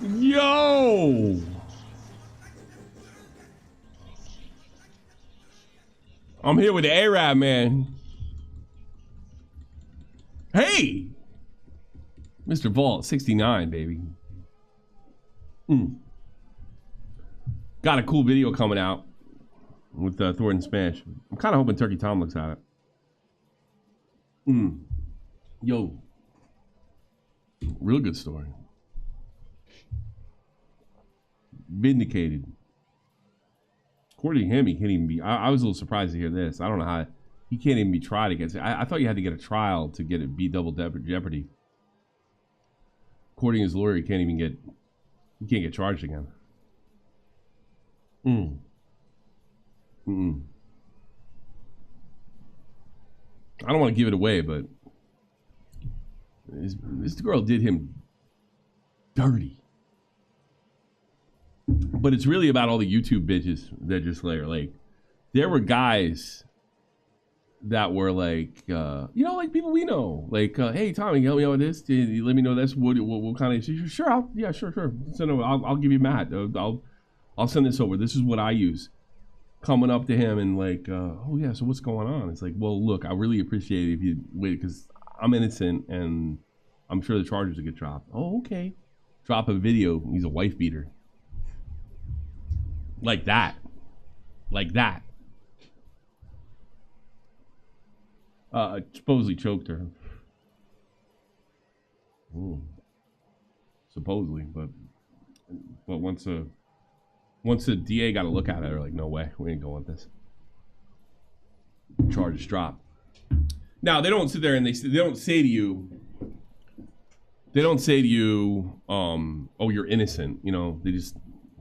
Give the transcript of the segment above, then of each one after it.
Yo! I'm here with the Arab, man. Hey! Mr. Vault, 69, baby. Got a cool video coming out with Thornton Smash. I'm kind of hoping Turkey Tom looks at it. Yo. Real good story. Vindicated. According to him, he can't even be. I was a little surprised to hear this. I don't know how he can't even be tried against it. I thought you had to get a trial to get it be double jeopardy. According to his lawyer, he can't get charged again. I don't want to give it away, but this girl did him dirty. But it's really about all the YouTube bitches that just like there were guys that were like, like people we know, like, hey Tommy, you help me out with this. You let me know this. What kind of? Sure, sure. Send over. I'll give you Matt. I'll send this over. This is what I use. Coming up to him and like, oh yeah, so what's going on? It's like, well, look, I really appreciate it if you wait because I'm innocent and I'm sure the charges will get dropped. Oh, okay. Drop a video. He's a wife beater. Like that. Supposedly choked her. Ooh. Supposedly, but once the DA got a look at it, they're like, no way, we ain't going with this. Charges drop. Now they don't sit there and they don't say to you, oh, you're innocent. You know,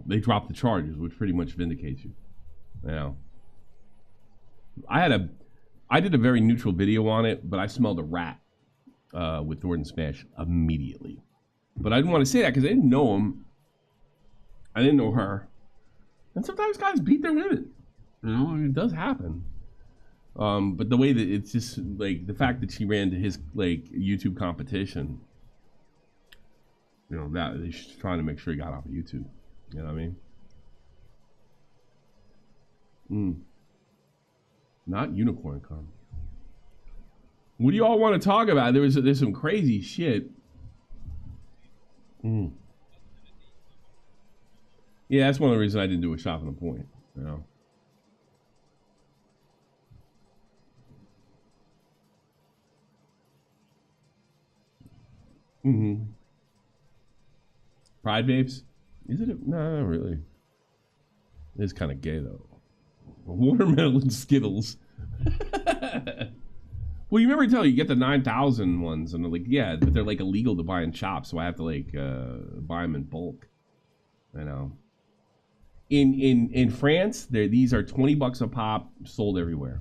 they drop the charges, which pretty much vindicates you. You know, I did a very neutral video on it, but I smelled a rat with Thornton Smash immediately. But I didn't want to say that because I didn't know him. I didn't know her. And sometimes guys beat their women. You know, it does happen. But the way that it's just like the fact that she ran to his like YouTube competition, you know, that she's trying to make sure he got off of YouTube. You know what I mean? Not Unicorn Con. What do you all want to talk about? There's some crazy shit. Yeah, that's one of the reasons I didn't do a shop on the point. You know. Pride vapes? Is it? No, not really. It's kind of gay though. Watermelon Skittles. Well, you remember you get the 9,000 ones, and they're like, yeah, but they're like illegal to buy in shops, so I have to like buy them in bulk. I know. In France, these are $20 a pop, sold everywhere.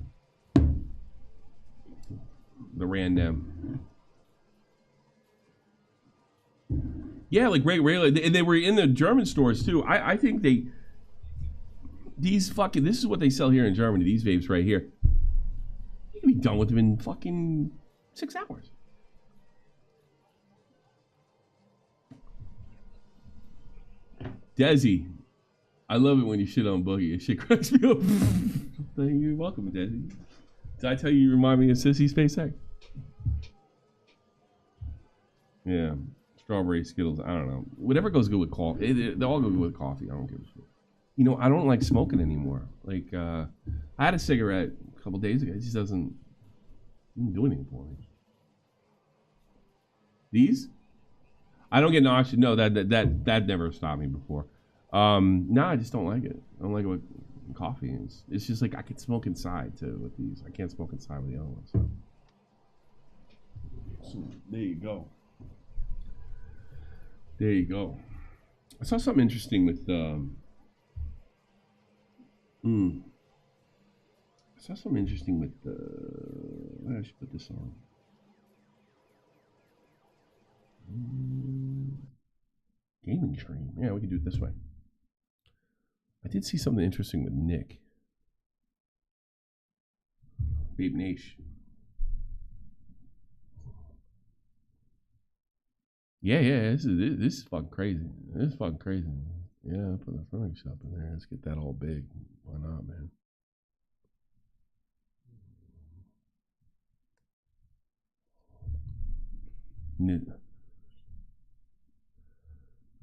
The random. Yeah, like regular, and they were in the German stores too. I think this is what they sell here in Germany. These vapes right here. You can be done with them in fucking 6 hours. Desi, I love it when you shit on Boogie. It shit cracks me up. You're welcome, Desi. Did I tell you remind me of Sissy SpaceX? Yeah. Strawberry Skittles, I don't know. Whatever goes good with coffee. They all go good with coffee. I don't give a shit. You know, I don't like smoking anymore. Like, I had a cigarette a couple days ago. It just doesn't do anything for me. These? I don't get nauseous. No, that never stopped me before. No, I just don't like it. I don't like it with coffee. It's just like I can smoke inside too with these. I can't smoke inside with the other ones. So there you go. There you go. I saw something interesting with I saw something interesting with I should put this on. Gaming stream. Yeah, we can do it this way. I did see something interesting with Nick. Babe Nash. Yeah, this is fucking crazy. This is fucking crazy. Yeah, put the front shop in there. Let's get that all big. Why not, man?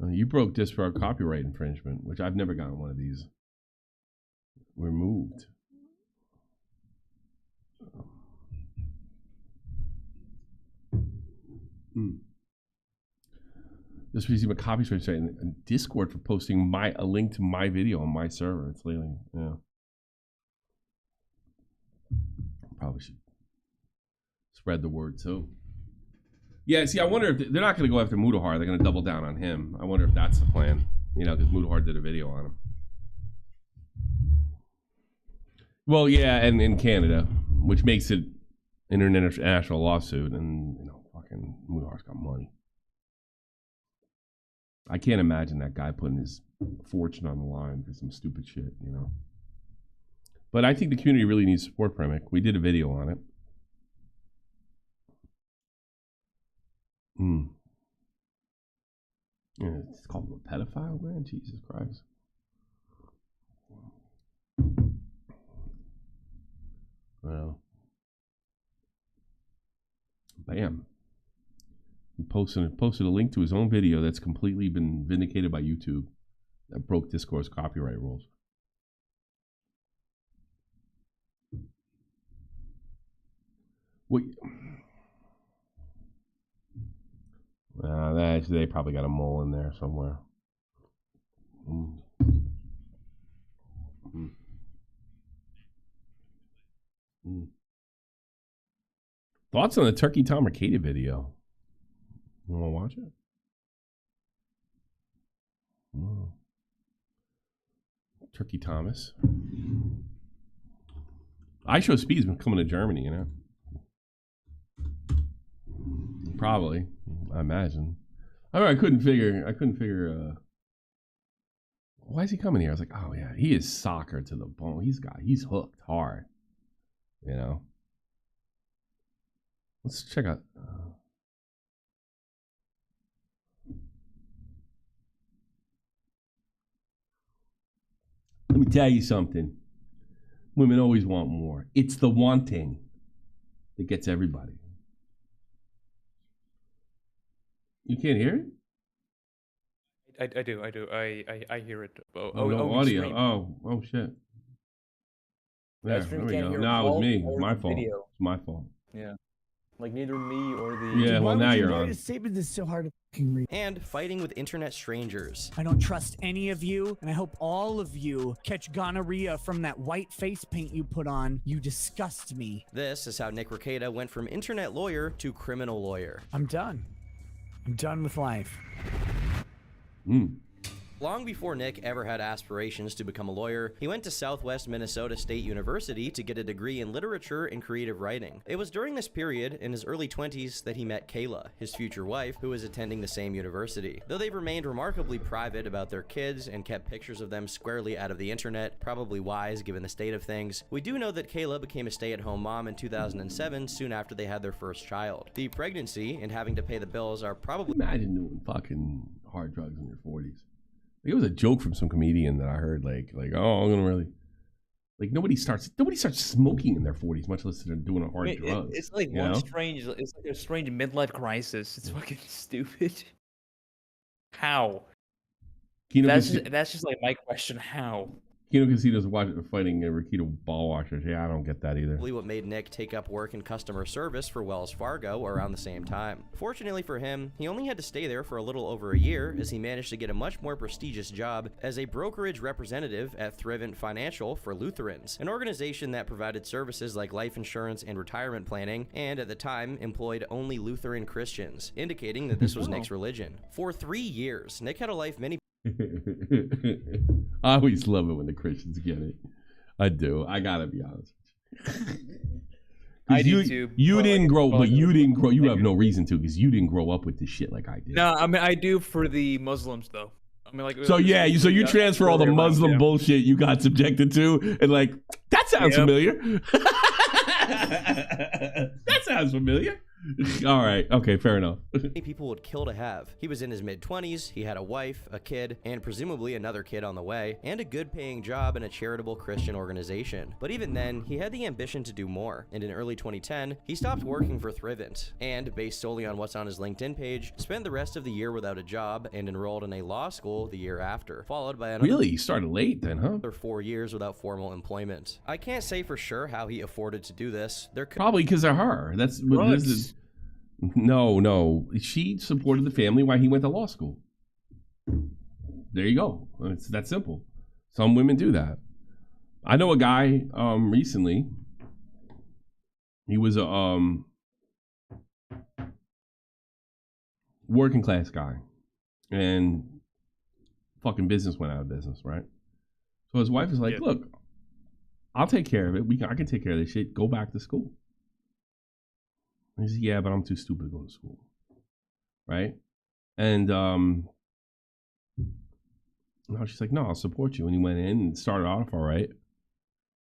You broke this for our copyright infringement, which I've never gotten one of these removed. Just received a copyright strike in Discord for posting a link to my video on my server. It's lately, yeah. Probably should spread the word too. Yeah, see, I wonder if they're not going to go after Mudahar. They're going to double down on him. I wonder if that's the plan. You know, because Mudahar did a video on him. Well, yeah, and in Canada, which makes it an international lawsuit, and you know, fucking Mudahar's got money. I can't imagine that guy putting his fortune on the line for some stupid shit, you know. But I think the community really needs support, Premic. We did a video on it. Yeah, it's called a pedophile, man. Jesus Christ. Well, bam. He posted a link to his own video that's completely been vindicated by YouTube that broke Discord's copyright rules. What? They probably got a mole in there somewhere. Thoughts on the Turkey Tom Arcade video? You want to watch it? Turkey Thomas. iShow Speed's been coming to Germany, you know. Probably, I imagine. I couldn't figure. Why is he coming here? I was like, oh yeah, he is soccer to the bone. He's hooked hard. You know. Let's check out. Let me tell you something. Women always want more. It's the wanting that gets everybody. You can't hear it? I do. I hear it. No audio. Oh shit. There we go. No, it was me. It's my fault. It's my fault. Yeah. Like neither me or the... Yeah, well now you're on. Statement is so hard to fucking read. And fighting with internet strangers. I don't trust any of you, and I hope all of you catch gonorrhea from that white face paint you put on. You disgust me. This is how Nick Rekieta went from internet lawyer to criminal lawyer. I'm done. I'm done with life. Long before Nick ever had aspirations to become a lawyer, he went to Southwest Minnesota State University to get a degree in literature and creative writing. It was during this period, in his early 20s, that he met Kayla, his future wife, who was attending the same university. Though they've remained remarkably private about their kids and kept pictures of them squarely out of the internet, probably wise given the state of things, we do know that Kayla became a stay-at-home mom in 2007, soon after they had their first child. The pregnancy and having to pay the bills are probably... Imagine doing fucking hard drugs in your 40s. It was a joke from some comedian that I heard, like, oh, I'm gonna really, like, nobody starts smoking in their 40s, much less they're doing a hard drug. It's like it's like a strange midlife crisis. It's fucking stupid. How? That's just like my question. How? Kino Casinos fighting Rakita ball washers. Yeah, I don't get that either. What made Nick take up work in customer service for Wells Fargo around the same time. Fortunately for him, he only had to stay there for a little over a year as he managed to get a much more prestigious job as a brokerage representative at Thrivent Financial for Lutherans, an organization that provided services like life insurance and retirement planning, and at the time employed only Lutheran Christians, indicating that this was Nick's religion. For 3 years, Nick had a life many I always love it when the Christians get it. I do. I gotta be honest. I do too. You didn't grow, but you didn't grow. You have no reason to, because you didn't grow up with this shit like I did. No, I mean I do for the Muslims though. I mean, like, so yeah, you transfer all the Muslim bullshit you got subjected to, and like that sounds familiar. That sounds familiar. All right. Okay. Fair enough. Many people would kill to have. He was in his mid-20s. He had a wife, a kid, and presumably another kid on the way, and a good-paying job in a charitable Christian organization. But even then, he had the ambition to do more. And in early 2010, he stopped working for Thrivent, and based solely on what's on his LinkedIn page, spent the rest of the year without a job and enrolled in a law school the year after, followed by another. Really, you started late then, huh? 4 years without formal employment. I can't say for sure how he afforded to do this. Probably because of her. That's what this is. No. She supported the family while he went to law school. There you go. It's that simple. Some women do that. I know a guy recently. He was a working class guy, and fucking business went out of business, right? So his wife is like, "Look, I'll take care of it. I can take care of this shit. Go back to school." He said, "Yeah, but I'm too stupid to go to school." Right? And she's like, "No, I'll support you." And he went in and started off all right.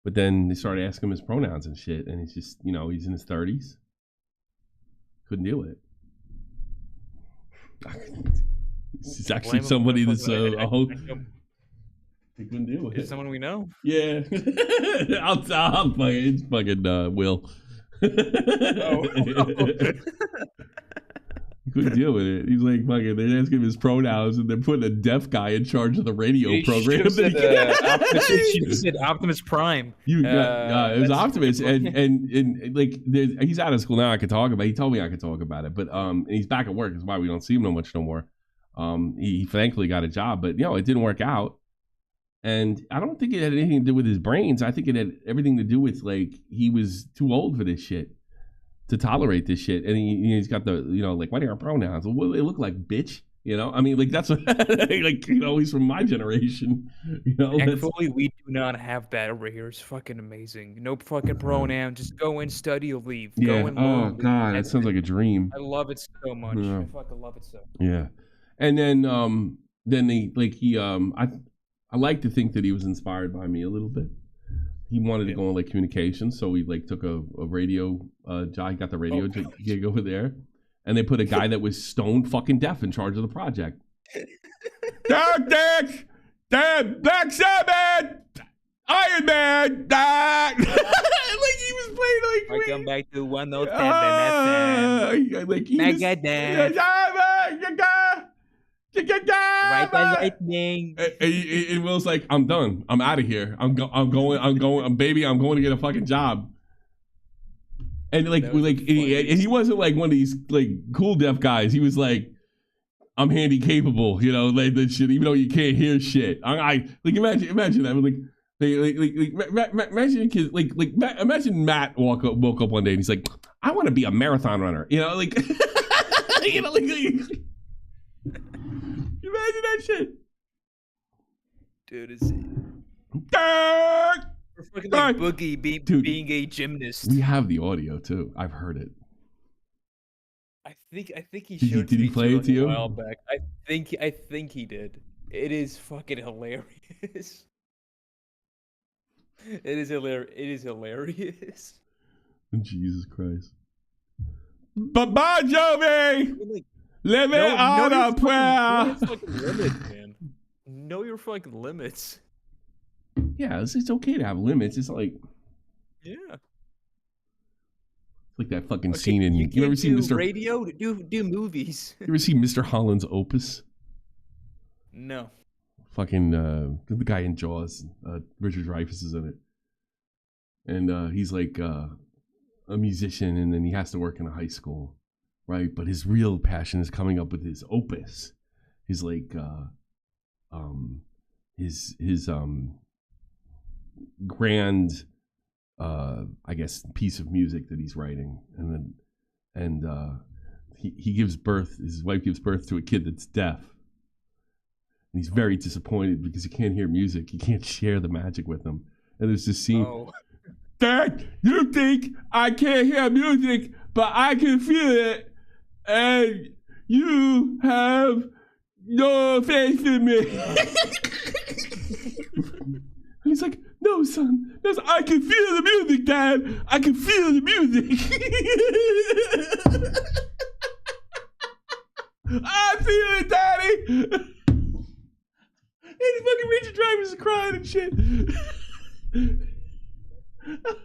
But then they started asking him his pronouns and shit. And he's just, he's in his 30s. Couldn't deal with it. It's actually somebody that's a host. He couldn't deal with it. Is someone we know? Yeah. I'll it's fucking Will. He couldn't deal with it. He's like, fucking, they're asking him his pronouns and they're putting a deaf guy in charge of the radio program. You said Optimus Prime. It was Optimus. And like, he's out of school now. I could talk about it. He told me I could talk about it. But and he's back at work. That's why we don't see him no more. He thankfully got a job, but, it didn't work out. And I don't think it had anything to do with his brains. I think it had everything to do with, like, he was too old for this shit, to tolerate this shit. And he's got the, like, what are your pronouns? What do they look like, bitch? I mean, like, that's what, like, he's from my generation. Thankfully, we do not have that over here. It's fucking amazing. No fucking pronoun. Just go in, study, or leave. Yeah. Go in, oh, God. That sounds like a dream. I love it so much. Yeah. I fucking love it so. Yeah. And then I like to think that he was inspired by me a little bit. He wanted to go in like communications, so he like took a radio job. He got the radio gig over there, and they put a guy that was stone fucking deaf in charge of the project. Black Sabbath, Iron Man, like he was playing like. Welcome back to 107 FM. Like Megadeth. Right by lightning. And Will's like, "I'm done. I'm out of here. I'm going, baby. I'm going to get a fucking job." And he wasn't like one of these like cool deaf guys. He was like, "I'm handy capable," like that shit. Even though you can't hear shit, imagine that. Imagine kids imagine Matt woke up one day and he's like, "I want to be a marathon runner," Imagine that shit. Dude, it's fucking like Boogie being a gymnast. We have the audio too. I've heard it. I think he showed did he play it to you a while back. I think he did. It is fucking hilarious. It is hilarious. Jesus Christ. Bye-bye, Jovi! Live it on a prayer. Know your fucking limits. Yeah, it's okay to have limits. It's like, yeah, it's like that fucking scene in. You ever see Mr. Radio? Do movies. You ever see Mr. Holland's Opus? No. Fucking the guy in Jaws, Richard Dreyfuss is in it, and he's like a musician, and then he has to work in a high school, right? But his real passion is coming up with his opus. He's like his grand I guess piece of music that he's writing, and he gives birth. His wife gives birth to a kid that's deaf. And he's very disappointed because he can't hear music. He can't share the magic with them. And there's this scene. Oh. Dad, you think I can't hear music, but I can feel it. And you have no faith in me. And he's like, no, son. No, son. I can feel the music, Dad. I can feel the music. I feel it, Daddy. And fucking Richard Dreyfuss is crying and shit.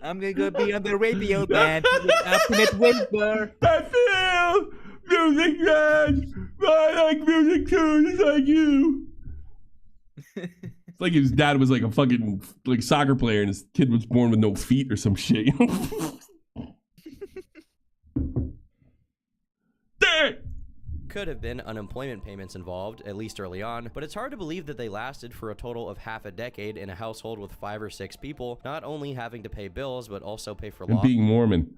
I'm gonna go be on the radio, Dad. Ultimate Whisper. I feel music, Dad. I like music too, just like you. It's like his dad was like a fucking like soccer player, and his kid was born with no feet or some shit. You know? Dad. Could have been unemployment payments involved, at least early on, but it's hard to believe that they lasted for a total of half a decade in a household with 5 or 6 people, not only having to pay bills, but also pay for law. Being Mormon.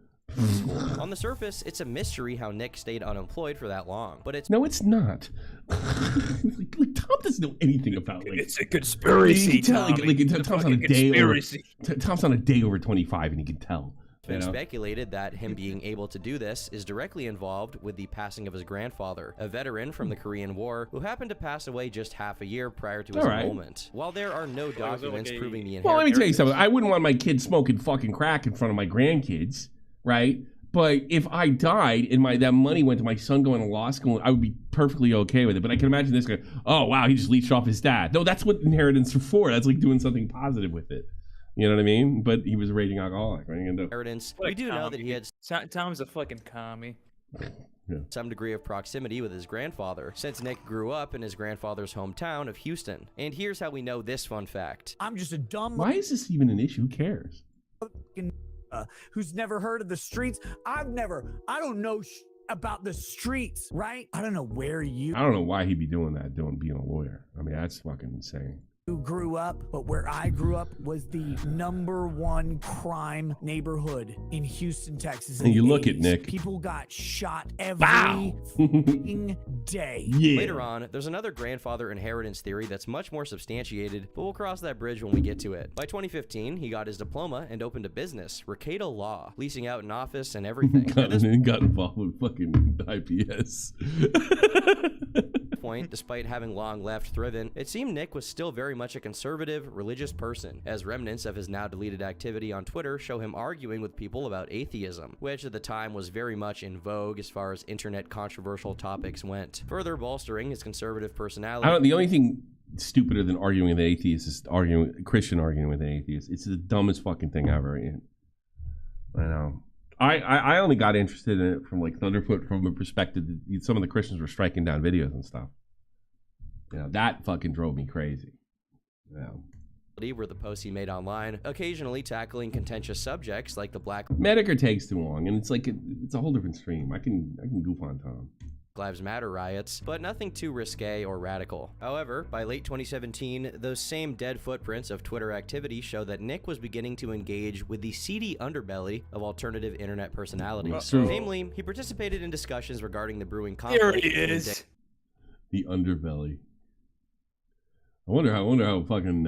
On the surface, it's a mystery how Nick stayed unemployed for that long, but it's— No, it's not. like Tom doesn't know anything about like— It's a conspiracy, Tom's on a day over, Tom's on a day over 25, and he can tell. It's been speculated that him being able to do this is directly involved with the passing of his grandfather, a veteran from the Korean War who happened to pass away just half a year prior to his enrollment. While there are no documents proving the inheritance— Well, let me tell you something. I wouldn't want my kids smoking fucking crack in front of my grandkids, right? But if I died and that money went to my son going to law school, I would be perfectly okay with it. But I can imagine this guy, oh, wow, he just leached off his dad. No, that's what inheritance are for. That's like doing something positive with it. You know what I mean? But he was a raging alcoholic. What are you gonna do? Inheritance. We do know that he had— Tom's a fucking commie. some degree of proximity with his grandfather, since Nick grew up in his grandfather's hometown of Houston. And here's how we know this fun fact. I'm just a dumb— Why is this even an issue? Who cares? Who's never heard of the streets. I don't know about the streets, right? I don't know where you— I don't know why he'd be doing that, being a lawyer. I mean, that's fucking insane. Grew up, but where I grew up was the #1 crime neighborhood in Houston, Texas. And you look at Nick. People got shot every day. Yeah. Later on, there's another grandfather inheritance theory that's much more substantiated, but we'll cross that bridge when we get to it. By 2015, he got his diploma and opened a business, Recato Law, leasing out an office and everything. Got involved with fucking IPS. Point, despite having long left Thriven, it seemed Nick was still very much a conservative, religious person, as remnants of his now deleted activity on Twitter show him arguing with people about atheism, which at the time was very much in vogue as far as internet controversial topics went, further bolstering his conservative personality. The only thing stupider than arguing with an atheist is Christian arguing with an atheist. It's the dumbest fucking thing ever. I know. I only got interested in it from like Thunderfoot from the perspective that some of the Christians were striking down videos and stuff. That fucking drove me crazy. Were the posts he made online, occasionally tackling contentious subjects like the Black Medicare takes too long, and it's like it's a whole different stream. I can goof on Tom. Lives Matter riots, but nothing too risque or radical. However, by late 2017, those same dead footprints of Twitter activity show that Nick was beginning to engage with the seedy underbelly of alternative internet personalities. Namely, he participated in discussions regarding the brewing conflict. There he is. The underbelly. I wonder how fucking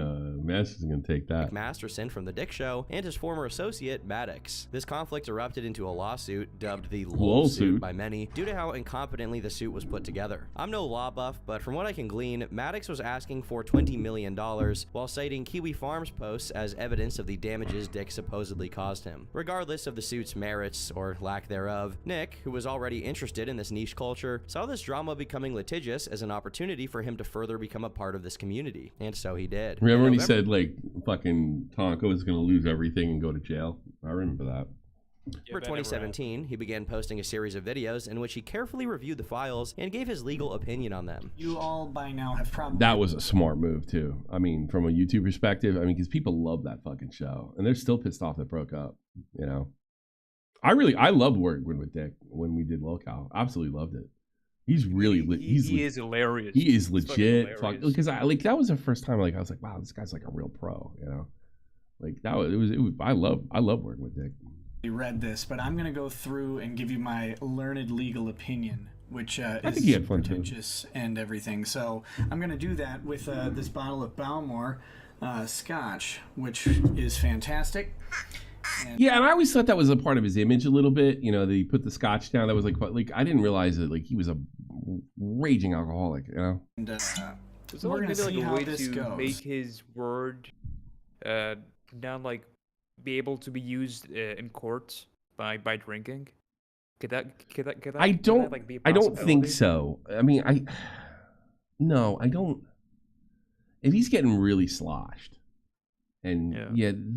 Masterson gonna take that. Masterson from The Dick Show and his former associate, Maddox. This conflict erupted into a lawsuit dubbed the LOL suit by many due to how incompetently the suit was put together. I'm no law buff, but from what I can glean, Maddox was asking for $20 million while citing Kiwi Farms posts as evidence of the damages Dick supposedly caused him. Regardless of the suit's merits or lack thereof, Nick, who was already interested in this niche culture, saw this drama becoming litigious as an opportunity for him to further become a part of this community. And so he did. Remember when he said, like, fucking Tonka was going to lose everything and go to jail? I remember that. For 2017, he began posting a series of videos in which he carefully reviewed the files and gave his legal opinion on them. You all by now have probably... That was a smart move too. I mean, from a YouTube perspective, I mean, because people love that fucking show, and they're still pissed off that it broke up. You know, I loved working with Dick when we did lolcow. Absolutely loved it. He's really he is hilarious. He is He's legit. Because that was the first time I was like, wow, this guy's like a real pro. You know, like that was I love working with Dick. Read this, but I'm gonna go through and give you my learned legal opinion, which I think he had fun pretentious and everything. So I'm gonna do that with this bottle of Balmore Scotch, which is fantastic. Yeah, and I always thought that was a part of his image a little bit. You know, that he put the Scotch down. That was like I didn't realize that he was a raging alcoholic. You know. And we're gonna see how this to goes. make his word not like be able to be used in court by drinking. Could that I don't be a I don't think possibility? so. I mean, I don't. If he's getting really sloshed, and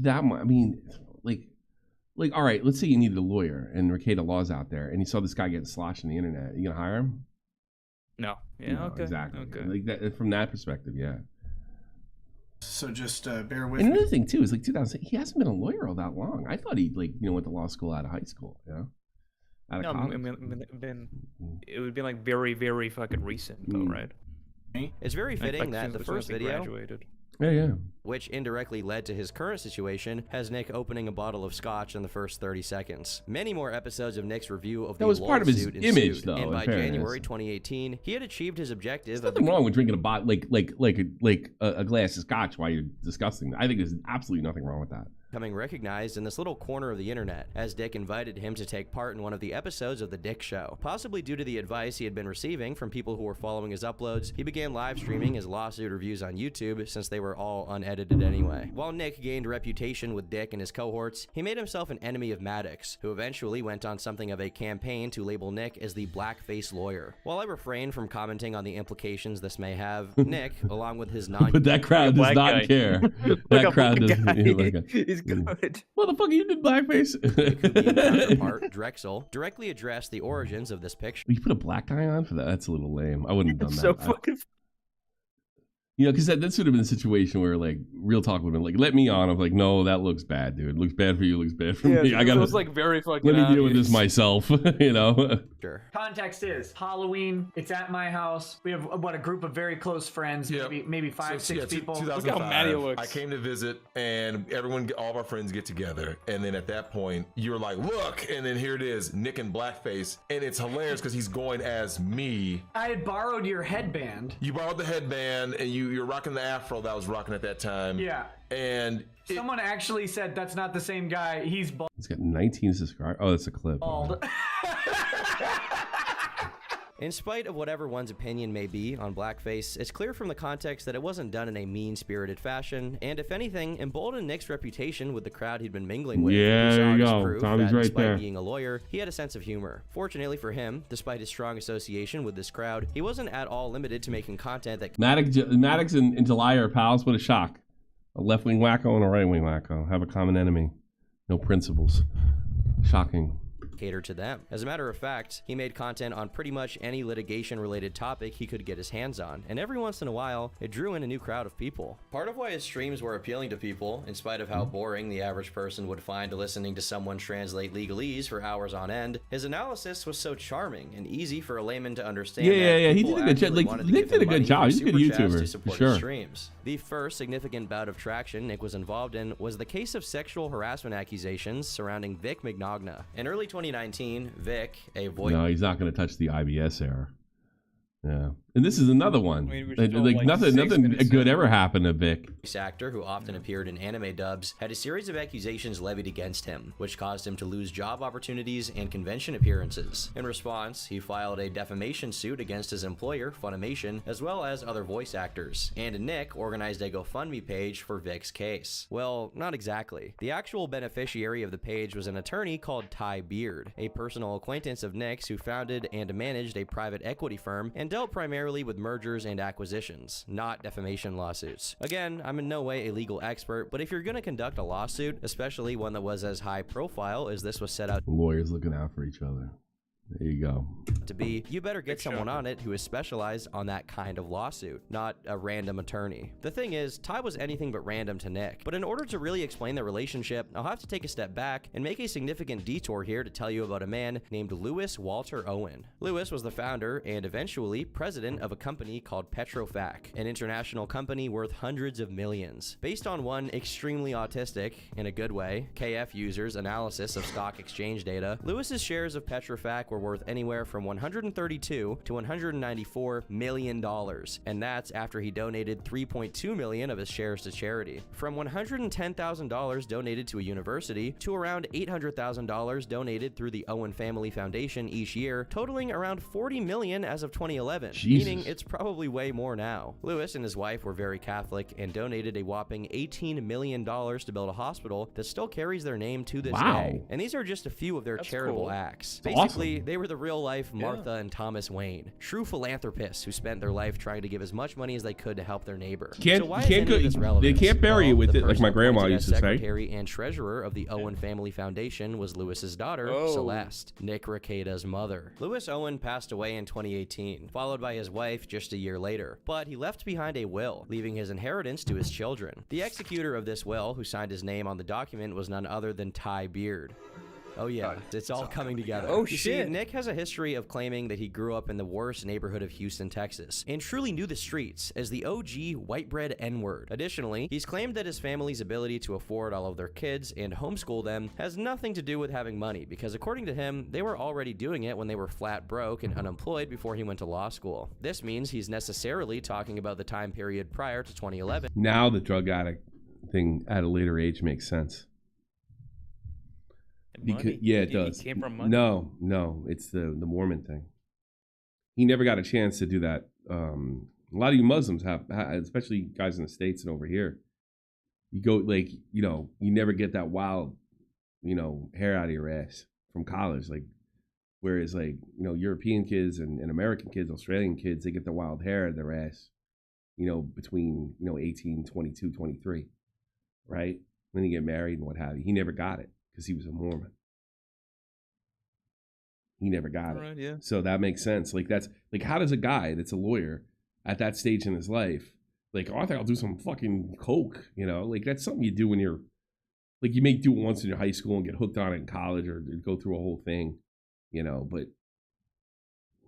that might, I mean, like all right, let's say you needed a lawyer and Rekieta Law's out there, and you saw this guy getting sloshed on the internet. You gonna hire him? No. Yeah. No, Okay. exactly. Okay. Like that from that perspective, yeah. So just bear with And me. another thing too is 2000. He hasn't been a lawyer all that long. I thought he went to law school out of high school. You know, out of No, college. it would be like very, very fucking recent, though, right? It's very fitting that the since first he video, graduated. Yeah. which indirectly led to his current situation, has Nick opening a bottle of scotch in the first 30 seconds. Many more episodes of Nick's review of That the was part of his lawsuit image, ensued, though, and in by fairness. January 2018, he had achieved his objective There's nothing wrong with drinking a bottle like a glass of scotch while you're disgusting. I think there's absolutely nothing wrong with that. becoming recognized in this little corner of the internet, as Dick invited him to take part in one of the episodes of The Dick Show. Possibly due to the advice he had been receiving from people who were following his uploads, he began live streaming his lawsuit reviews on YouTube, since they were all unedited anyway. While Nick gained reputation with Dick and his cohorts, he made himself an enemy of Maddox, who eventually went on something of a campaign to label Nick as the blackface lawyer. While I refrain from commenting on the implications this may have, Nick, along with his non- But that crowd does black not guy. care. Look That at crowd black doesn't. guy. Yeah, black guy. He's good. Motherfucker, you did blackface. Nick counterpart, Drexel, directly addressed the origins of this picture. You put a black guy on for that? That's a little lame. I wouldn't have done So that. fucking. You know, because that would have been a situation where, like, real talk would have been like, let me on. I'm like, no, that looks bad, dude. It looks bad for you. It looks bad for me. I it gotta. was like very fucking. Let me deal with obvious. this myself. You know. Sure. Context is Halloween. It's at my house. We have a group of very close friends, Yep. maybe five, So, six yeah, people. 2005, Look how mad he looks. I came to visit, and all of our friends get together, and then at that point, you're like, "Look!" And then here it is, Nick in blackface, and it's hilarious because he's going as me. I had borrowed your headband. You borrowed the headband, and you're rocking the afro that I was rocking at that time. Yeah. And Someone actually said that's not the same guy. He's He's got 19 subscribers. Oh, that's a clip. bald. In spite of whatever one's opinion may be on blackface, it's clear from the context that it wasn't done in a mean-spirited fashion, and if anything, emboldened Nick's reputation with the crowd he'd been mingling with. Yeah, He saw there you it as go. proof Tommy's that right despite there. being a lawyer, he had a sense of humor. Fortunately for him, despite his strong association with this crowd, he wasn't at all limited to making content that Maddox and July are pals. What a shock. A left-wing wacko and a right-wing wacko have a common enemy. No principles. Shocking. cater to them. As a matter of fact, he made content on pretty much any litigation-related topic he could get his hands on, and every once in a while, it drew in a new crowd of people. Part of why his streams were appealing to people, in spite of how boring the average person would find listening to someone translate legalese for hours on end, his analysis was so charming and easy for a layman to understand. Yeah. He people did a good job. actually Like, wanted to Nick give did a him good money job. for He's a good super chats YouTuber, to support for sure. his streams. The first significant bout of traction Nick was involved in was the case of sexual harassment accusations surrounding Vic Mignogna. In early 2019, Vic, a voice No, he's not going to touch the IBS error. Yeah. And this is another one. I mean, we're still, Like, like, nothing 6 minutes good in. ever happened to Vic. actor who often appeared in anime dubs, had a series of accusations levied against him, which caused him to lose job opportunities and convention appearances. In response, he filed a defamation suit against his employer, Funimation, as well as other voice actors, and Nick organized a GoFundMe page for Vic's case. Well, not exactly. The actual beneficiary of the page was an attorney called Ty Beard, a personal acquaintance of Nick's who founded and managed a private equity firm and dealt primarily primarily with mergers and acquisitions, not defamation lawsuits. Again, I'm in no way a legal expert, but if you're going to conduct a lawsuit, especially one that was as high profile as this was set out Lawyers looking out for each other. There you go. to be, you better get Big someone shocker. on it who is specialized on that kind of lawsuit, not a random attorney. The thing is, Ty was anything but random to Nick, but in order to really explain their relationship, I'll have to take a step back and make a significant detour here to tell you about a man named Lewis Walter Owen. Lewis was the founder and eventually president of a company called Petrofac, an international company worth hundreds of millions. Based on one extremely autistic, in a good way, KF users' analysis of stock exchange data, Lewis's shares of Petrofac were worth anywhere from $132 to $194 million, and that's after he donated $3.2 million of his shares to charity. From $110,000 donated to a university to around $800,000 donated through the Owen Family Foundation each year, totaling around $40 million as of 2011, Jesus. meaning it's probably way more now. Lewis and his wife were very Catholic and donated a whopping $18 million to build a hospital that still carries their name to this Wow. day. And these are just a few of their That's charitable cool. acts. That's Basically, awesome. they were the real-life Martha and Thomas Wayne, true philanthropists who spent their life trying to give as much money as they could to help their neighbor. Can't- so why you is can't any go- of this they relevant? can't bury you with the it, like my person grandma appointed used as to say. Secretary and treasurer of the Owen Family Foundation was Lewis's daughter, Oh. Celeste, Nick Rekieta's mother. Lewis Owen passed away in 2018, followed by his wife just a year later, but he left behind a will, leaving his inheritance to his children. The executor of this will, who signed his name on the document, was none other than Ty Beard. Oh yeah, it's all coming together. Oh, You see, shit. Nick has a history of claiming that he grew up in the worst neighborhood of Houston, Texas, and truly knew the streets as the OG white bread N-word. Additionally, he's claimed that his family's ability to afford all of their kids and homeschool them has nothing to do with having money, because according to him, they were already doing it when they were flat broke and unemployed before he went to law school. This means he's necessarily talking about the time period prior to 2011. Now the drug addict thing at a later age makes sense. Money? Yeah, it He does. came from money? No, it's the Mormon thing. He never got a chance to do that. A lot of you Muslims have, especially guys in the States and over here. You go like, you never get that wild, hair out of your ass from college. Like, whereas like, European kids and American kids, Australian kids, they get the wild hair out of their ass, between, 18, 22, 23, right? Then you get married and what have you. He never got it because he was a Mormon. He never got it. Alright, yeah. So that makes sense. Like, that's like, how does a guy that's a lawyer at that stage in his life, like, oh, I think I'll do some fucking coke, like that's something you do when you're like, you may do it once in your high school and get hooked on it in college or go through a whole thing, but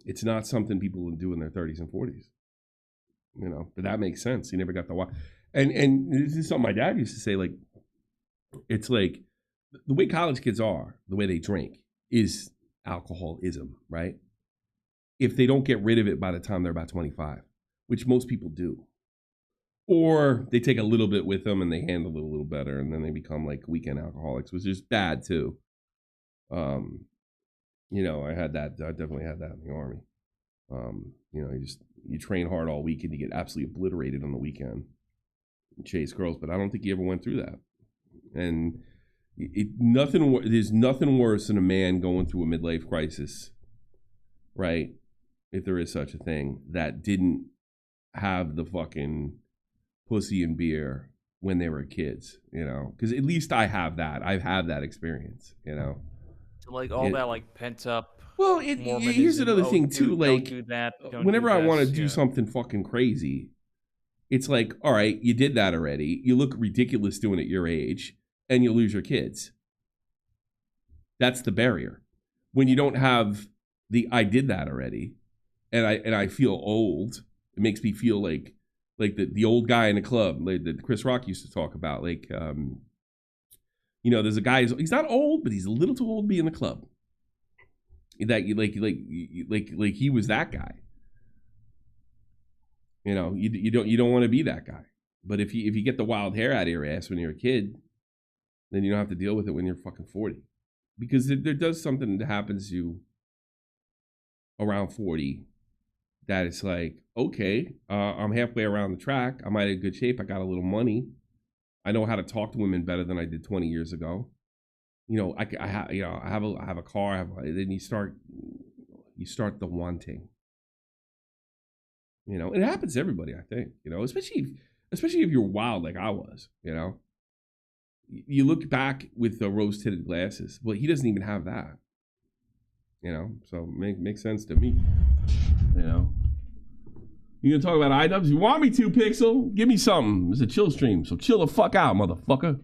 it's not something people will do in their 30s and 40s, but that makes sense. He never got the why. And this is something my dad used to say, like, it's like the way college kids are, the way they drink is alcoholism, right? If they don't get rid of it by the time they're about 25, which most people do, or they take a little bit with them and they handle it a little better, and then they become like weekend alcoholics, which is bad too. I definitely had that in the Army. You train hard all week and you get absolutely obliterated on the weekend and chase girls, but I don't think you ever went through that. And there's nothing worse than a man going through a midlife crisis, right? If there is such a thing, that didn't have the fucking pussy and beer when they were kids, because at least I have that. I've had that experience, So like all that like pent up. Well, Mormonism, here's another thing too. Don't Like, do that, don't whenever do I want to this, do yeah. something fucking crazy, it's like, all right, you did that already. You look ridiculous doing it at your age, and you lose your kids. That's the barrier. When you don't have I did that already, and I feel old. It makes me feel like the old guy in the club, like that Chris Rock used to talk about. Like, there's a guy. He's not old, but he's a little too old to be in the club. That like he was that guy. You don't want to be that guy. But if you get the wild hair out of your ass when you're a kid, then you don't have to deal with it when you're fucking 40. Because there does something that happens to you around 40 that it's like, okay, I'm halfway around the track. I'm in good shape. I got a little money. I know how to talk to women better than I did 20 years ago. I have a car. Then you start the wanting. You know, it happens to everybody, I think, you know, especially if you're wild like I was, you know. You look back with the rose-tinted glasses. Well, he doesn't even have that. You know, so makes sense to me. You know. You gonna talk about IDubs? You want me to, Pixel? Give me something. It's a chill stream, so chill the fuck out, motherfucker.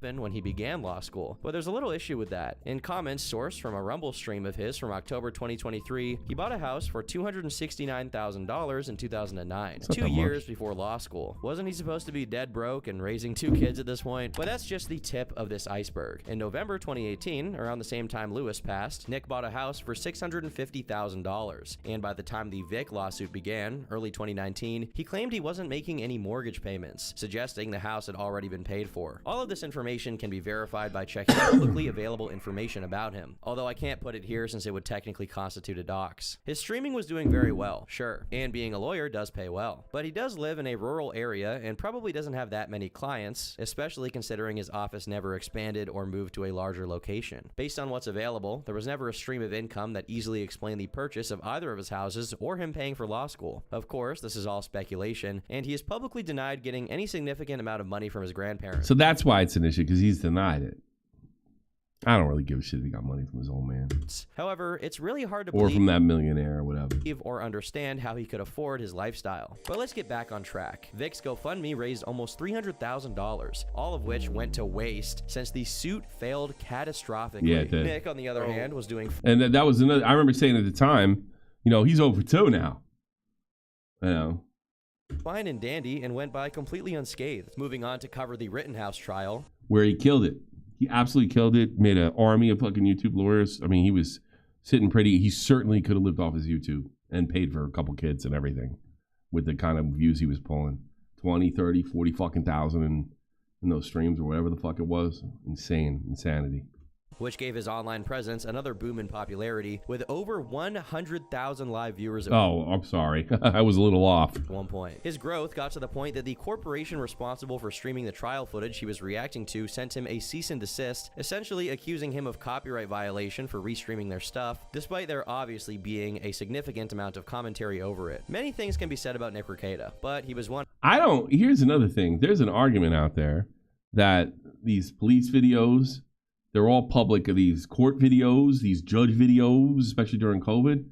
When he began law school, but there's a little issue with that. In comments sourced from a Rumble stream of his from October 2023, he bought a house for $269,000 in 2009, 2 years before law school. Wasn't he supposed to be dead broke and raising 2 kids at this point? But that's just the tip of this iceberg. In November 2018, around the same time Lewis passed, Nick bought a house for $650,000, and by the time the Vic lawsuit began, early 2019, he claimed he wasn't making any mortgage payments, suggesting the house had already been paid for. All of this information can be verified by checking publicly available information about him, although I can't put it here since it would technically constitute a dox. His streaming was doing very well, sure, and being a lawyer does pay well, but he does live in a rural area and probably doesn't have that many clients, especially considering his office never expanded or moved to a larger location. Based on what's available, there was never a stream of income that easily explained the purchase of either of his houses or him paying for law school. Of course, this is all speculation, and he has publicly denied getting any significant amount of money from his grandparents. So that's why it's an issue, because he's denied it. I don't really give a shit if he got money from his old man. However, it's really hard to or believe from that millionaire or whatever. Or understand how he could afford his lifestyle. But let's get back on track. Vic's GoFundMe raised almost $300,000, all of which went to waste since the suit failed catastrophically. Yeah, it did. Nick, on the other hand, was doing... And that was another... I remember saying at the time, you know, he's over 2 now. You know. Fine and dandy and went by completely unscathed. Moving on to cover the Rittenhouse trial, where he killed it. He absolutely killed it. Made an army of fucking YouTube lawyers. I mean, he was sitting pretty. He certainly could have lived off his YouTube and paid for a couple kids and everything with the kind of views he was pulling. 20, 30, 40 fucking thousand in those streams or whatever the fuck it was. Insanity. Which gave his online presence another boom in popularity with over 100,000 live viewers. Oh, I'm sorry. I was a little off. At one point. His growth got to the point that the corporation responsible for streaming the trial footage he was reacting to sent him a cease and desist, essentially accusing him of copyright violation for restreaming their stuff, despite there obviously being a significant amount of commentary over it. Many things can be said about Nick Rekieta, but he was one... Here's another thing. There's an argument out there that these police videos... They're all public, these court videos, these judge videos, especially during COVID.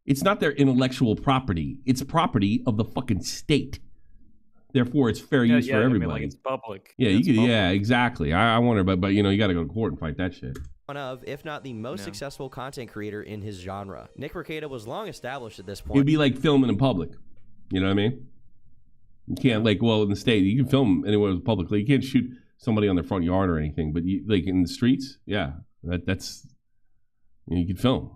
It's not their intellectual property. It's property of the fucking state. Therefore, it's fair use for everybody. I mean, like, it's public. Yeah, yeah, exactly. I wonder, but you know, you got to go to court and fight that shit. One of, if not the most successful content creator in his genre. Nick Rekieta was long established at this point. It'd be like filming in public. You know what I mean? You can't, like, well, in the state, you can film anywhere publicly. You can't shoot somebody on their front yard or anything, but you, like in the streets, yeah, that's you can film.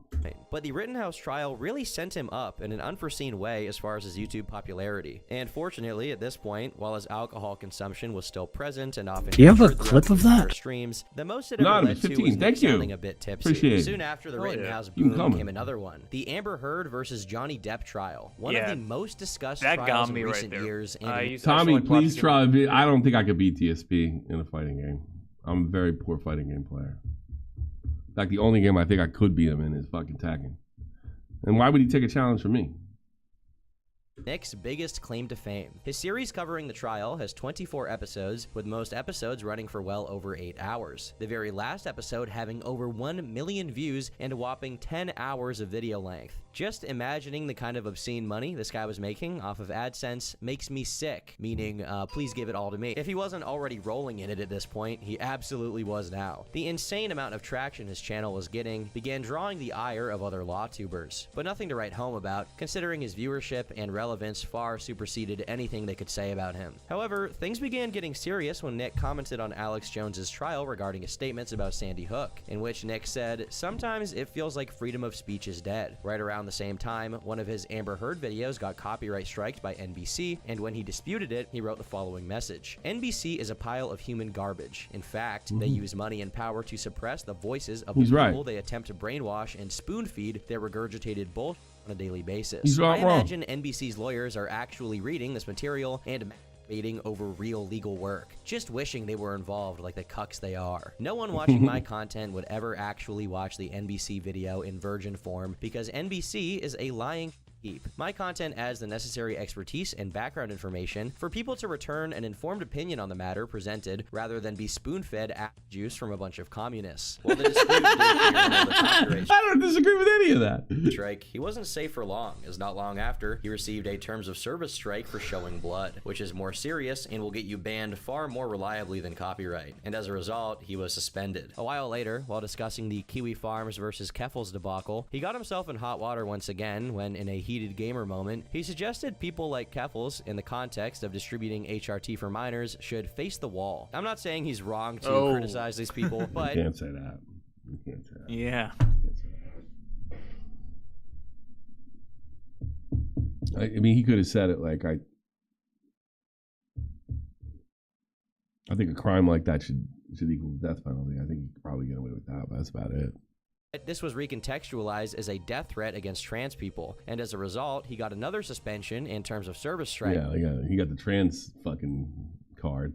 But the Rittenhouse trial really sent him up in an unforeseen way as far as his YouTube popularity. And fortunately, at this point, while his alcohol consumption was still present and often... Do you have a clip of that? ...streams, the most it ever led to was Nick sounding a bit tipsy. Appreciate Soon after the Rittenhouse boom came another one. The Amber Heard versus Johnny Depp trial. One of the most discussed trials in recent years. Tommy, please try. I don't think I could beat TSP in a fighting game. I'm a very poor fighting game player. In fact, the only game I think I could beat him in is fucking Tekken. And why would he take a challenge from me? Nick's biggest claim to fame. His series covering the trial has 24 episodes, with most episodes running for well over 8 hours. The very last episode having over 1 million views and a whopping 10 hours of video length. Just imagining the kind of obscene money this guy was making off of AdSense makes me sick, meaning, please give it all to me. If he wasn't already rolling in it at this point, he absolutely was now. The insane amount of traction his channel was getting began drawing the ire of other law tubers, but nothing to write home about, considering his viewership and relevance far superseded anything they could say about him. However, things began getting serious when Nick commented on Alex Jones's trial regarding his statements about Sandy Hook, in which Nick said, "Sometimes it feels like freedom of speech is dead." Right around the same time, one of his Amber Heard videos got copyright striked by NBC, and when he disputed it, he wrote the following message: "NBC is a pile of human garbage. In fact, they use money and power to suppress the voices of the people they attempt to brainwash and spoon-feed their regurgitated bullshit on a daily basis." I imagine NBC's lawyers are actually reading this material and debating over real legal work, just wishing they were involved like the cucks they are. No one watching my content would ever actually watch the NBC video in virgin form because NBC is a lying keep. My content adds the necessary expertise and background information for people to return an informed opinion on the matter presented rather than be spoon-fed apple juice from a bunch of communists. Well, the dispute did clear the copyright I don't disagree with any of that. strike. He wasn't safe for long, as not long after, he received a terms of service strike for showing blood, which is more serious and will get you banned far more reliably than copyright. And as a result, he was suspended. A while later, while discussing the Kiwi Farms versus Keffels debacle, he got himself in hot water once again when, in a heated gamer moment, he suggested people like Keffels, in the context of distributing HRT for minors, should face the wall. I'm not saying he's wrong to criticize these people, but You can't say that. You can't say that. Yeah. You can't say that. I mean, he could have said it like, I think a crime like that should equal the death penalty. I think you could probably get away with that, but that's about it. this was recontextualized as a death threat against trans people, and as a result, he got another suspension in terms of service strike. Yeah, he got the trans fucking card.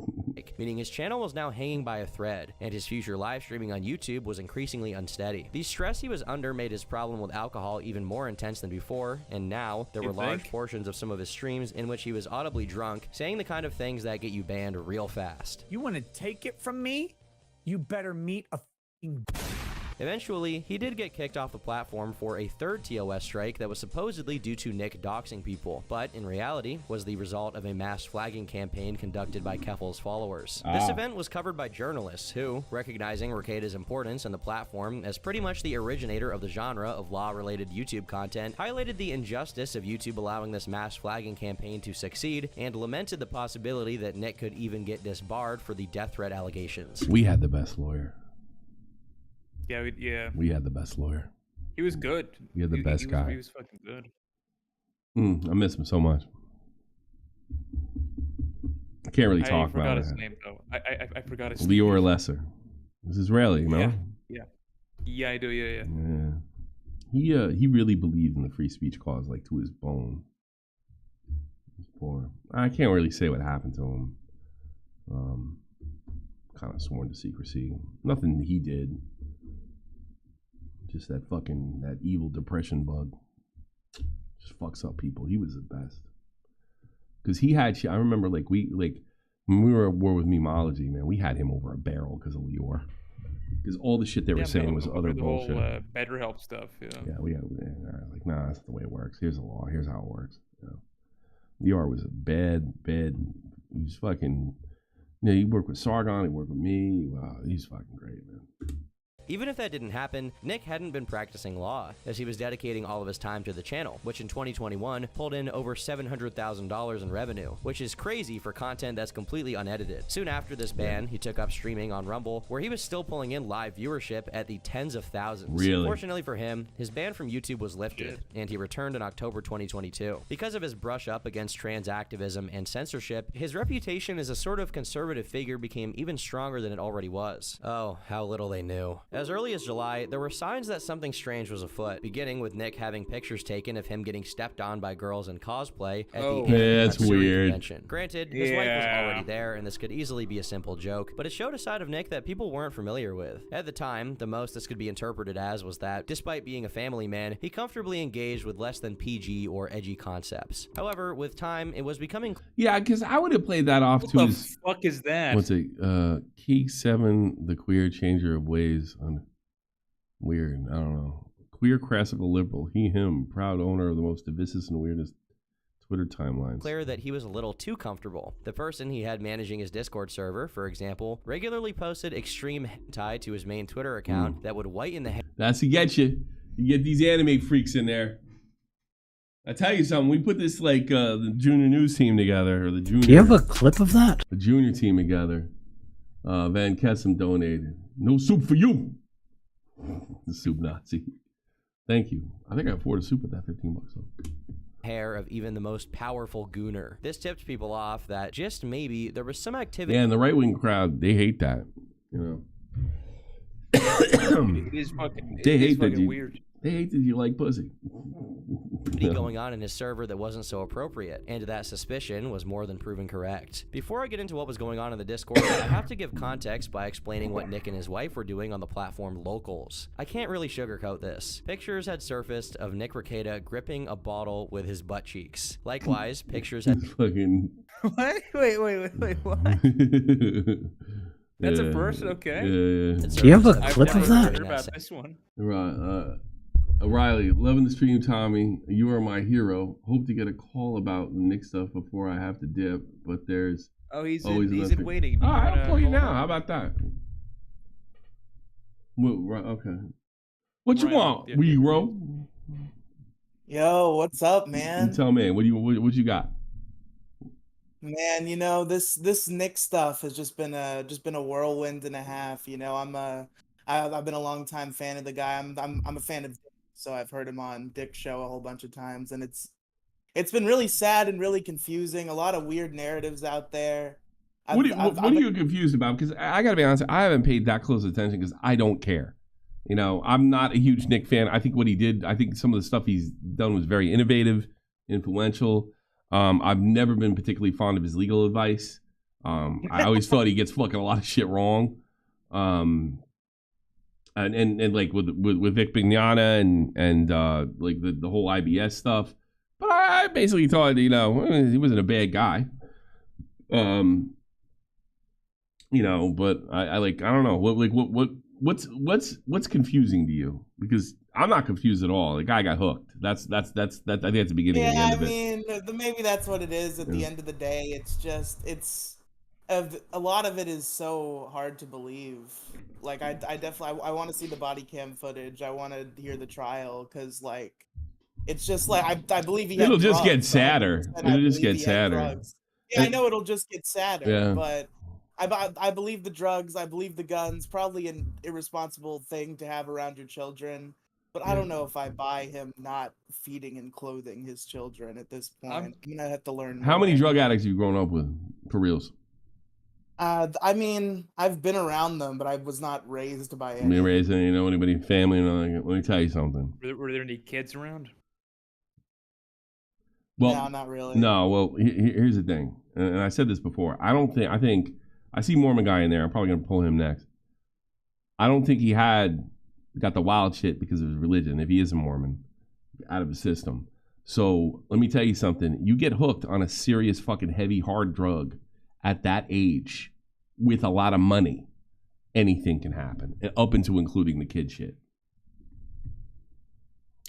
Meaning his channel was now hanging by a thread, and his future live streaming on YouTube was increasingly unsteady. The stress he was under made his problem with alcohol even more intense than before, and now there were large portions of some of his streams in which he was audibly drunk, saying the kind of things that get you banned real fast. You want to take it from me? You better meet a f***ing... Eventually, he did get kicked off the platform for a third TOS strike that was supposedly due to Nick doxing people, but in reality was the result of a mass flagging campaign conducted by Keffels' followers. This event was covered by journalists who, recognizing Rekeda's importance on the platform as pretty much the originator of the genre of law-related YouTube content, highlighted the injustice of YouTube allowing this mass flagging campaign to succeed, and lamented the possibility that Nick could even get disbarred for the death threat allegations. We had the best lawyer. Yeah, We had the best lawyer. he was good. We had the best guy. He was fucking good. I miss him so much. I can't really talk I forgot about his it. name though. I forgot his Lior name. Lesser. He's Israeli, no? Yeah, I do. Yeah. He really believed in the free speech cause, like to his bone. He's poor. I can't really say what happened to him. Kind of sworn to secrecy. Nothing he did. Just that evil depression bug. Just fucks up people. He was the best. Because he had shit. I remember when we were at war with memology, man, we had him over a barrel because of Lior. Because all the shit they were saying was other bullshit. The whole BetterHelp stuff. Like, nah, that's not the way it works. Here's the law. Here's how it works. Lior was a bad. He was fucking. He worked with Sargon. He worked with me. Wow, he's fucking great, man. Even if that didn't happen, Nick hadn't been practicing law, as he was dedicating all of his time to the channel, which in 2021 pulled in over $700,000 in revenue, which is crazy for content that's completely unedited. Soon after this ban, he took up streaming on Rumble, where he was still pulling in live viewership at the tens of thousands. Really? Fortunately for him, his ban from YouTube was lifted, and he returned in October 2022. Because of his brush up against trans activism and censorship, his reputation as a sort of conservative figure became even stronger than it already was. Oh, how little they knew. As early as July, there were signs that something strange was afoot, beginning with Nick having pictures taken of him getting stepped on by girls in cosplay at the that's weird. convention. Granted, his wife was already there, and this could easily be a simple joke, but it showed a side of Nick that people weren't familiar with. At the time, the most this could be interpreted as was that, despite being a family man, he comfortably engaged with less than PG or edgy concepts. However, with time, it was becoming... Yeah, because I would have played that off to his... What the fuck is that? What's it? Key 7, the queer changer of ways. Weird, I don't know. Queer classical liberal, he, him, proud owner of the most divisive and weirdest Twitter timelines. Clear that he was a little too comfortable. The person he had managing his Discord server, for example, regularly posted extreme hentai to his main Twitter account that would whiten the head. That's to get you. You get these anime freaks in there. I tell you something, we put this the junior news team together, or the junior... Do you have a clip of that? The junior team together. Van Kessem donated. No soup for you. The soup Nazi. Thank you. I think I afford a soup at that $15. So. Hair of even the most powerful gooner. This tipped people off that just maybe there was some activity. Yeah, and the right-wing crowd, they hate that. It is fucking. They hate fucking that weird. They hate that you like pussy. going on in his server that wasn't so appropriate, and that suspicion was more than proven correct. Before I get into what was going on in the Discord, I have to give context by explaining what Nick and his wife were doing on the platform Locals. I can't really sugarcoat this. Pictures had surfaced of Nick Rekieta gripping a bottle with his butt cheeks. Likewise, pictures had Fucking. What? Wait, what? That's a first? Okay. Yeah. Do you have a I've clip never of that? heard about this one. Right. Riley, loving the stream, Tommy. You are my hero. Hope to get a call about Nick stuff before I have to dip, but there's Oh, he's always in waiting. Do you I'll wanna call you hold now. on? How about that? Well, right, okay. What you Right, want, yeah, Hero? Yo, what's up, You man? tell me. What you got? Man, you know, this Nick stuff has just been a whirlwind and a half. You know, I've been a long time fan of the guy. I'm a fan of Dick, so I've heard him on Dick's show a whole bunch of times, and it's been really sad and really confusing. A lot of weird narratives out there. What are you confused about? Because I gotta be honest, I haven't paid that close attention because I don't care. You know, I'm not a huge Nick fan. I think what he did, I think some of the stuff he's done was very innovative, influential. I've never been particularly fond of his legal advice. I always thought he gets fucking a lot of shit wrong. And like with Vic Bignana and like the whole IBS stuff. But I basically thought, you know, he wasn't a bad guy. You know, but I don't know what's confusing to you, because I'm not confused at all. The guy got hooked. That's I think that's the beginning and the end of it. mean, maybe that's what it is. At the end of the day, it's a lot of it is so hard to believe. Like I definitely want to see the body cam footage. I want to hear the trial, because like it's just like I believe he. It'll had just drugs, get sadder. I It'll just believe get he had sadder. drugs. Yeah, I know it'll just get sadder. Yeah. But I believe the drugs. I believe the guns. Probably an irresponsible thing to have around your children. But I don't know if I buy him not feeding and clothing his children at this point. I'm gonna have to learn How many more. drug addicts have you grown up with, for reals? I mean, I've been around them, but I was not raised by any. Me raising, you know, anybody, family, and let me tell you something. Were there any kids around? Well, No, not really. No, well, here's the thing, and I said this before. I think I see Mormon guy in there. I'm probably gonna pull him next. I don't think he got the wild shit because of his religion. If he is a Mormon, out of his system. So let me tell you something. You get hooked on a serious fucking heavy hard drug at that age with a lot of money, anything can happen, up into including the kid shit.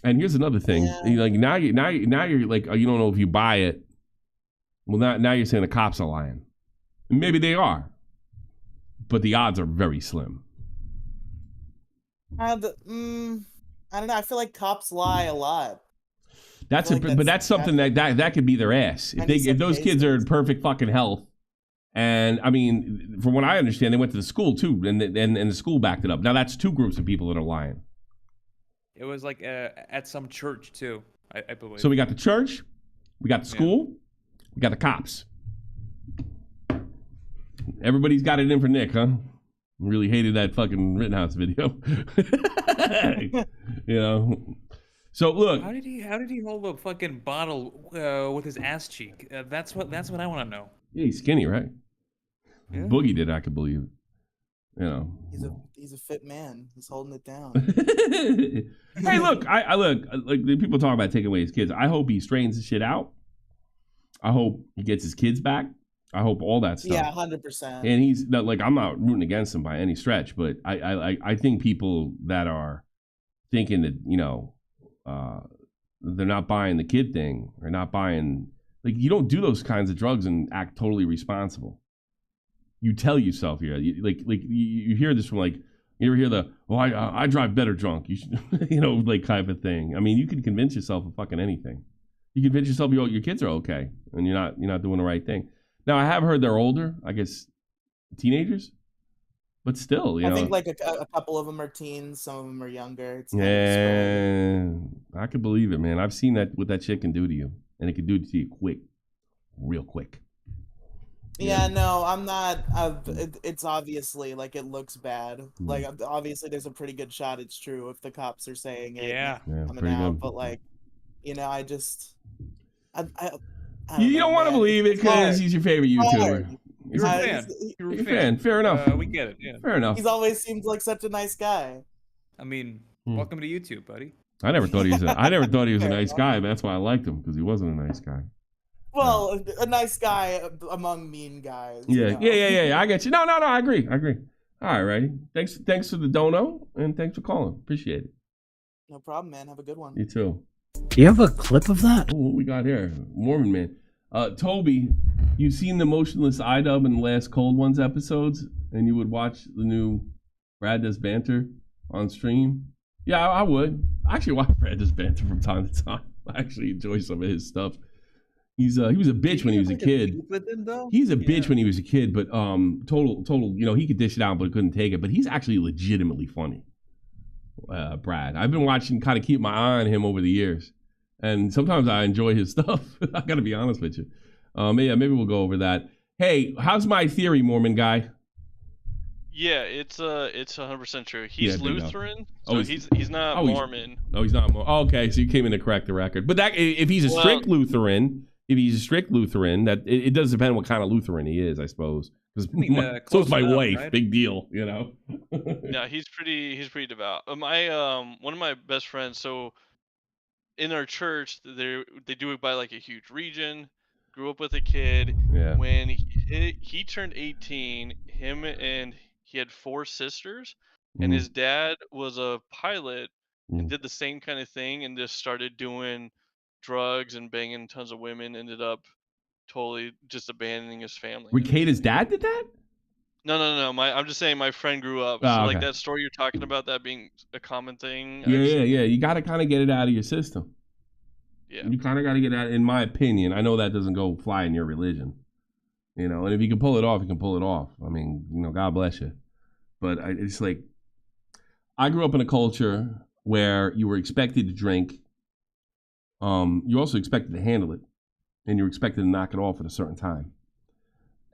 And here's another thing. Yeah. Like now you're like, oh, you don't know if you buy it. Well, now you're saying the cops are lying. Maybe they are, but the odds are very slim. I don't know. I feel like cops lie a lot. But like that's something that could be their ass. If those kids are in perfect fucking health, and I mean, from what I understand, they went to the school too, and the school backed it up. Now that's two groups of people that are lying. It was like at some church too, I believe. So we got the church, we got the school, we got the cops. Everybody's got it in for Nick, huh? Really hated that fucking Rittenhouse video. You know. So look, How did he hold a fucking bottle with his ass cheek? That's what I want to know. yeah, he's skinny, right? Yeah. Boogie did, I could believe. You know. He's a fit man. He's holding it down. Hey, look, I look like the people talk about taking away his kids. I hope he straightens his shit out. I hope he gets his kids back. I hope all that stuff. Yeah, 100%. And he's not like, I'm not rooting against him by any stretch, but I think people that are thinking that, you know, they're not buying the kid thing or not buying, like, you don't do those kinds of drugs and act totally responsible. You tell yourself here, you hear this from, like, you ever hear the, oh, I drive better drunk, you should, you know, like, type of thing. I mean, you can convince yourself of fucking anything. You convince yourself your kids are okay and you're not doing the right thing. Now, I have heard they're older, I guess, teenagers, but still, you know. I think like a couple of them are teens, some of them are younger. It's kind of Yeah, I could believe it, man. I've seen what that shit can do to you, and it can do it to you quick, real quick. Yeah, no, I'm not. It's obviously like it looks bad. Like obviously, there's a pretty good shot it's true if the cops are saying it. Yeah. Yeah, coming pretty out, good. but like You know, I You don't want to man. believe it It's because hard. he's your favorite It's YouTuber. hard. You're a Uh, fan. he's- You're a You're a fan. fan. Fair enough. We get it. Yeah. Fair enough. He's always seemed like such a nice guy. I mean, Hmm. welcome to YouTube, buddy. I never thought he was. I never thought he was a Fair nice enough. guy. But that's why I liked him because he wasn't a nice guy. Well, a nice guy among mean guys. you Yeah, know? yeah. I get you. No. I agree. All right, thanks for the dono and thanks for calling. Appreciate it. No problem, man. Have a good one. You too. Do you have a clip of that? Oh, what we got here? Mormon man. Toby, you've seen the Motionless iDub in the last Cold Ones episodes, and you would watch the new Brad Does Banter on stream? Yeah, I would. I actually watch Brad Does Banter from time to time. I actually enjoy some of his stuff. He was a bitch when he was a kid. With him, though? He's a bitch when he was a kid, but total, you know, he could dish it out, but couldn't take it. But he's actually legitimately funny. Brad, I've been watching, kind of keep my eye on him over the years, and sometimes I enjoy his stuff. I got to be honest with you. Maybe we'll go over that. Hey, how's my theory, Mormon guy? Yeah, it's 100% true. He's Yeah, bingo. Lutheran, Oh, so he's not Mormon. He's not Mormon. Oh, okay, so you came in to correct the record. But that if he's a strict Lutheran, that it does depend on what kind of Lutheran he is, I suppose. Because so close is my enough, wife. right? Big deal, you know. Yeah, he's pretty devout. One of my best friends. So in our church, they do it by like a huge region. Grew up with a kid. Yeah. When he turned 18, he had 4 sisters, and his dad was a pilot and did the same kind of thing and just started doing drugs and banging tons of women. Ended up totally just abandoning his family. Ricada's dad did that? No. I'm just saying my friend grew up. Oh, so okay. like that story you're talking about, that being a common thing. Yeah. You got to kind of get it out of your system. Yeah. You kind of got to get out. In my opinion, I know that doesn't go fly in your religion, you know. And if you can pull it off, you can pull it off. I mean, you know, God bless you. But it's like, I grew up in a culture where you were expected to drink. You also expected to handle it, and you were expected to knock it off at a certain time.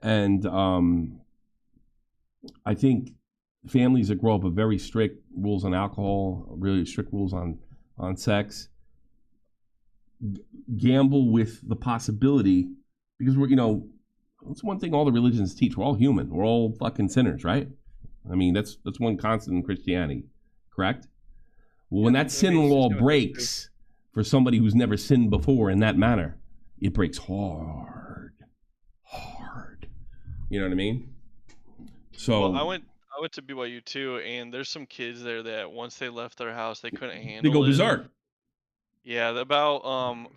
And I think families that grow up with very strict rules on alcohol, really strict rules on sex, gamble with the possibility, because we're, you know, that's one thing all the religions teach. We're all human. We're all fucking sinners, right? I mean, that's one constant in Christianity, correct? Well, when that sin law breaks for somebody who's never sinned before in that manner, it breaks hard. You know what I mean? So Well, I went to BYU too, and there's some kids there that once they left their house, they couldn't handle it. they go berserk. Yeah, about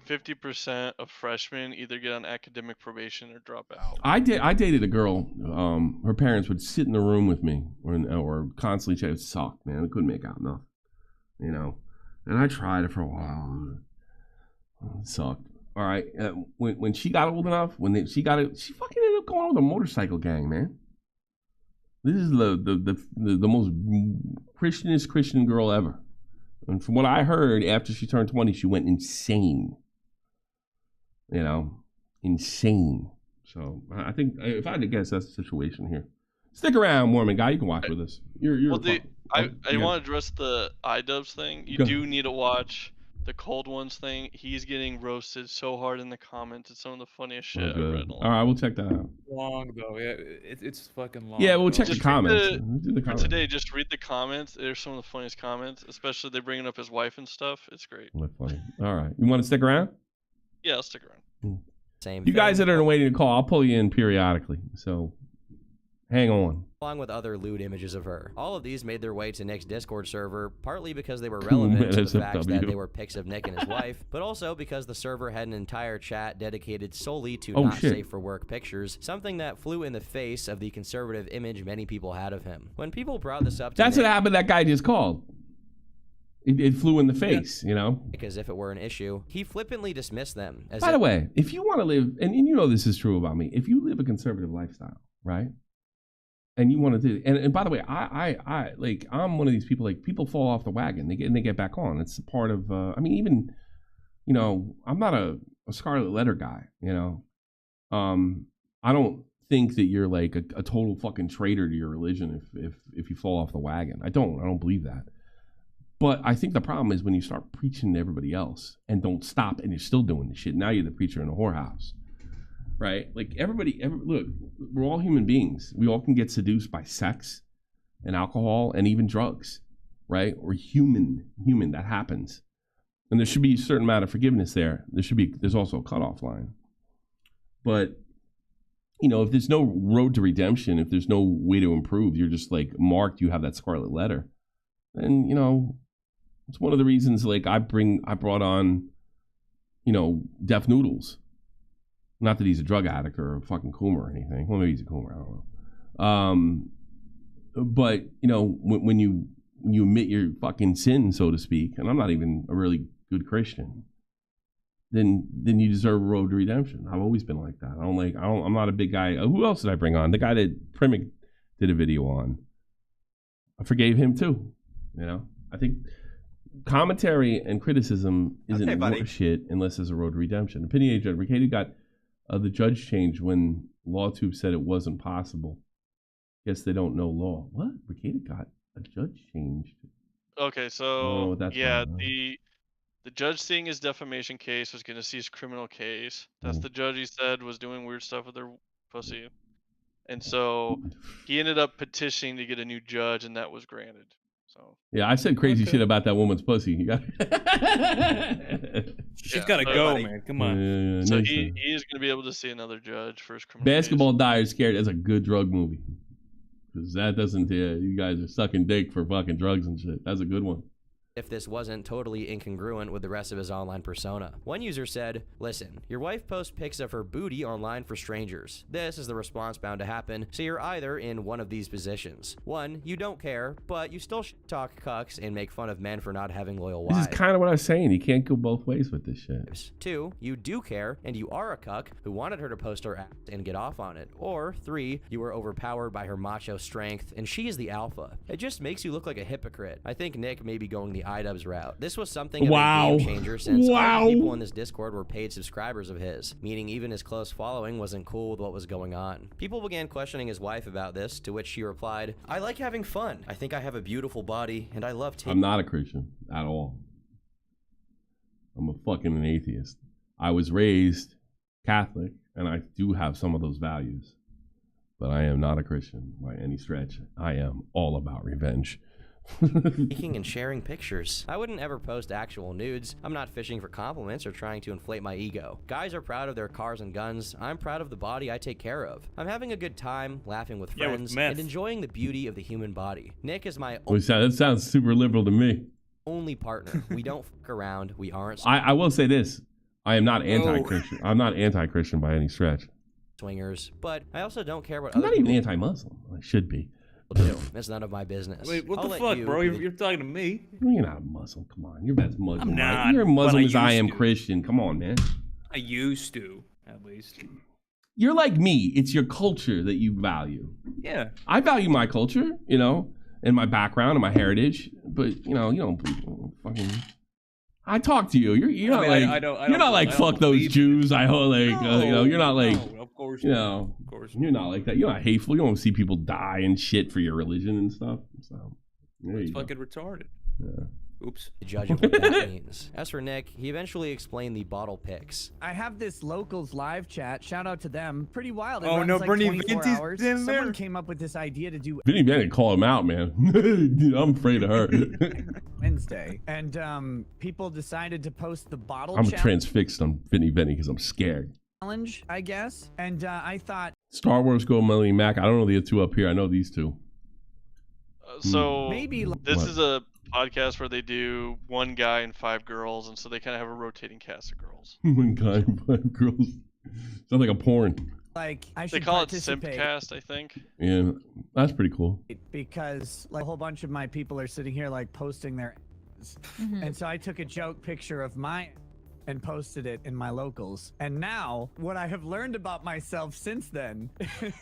50% of freshmen either get on academic probation or drop out. I dated a girl. Her parents would sit in the room with me, or constantly check. It sucked, man. We couldn't make out enough, you know. And I tried it for a while. It sucked. All right. When she got old enough, she fucking ended up going with a motorcycle gang, man. This is the most Christian girl ever. And from what I heard, after she turned 20, she went insane. You know, insane. So I think if I had to guess, that's the situation here. Stick around, Mormon guy. You can watch with us. I want to address the iDubbbz thing. You do need to watch the Cold Ones thing. He's getting roasted so hard in the comments. It's some of the funniest shit I've read in a All right, we'll check that out. Long though, yeah, it's fucking long. Yeah, we'll check the Just comments. For today, just read the comments. They're some of the funniest comments, especially they bringing up his wife and stuff. It's great. That's funny. All right, you want to stick around? Yeah, I'll stick around. Same You guys thing. that are waiting to call, I'll pull you in periodically. So hang on. Along with other lewd images of her. All of these made their way to Nick's Discord server, partly because they were relevant to the fact that they were pics of Nick and his wife, but also because the server had an entire chat dedicated solely to not safe for work pictures, something that flew in the face of the conservative image many people had of him. When people brought this up to That's Nick, what happened. That guy just called. It flew in the face, you know. as if it were an issue, he flippantly dismissed them. As By the way, if you want to live, and you know this is true about me, if you live a conservative lifestyle, right? And you want to do, and by the way, I like, I'm one of these people, like, people fall off the wagon, they get back on. It's a part of, I mean, even, you know, I'm not a Scarlet Letter guy, you know. I don't think that you're like a total fucking traitor to your religion if you fall off the wagon. I don't believe that. But I think the problem is when you start preaching to everybody else and don't stop and you're still doing the shit. Now you're the preacher in a whorehouse, right? Like look, we're all human beings. We all can get seduced by sex and alcohol and even drugs, right? We're human, that happens. And there should be a certain amount of forgiveness there. There's also a cutoff line. But, you know, if there's no road to redemption, if there's no way to improve, you're just like marked, you have that scarlet letter. And, you know, it's one of the reasons, like, I brought on, you know, Def Noodles. Not that he's a drug addict or a fucking coomer or anything. Well, maybe he's a coomer, I don't know. But, you know, when you admit your fucking sin, so to speak, and I'm not even a really good Christian, then you deserve a road to redemption. I've always been like that. I'm not a big guy. Who else did I bring on? The guy that Primic did a video on. I forgave him too. You know, I think commentary and criticism isn't worth shit unless there's a road to redemption. Opinion Judge Ricardo got the judge changed when LawTube said it wasn't possible. Guess they don't know law. What? Ricardo got a judge changed. Okay, so yeah, the judge seeing his defamation case was going to see his criminal case. That's the judge he said was doing weird stuff with their pussy. And so he ended up petitioning to get a new judge, and that was granted. So yeah, I said crazy shit about that woman's pussy. You got She's got to go, man. Come on. So he is going to be able to see another judge for his criminal Basketball case. Diary Scared. That's a good drug movie. Because that doesn't, you guys are sucking dick for fucking drugs and shit. That's a good one. If this wasn't totally incongruent with the rest of his online persona. One user said, "Listen, your wife posts pics of her booty online for strangers. This is the response bound to happen, so you're either in one of these positions. 1, you don't care, but you still talk cucks and make fun of men for not having loyal wives. This is kind of what I was saying. You can't go both ways with this shit. 2, you do care, and you are a cuck who wanted her to post her act and get off on it. Or 3, you were overpowered by her macho strength, and she is the alpha. It just makes you look like a hypocrite. I think Nick may be going the iDubbbz route. This was something of a game changer since all the people in this Discord were paid subscribers of his, meaning even his close following wasn't cool with what was going on. People began questioning his wife about this, to which she replied, "I like having fun. I think I have a beautiful body, and I love taking..." I'm not a Christian at all. I'm a fucking an atheist. I was raised Catholic, and I do have some of those values, but I am not a Christian by any stretch. I am all about revenge. Taking and sharing pictures. I wouldn't ever post actual nudes. I'm not fishing for compliments or trying to inflate my ego. Guys are proud of their cars and guns. I'm proud of the body I take care of. I'm having a good time, laughing with friends, and enjoying the beauty of the human body. Nick is my that sounds super liberal to me. Only partner. We don't fuck around. We aren't. I will say this. I am not anti-Christian. I'm not anti-Christian by any stretch. Swingers, but I also don't care what I'm other not even people anti-Muslim. I should be. do. It's none of my business. Wait, what the fuck, bro? You're talking to me. You're not a Muslim. Come on. You're as Muslim. I'm not. Right? You're Muslim as I am to. Christian. Come on, man. I used to, at least. You're like me. It's your culture that you value. Yeah. I value my culture, you know, and my background and my heritage. But, you know, you don't fucking... I talk to you. You're not you're not like fuck those Jews. You know, you're not like, no, of course, you know, of course, you're not like that. You're not hateful. You don't see people die and shit for your religion and stuff. So it's fucking retarded. Yeah. Oops. The judge of what that means. As for Nick, he eventually explained the bottle pics. I have this locals live chat. Shout out to them. Pretty wild. It oh runs no, like Bernie 24 hours. in there. Someone came up with this idea to do Vinny Bennett call him out, man. I'm afraid of her. Wednesday, and people decided to post the bottle. I'm transfixed on Vinny Bennett because I'm scared. Challenge, I guess. And I thought Star Wars Go Melanie Mac. I don't know the two up here. I know these two. So maybe this is a podcast where they do one guy and 5 girls, and so they kind of have a rotating cast of girls. One guy and 5 girls. Sounds like a porn. Like I They should call it participate Simpcast, I think. Yeah, that's pretty cool. because like a whole bunch of my people are sitting here like posting their and so I took a joke picture of my and posted it in my locals. And now what I have learned about myself since then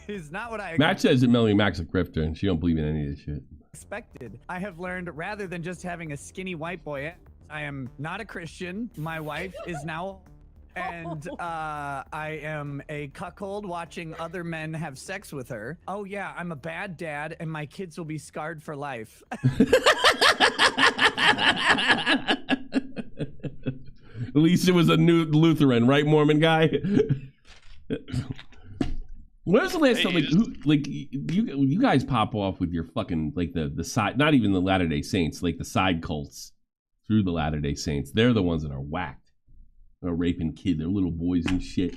is not what I Matt says that Melanie Mac's a grifter and she don't believe in any of this shit. expected. I have learned rather than just having a skinny white boy, I am not a Christian. My wife is now, And I am a cuckold watching other men have sex with her. Oh yeah, I'm a bad dad, and my kids will be scarred for life. At least it was a new Lutheran, right, Mormon guy? When's the last time, you guys pop off with your fucking, like, the side, not even the Latter-day Saints, like the side cults through the Latter-day Saints. They're the ones that are whacked. They're raping kids, they're little boys and shit.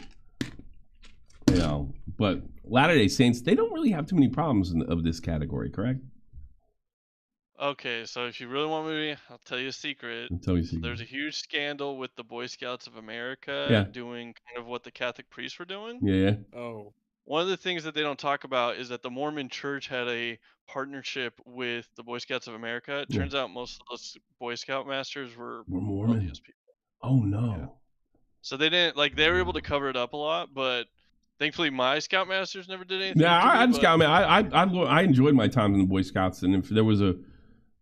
You know, but Latter-day Saints, they don't really have too many problems of this category, correct? Okay, so if you really want me, I'll tell you a secret. Tell me a So secret. there's a huge scandal with the Boy Scouts of America doing kind of what the Catholic priests were doing. Yeah. Oh. One of the things that they don't talk about is that the Mormon Church had a partnership with the Boy Scouts of America. It turns out most of those Boy Scout masters were Mormon. LDS people. Oh no. Yeah. So they didn't they were able to cover it up a lot, but thankfully my Scoutmasters never did anything. Yeah, to me, I enjoyed my time in the Boy Scouts, and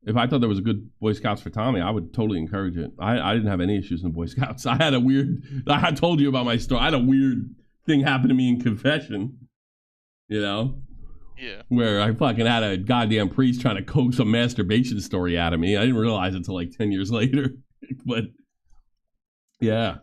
if I thought there was a good Boy Scouts for Tommy, I would totally encourage it. I didn't have any issues in the Boy Scouts. I told you about my story. I had a weird thing happen to me in confession, you know? Yeah. Where I fucking had a goddamn priest trying to coax a masturbation story out of me. I didn't realize it until like 10 years later. But, yeah.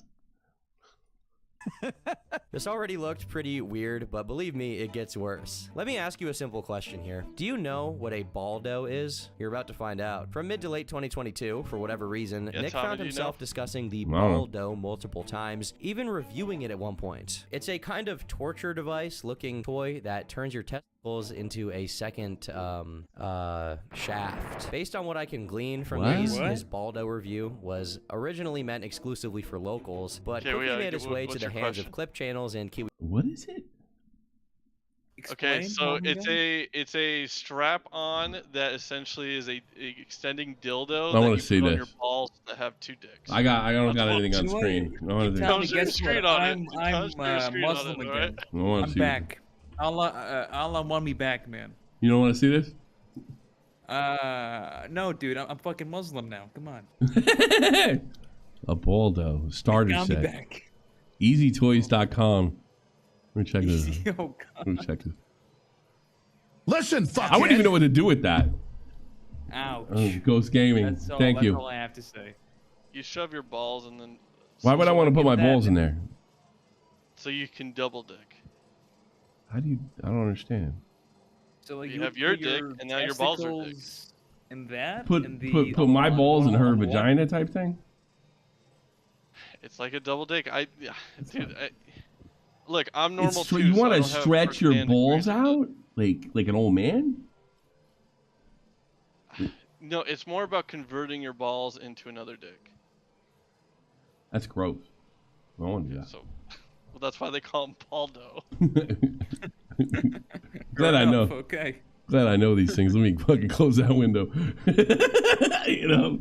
This already looked pretty weird, but believe me, it gets worse. Let me ask you a simple question here. Do you know what a baldo is? You're about to find out. From mid to late 2022, for whatever reason, Nick Tommy, found himself discussing the Wow. baldo multiple times, even reviewing it at one point. It's a kind of torture device looking toy that turns your testicles into a second shaft. Based on what I can glean from his baldo review was originally meant exclusively for locals, but quickly made its way to the hands of clip channels and Kiwi. What is it? Okay, so it's a strap on that essentially is a extending dildo. I want to to see put on this. your balls that have two dicks. I don't got anything on screen. I want to see. Comes your screen on it. I'm Muslim again. I want to I'm see back. Allah want me back, man. You don't want to see this? No, dude, I'm fucking Muslim now. Come on. A baldo starter Got me set. back. EasyToys.com. Let me check this. Oh, God. Let me check this. Listen, fuck. I wouldn't even know what to do with that. Ouch. Ghost Gaming. Thank you. That's all I have to say. You shove your balls and then. Why would I want to put my balls in there? So you can double dick. How do you? I don't understand. So like You have your dick, and now your balls are dick. And that? Put and the my balls in her what? vagina type thing. It's like a double dick. Look, I'm normal too. You want so I to don't have stretch your firsthand balls experience out like an old man? No, it's more about converting your balls into another dick. That's gross. I don't want to do that. So, well, that's why they call them baldo. Glad I know. Okay. Glad I know these things. Let me fucking close that window. You know,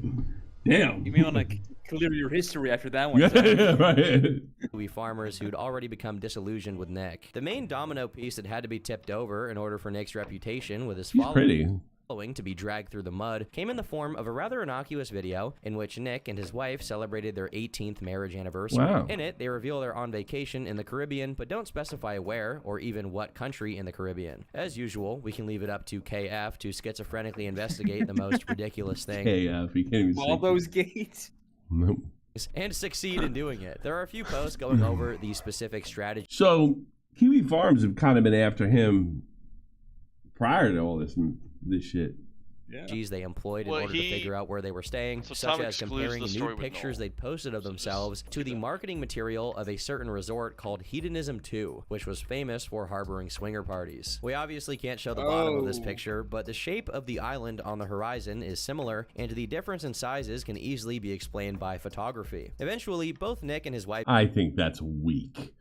damn. You may want to clear your history after that one. Yeah, right. We farmers who'd already become disillusioned with Nick. The main domino piece that had to be tipped over in order for Nick's reputation with his She's pretty. following to be dragged through the mud came in the form of a rather innocuous video in which Nick and his wife celebrated their 18th marriage anniversary. Wow. In it, they reveal they're on vacation in the Caribbean, but don't specify where or even what country in the Caribbean. As usual, we can leave it up to KF to schizophrenically investigate the most ridiculous thing. KF, you can't even All say. those gates. Nope. And succeed in doing it. There are a few posts going over the specific strategies. So Kiwi Farms have kind of been after him prior to all this shit. They employed in order to figure out where they were staying, such as comparing nude pictures they'd posted of themselves to the marketing material of a certain resort called Hedonism 2, which was famous for harboring swinger parties. We obviously can't show the bottom of this picture, but the shape of the island on the horizon is similar, and the difference in sizes can easily be explained by photography. Eventually, both Nick and his wife I think that's weak.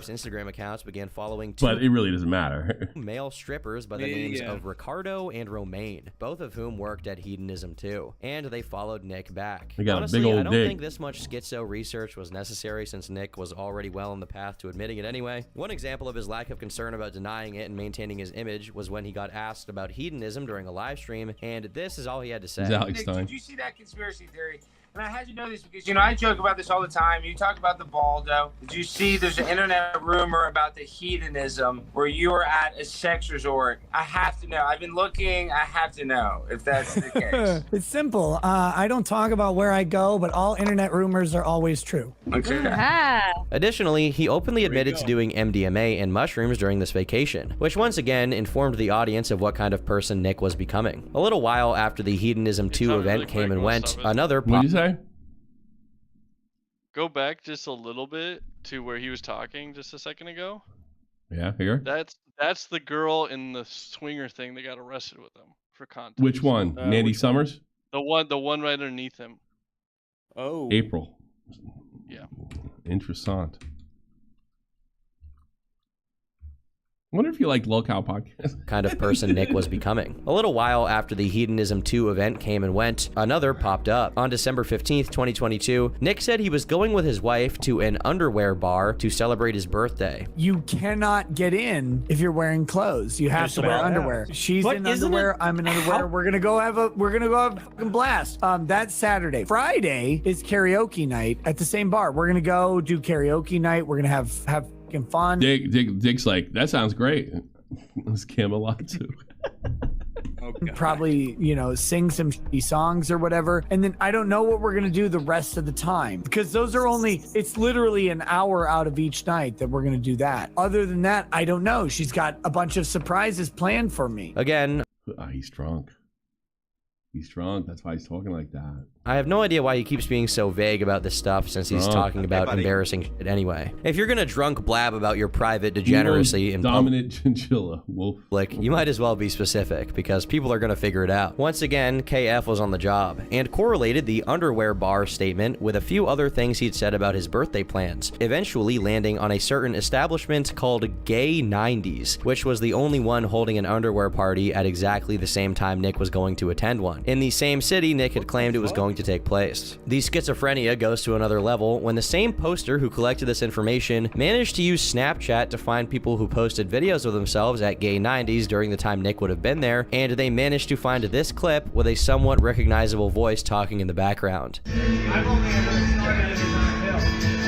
Instagram accounts began following two But it really doesn't matter. male strippers by the names of Ricardo and Romaine, both of whom worked at Hedonism 2, and they followed Nick back. They got Honestly, a big old I don't dick. think this much schizo research was necessary since Nick was already well on the path to admitting it anyway. One example of his lack of concern about denying it and maintaining his image was when he got asked about hedonism during a live stream, and this is all he had to say. Alex Nick, Stein. did you see that conspiracy theory And I had to know this because, you know, I joke about this all the time. You talk about the Baldo. Did you see there's an internet rumor about the hedonism where you were at a sex resort? I have to know. I've been looking. I have to know if that's the case. It's simple. I don't talk about where I go, but all internet rumors are always true. Okay. Additionally, he openly admitted to doing MDMA and mushrooms during this vacation, which once again informed the audience of what kind of person Nick was becoming. A little while after the Hedonism 2 event came and went, another What did you say? Go back just a little bit to where he was talking just a second ago. Yeah, here. That's the girl in the swinger thing that got arrested with him for content. Which one? Mandy Summers? The one right underneath him. Oh. April. Yeah. Interessant. I wonder if you like lolcow podcast. Kind of person Nick was becoming. A little while after the Hedonism 2 event came and went, another popped up. On December 15th, 2022, Nick said he was going with his wife to an underwear bar to celebrate his birthday. You cannot get in if you're wearing clothes. You have to wear underwear. She's in underwear. I'm in underwear. We're gonna go have a fucking blast. That's Saturday. Friday is karaoke night at the same bar. We're gonna go do karaoke night. We're gonna have fun. Dick's like, that sounds great. It's Camelot too. Probably, you know, sing some shitty songs or whatever. And then I don't know what we're going to do the rest of the time because those are it's literally an hour out of each night that we're going to do that. Other than that, I don't know. She's got a bunch of surprises planned for me. Again, he's drunk. He's drunk. That's why he's talking like that. I have no idea why he keeps being so vague about this stuff since he's talking about embarrassing shit anyway. If you're gonna drunk blab about your private degeneracy in dominant chinchilla wolf, you might as well be specific because people are gonna figure it out. Once again, KF was on the job and correlated the underwear bar statement with a few other things he'd said about his birthday plans, eventually landing on a certain establishment called Gay 90s, which was the only one holding an underwear party at exactly the same time Nick was going to attend one. In the same city Nick had claimed it was going to take place. The schizophrenia goes to another level when the same poster who collected this information managed to use Snapchat to find people who posted videos of themselves at Gay 90s during the time Nick would have been there, and they managed to find this clip with a somewhat recognizable voice talking in the background.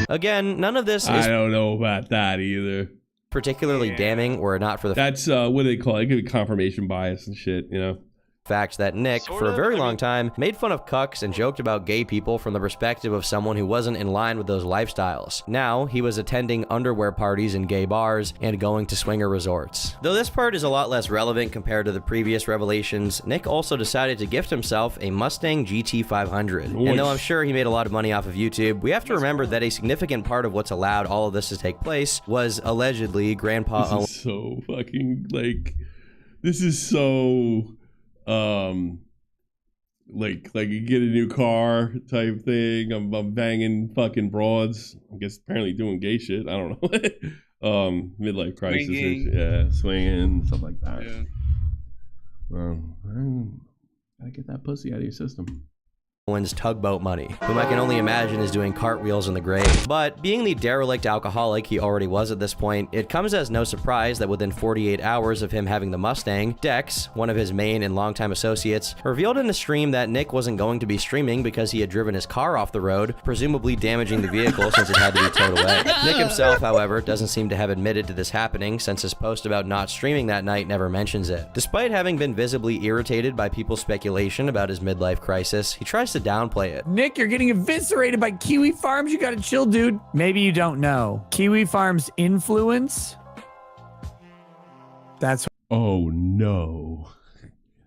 Again, none of this is I don't know about that either. Particularly damning were it not for the That's what do they call it? It could be confirmation bias and shit, you know? Fact that Nick, for a very long time, made fun of cucks and joked about gay people from the perspective of someone who wasn't in line with those lifestyles. Now, he was attending underwear parties in gay bars and going to swinger resorts. Though this part is a lot less relevant compared to the previous revelations, Nick also decided to gift himself a Mustang GT 500. And though I'm sure he made a lot of money off of YouTube, we have to remember that a significant part of what's allowed all of this to take place was allegedly Grandpa This is so fucking, this is so... like you get a new car type thing. I'm banging fucking broads. I guess apparently doing gay shit. I don't know. Midlife crisis. Yeah, swinging stuff like that. Yeah. Gotta get that pussy out of your system. Owen's tugboat money, whom I can only imagine is doing cartwheels in the grave. But being the derelict alcoholic he already was at this point, it comes as no surprise that within 48 hours of him having the Mustang, Dex, one of his main and longtime associates, revealed in a stream that Nick wasn't going to be streaming because he had driven his car off the road, presumably damaging the vehicle since it had to be towed away. Nick himself, however, doesn't seem to have admitted to this happening since his post about not streaming that night never mentions it. Despite having been visibly irritated by people's speculation about his midlife crisis, he tries to downplay it. Nick, you're getting eviscerated by Kiwi Farms. You gotta chill, dude. Maybe you don't know. Kiwi Farms influence? That's... Oh, no.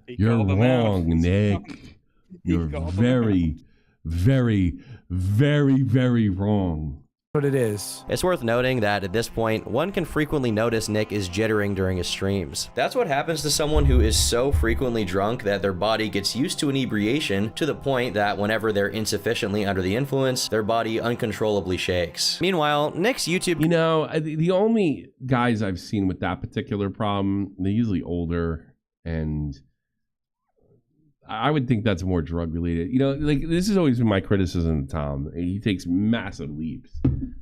You're wrong, Nick. You're very, very, very, very wrong. What it is. It's worth noting that at this point, one can frequently notice Nick is jittering during his streams. That's what happens to someone who is so frequently drunk that their body gets used to inebriation to the point that whenever they're insufficiently under the influence, their body uncontrollably shakes. Meanwhile, Nick's YouTube... You know, the only guys I've seen with that particular problem, they're usually older, and I would think that's more drug related. You know, this has always been my criticism of Tom. He takes massive leaps.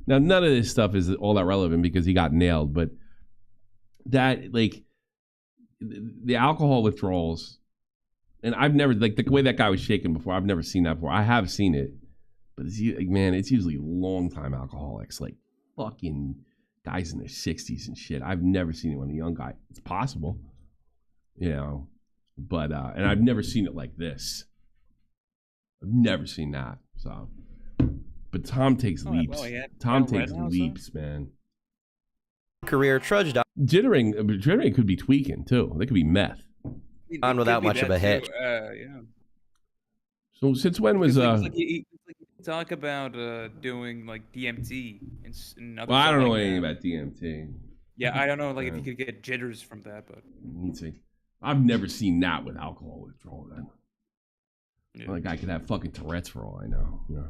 Now, none of this stuff is all that relevant because he got nailed, but that, the alcohol withdrawals, and I've never, the way that guy was shaking before, I've never seen that before. I have seen it. But it's usually long-time alcoholics, like fucking guys in their 60s and shit. I've never seen anyone, a young guy. It's possible, but and I've never seen it like this. I've never seen that. So, but Tom takes leaps. Tom takes leaps, man. Career trudged Jittering could be tweaking too. They could be meth. on without much of a hitch. Yeah. So since when was you talk about doing like DMT and other Well, I stuff don't know like anything that. about DMT. Yeah, I don't know like if you could get jitters from that, but Let's see. I've never seen that with alcohol withdrawal. Then, yeah. like I could have fucking Tourette's for all I know. Yeah.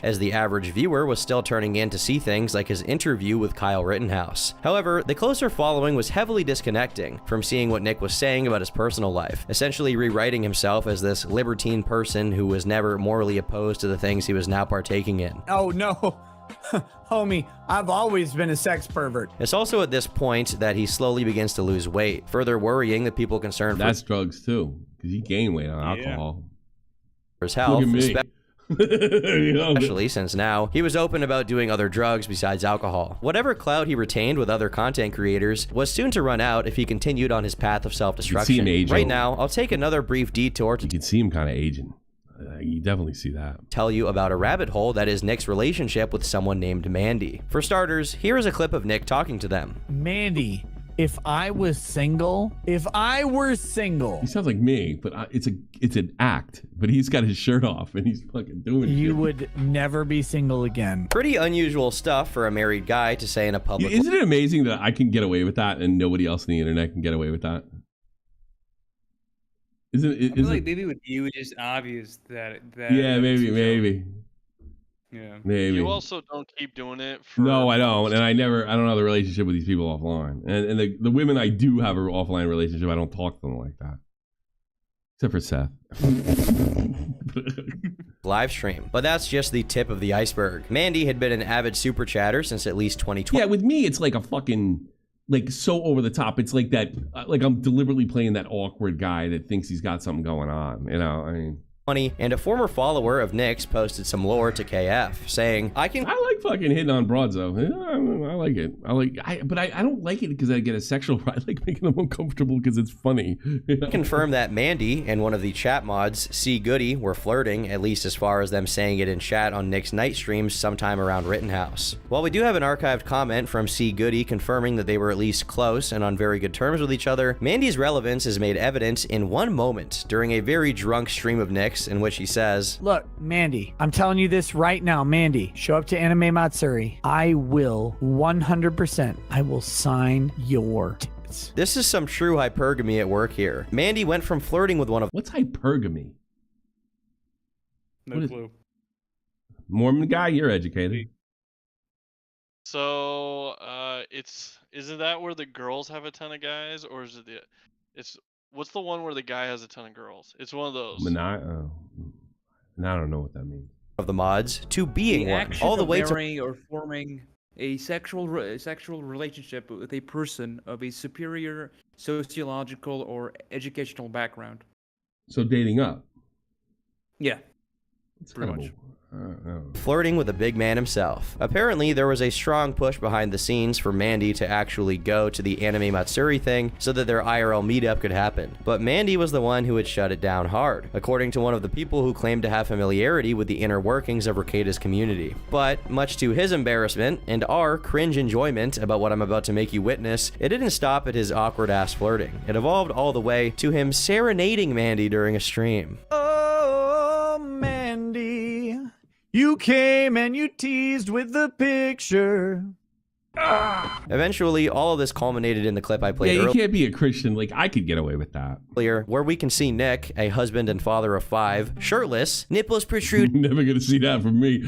As the average viewer was still turning in to see things like his interview with Kyle Rittenhouse. However, the closer following was heavily disconnecting from seeing what Nick was saying about his personal life, essentially rewriting himself as this libertine person who was never morally opposed to the things he was now partaking in. Oh no. Homie, I've always been a sex pervert. It's also at this point that he slowly begins to lose weight, further worrying the people concerned That's drugs too, because he gained weight on alcohol. For his health, Look at me. especially since now he was open about doing other drugs besides alcohol. Whatever clout he retained with other content creators was soon to run out if he continued on his path of self-destruction. Right now, I'll take another brief detour to You can see him kind of aging. You definitely see that. Tell you about a rabbit hole that is Nick's relationship with someone named Mandy. For starters, here is a clip of Nick talking to them. Mandy, if I were single, He sounds like me, but it's an act. But he's got his shirt off and he's fucking doing it. You would never be single again. Pretty unusual stuff for a married guy to say in a public. Isn't it amazing that I can get away with that and nobody else on the internet can get away with that? Isn't it? I feel like maybe with you, it's just obvious that. Yeah, maybe. Yeah. Maybe. You also don't keep doing it. For No, I don't, and I don't have the relationship with these people offline. And the women I do have an offline relationship, I don't talk to them like that, except for Seth. live stream. But that's just the tip of the iceberg. Mandy had been an avid super chatter since at least 2020. Yeah, with me, it's like a fucking, like, so over the top. It's like that, like I'm deliberately playing that awkward guy that thinks he's got something going on, I mean. And a former follower of Nick's posted some lore to KF, saying, I like fucking hitting on broads, though. I like it. But I don't like it because I get a sexual. I like making them uncomfortable because it's funny. Confirm that Mandy and one of the chat mods, C. Goody, were flirting, at least as far as them saying it in chat on Nick's night streams sometime around Rittenhouse. While we do have an archived comment from C. Goody confirming that they were at least close and on very good terms with each other, Mandy's relevance is made evident in one moment during a very drunk stream of Nick's, in which he says, Look, Mandy, I'm telling you this right now, Mandy, show up to Anime Matsuri. I will 100%, I will sign your tickets. This is some true hypergamy at work here. Mandy went from flirting with one of— What's hypergamy? No clue. Mormon guy, you're educated. So, isn't that where the girls have a ton of guys, or is it what's the one where the guy has a ton of girls? It's one of those. I don't know what that means. Of the mods to being one, all the way to marrying or forming a sexual relationship with a person of a superior sociological or educational background. So dating up. Yeah, It's pretty kind of much. flirting with the big man himself. Apparently, there was a strong push behind the scenes for Mandy to actually go to the Anime Matsuri thing so that their IRL meetup could happen. But Mandy was the one who had shut it down hard, according to one of the people who claimed to have familiarity with the inner workings of Rekida's community. But, much to his embarrassment and our cringe enjoyment about what I'm about to make you witness, it didn't stop at his awkward-ass flirting. It evolved all the way to him serenading Mandy during a stream. Oh, Mandy, you came and you teased with the picture. Eventually, all of this culminated in the clip I played you can't be a Christian. Like, I could get away with that. earlier, where we can see Nick, a husband and father of 5, shirtless, nipples protruding, Never gonna see that from me.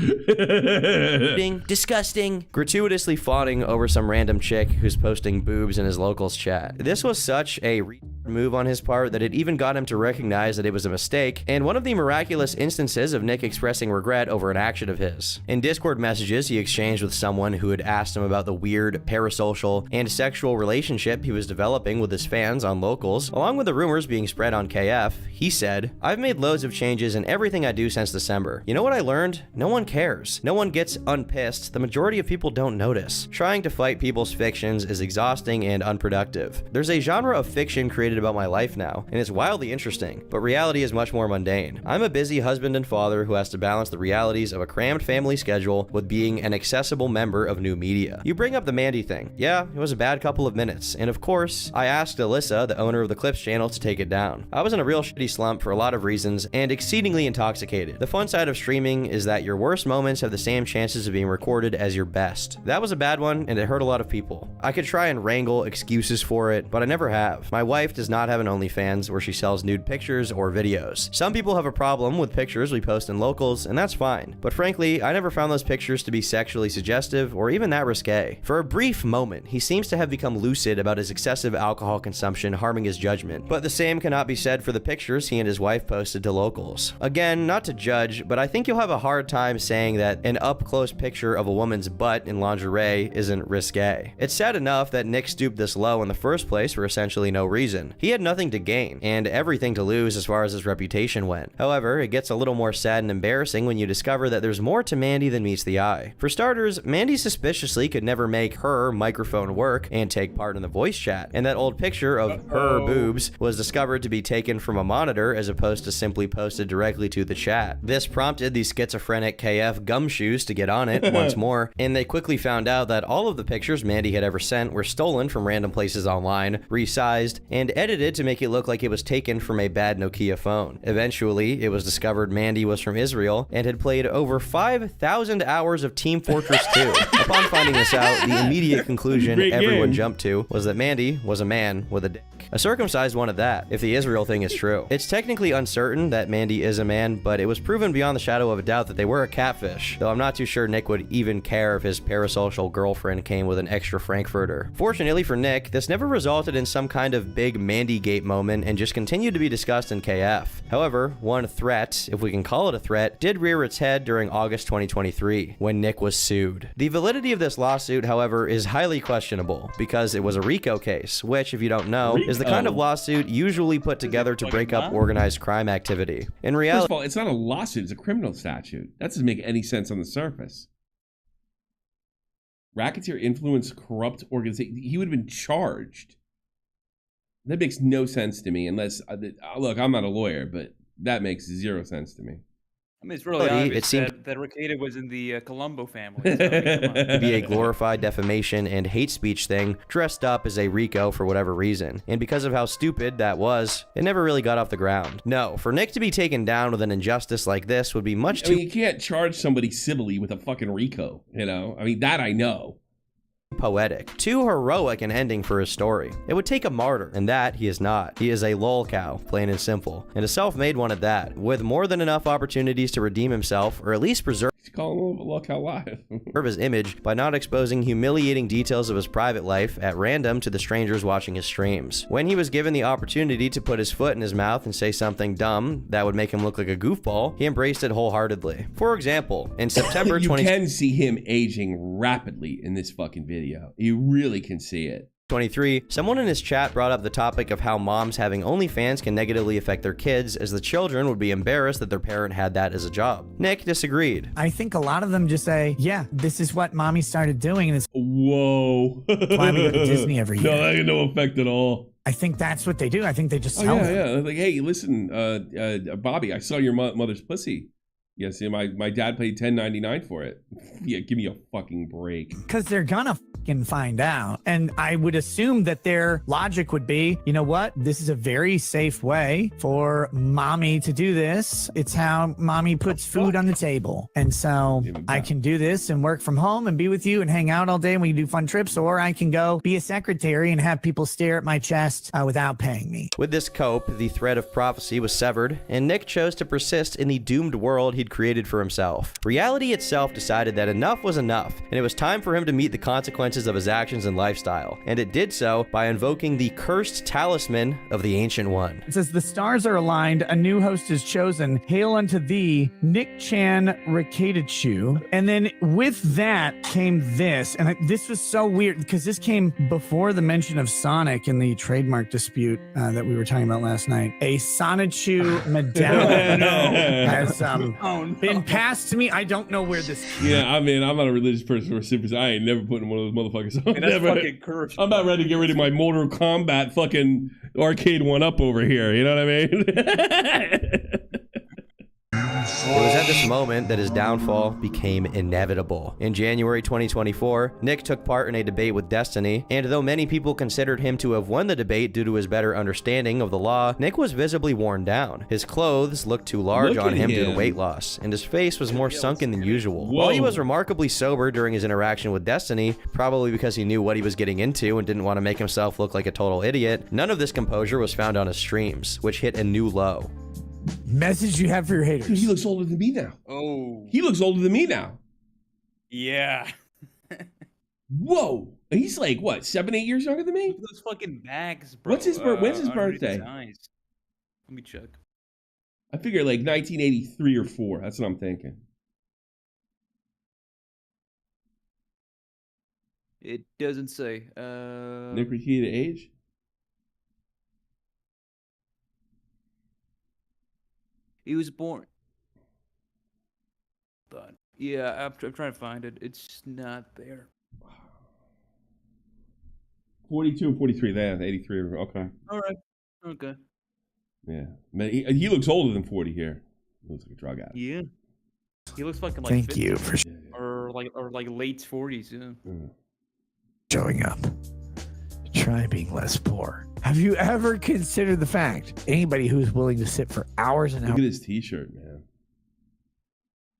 disgusting, gratuitously fawning over some random chick who's posting boobs in his locals chat. This was such a move on his part that it even got him to recognize that it was a mistake, and one of the miraculous instances of Nick expressing regret over an action of his. In Discord messages he exchanged with someone who had asked him about the weird, parasocial, and sexual relationship he was developing with his fans on Locals, along with the rumors being spread on KF, he said, "I've made loads of changes in everything I do since December. You know what I learned? No one cares. No one gets unpissed. The majority of people don't notice. Trying to fight people's fictions is exhausting and unproductive. There's a genre of fiction created about my life now, and it's wildly interesting, but reality is much more mundane. I'm a busy husband and father who has to balance the realities of a crammed family schedule with being an accessible member of new media." You bring up the Mandy thing. Yeah, it was a bad couple of minutes, and of course, I asked Alyssa, the owner of the Clips channel, to take it down. I was in a real shitty slump for a lot of reasons, and exceedingly intoxicated. The fun side of streaming is that your worst moments have the same chances of being recorded as your best. That was a bad one, and it hurt a lot of people. I could try and wrangle excuses for it, but I never have. My wife does not have an OnlyFans where she sells nude pictures or videos. Some people have a problem with pictures we post in Locals, and that's fine. But frankly, I never found those pictures to be sexually suggestive or even that risque. For a brief moment, he seems to have become lucid about his excessive alcohol consumption harming his judgment, but the same cannot be said for the pictures he and his wife posted to Locals. Again, not to judge, but I think you'll have a hard time saying that an up-close picture of a woman's butt in lingerie isn't risque. It's sad enough that Nick stooped this low in the first place for essentially no reason. He had nothing to gain, and everything to lose as far as his reputation went. However, it gets a little more sad and embarrassing when you discover that there's more to Mandy than meets the eye. For starters, Mandy suspiciously could never make her microphone work and take part in the voice chat, and that old picture of her boobs was discovered to be taken from a monitor as opposed to simply posted directly to the chat. This prompted the schizophrenic KF gumshoes to get on it once more, and they quickly found out that all of the pictures Mandy had ever sent were stolen from random places online, resized, and edited to make it look like it was taken from a bad Nokia phone. Eventually, it was discovered Mandy was from Israel and had played over 5,000 hours of Team Fortress 2. Upon finding this out, the immediate conclusion everyone jumped to was that Mandy was a man with a dick. A circumcised one at that, if the Israel thing is true. It's technically uncertain that Mandy is a man, but it was proven beyond the shadow of a doubt that they were a catfish, though I'm not too sure Nick would even care if his parasocial girlfriend came with an extra Frankfurter. Fortunately for Nick, this never resulted in some kind of big Mandy-gate moment and just continued to be discussed in KF. However, one threat, if we can call it a threat, did rear its head during August 2023, when Nick was sued. The validity of this lawsuit, however, is highly questionable, because it was a RICO case, which, if you don't know, is the kind of lawsuit usually put together to break up organized crime activity. In reality, first of all, it's not a lawsuit, it's a criminal statute. That doesn't make any sense on the surface. Racketeer, influence, corrupt organization. He would have been charged. That makes no sense to me unless, look, I'm not a lawyer, but that makes zero sense to me. I mean, it's really obvious that Ricada was in the Colombo family. So, to be a glorified defamation and hate speech thing dressed up as a RICO for whatever reason. And because of how stupid that was, it never really got off the ground. No, for Nick to be taken down with an injustice like this would be much too... I mean, you can't charge somebody civilly with a fucking RICO, you know? I mean, that I know. Poetic. Too heroic an ending for his story. It would take a martyr, and that he is not. He is a lolcow, plain and simple, and a self-made one at that, with more than enough opportunities to redeem himself, or at least preserve his image by not exposing humiliating details of his private life at random to the strangers watching his streams. When he was given the opportunity to put his foot in his mouth and say something dumb that would make him look like a goofball, he embraced it wholeheartedly. For example, in September you can see him aging rapidly in this fucking video. You really can see it. 23, someone in his chat brought up the topic of how moms having OnlyFans can negatively affect their kids, as the children would be embarrassed that their parent had that as a job. Nick disagreed. I think a lot of them just say, yeah, this is what mommy started doing, and it's whoa. why we go to Disney every year. No, that had no effect at all. I think that's what they do. I think they just tell them. Yeah. Like, hey, listen, Bobby, I saw your mother's pussy. Yes, yeah, my dad paid $10.99 for it. Yeah, give me a fucking break. Because they're gonna fucking find out. And I would assume that their logic would be, you know what? This is a very safe way for mommy to do this. It's how mommy puts food on the table. And so I can do this and work from home and be with you and hang out all day and we can do fun trips, or I can go be a secretary and have people stare at my chest without paying me. With this cope, the thread of prophecy was severed, and Nick chose to persist in the doomed world he he'd created for himself. Reality itself decided that enough was enough, and it was time for him to meet the consequences of his actions and lifestyle, and it did so by invoking the cursed talisman of the Ancient One. It says, the stars are aligned, a new host is chosen. Hail unto thee, Nick Chan Rakatachu. And then with that came this, and this was so weird because this came before the mention of Sonic in the trademark dispute that we were talking about last night. A Sonichu medallion has been passed to me. I don't know where this came. Yeah, I mean, I'm not a religious person or super. I ain't never putting one of those motherfuckers on. And that's fucking cursed. I'm about ready to get rid of my Mortal Kombat fucking arcade one-up over here. You know what I mean? It was at this moment that his downfall became inevitable. In January 2024, Nick took part in a debate with Destiny, and though many people considered him to have won the debate due to his better understanding of the law, Nick was visibly worn down. His clothes looked too large on him due to weight loss, and his face was more sunken than usual. While he was remarkably sober during his interaction with Destiny, probably because he knew what he was getting into and didn't want to make himself look like a total idiot, none of this composure was found on his streams, which hit a new low. Message you have for your haters. Dude, he looks older than me now. Oh. He looks older than me now. Yeah. Whoa. He's like, what, 7, 8 years younger than me? Look at those fucking bags, bro. When's his underneath birthday? his eyes. Let me check. I figure like 1983 or 4. That's what I'm thinking. It doesn't say. Nick Rakita age? He was born. But yeah, I'm trying to find it. It's not there. 42 and 43. There, 83. Okay. All right. Okay. Yeah. Man, he looks older than 40 here. He looks like a drug addict. Yeah. He looks fucking like Thank 50, you for or like late 40s. Yeah. showing up. Try being less poor. Have you ever considered the fact anybody who's willing to sit for hours and Look hours at this t-shirt, man.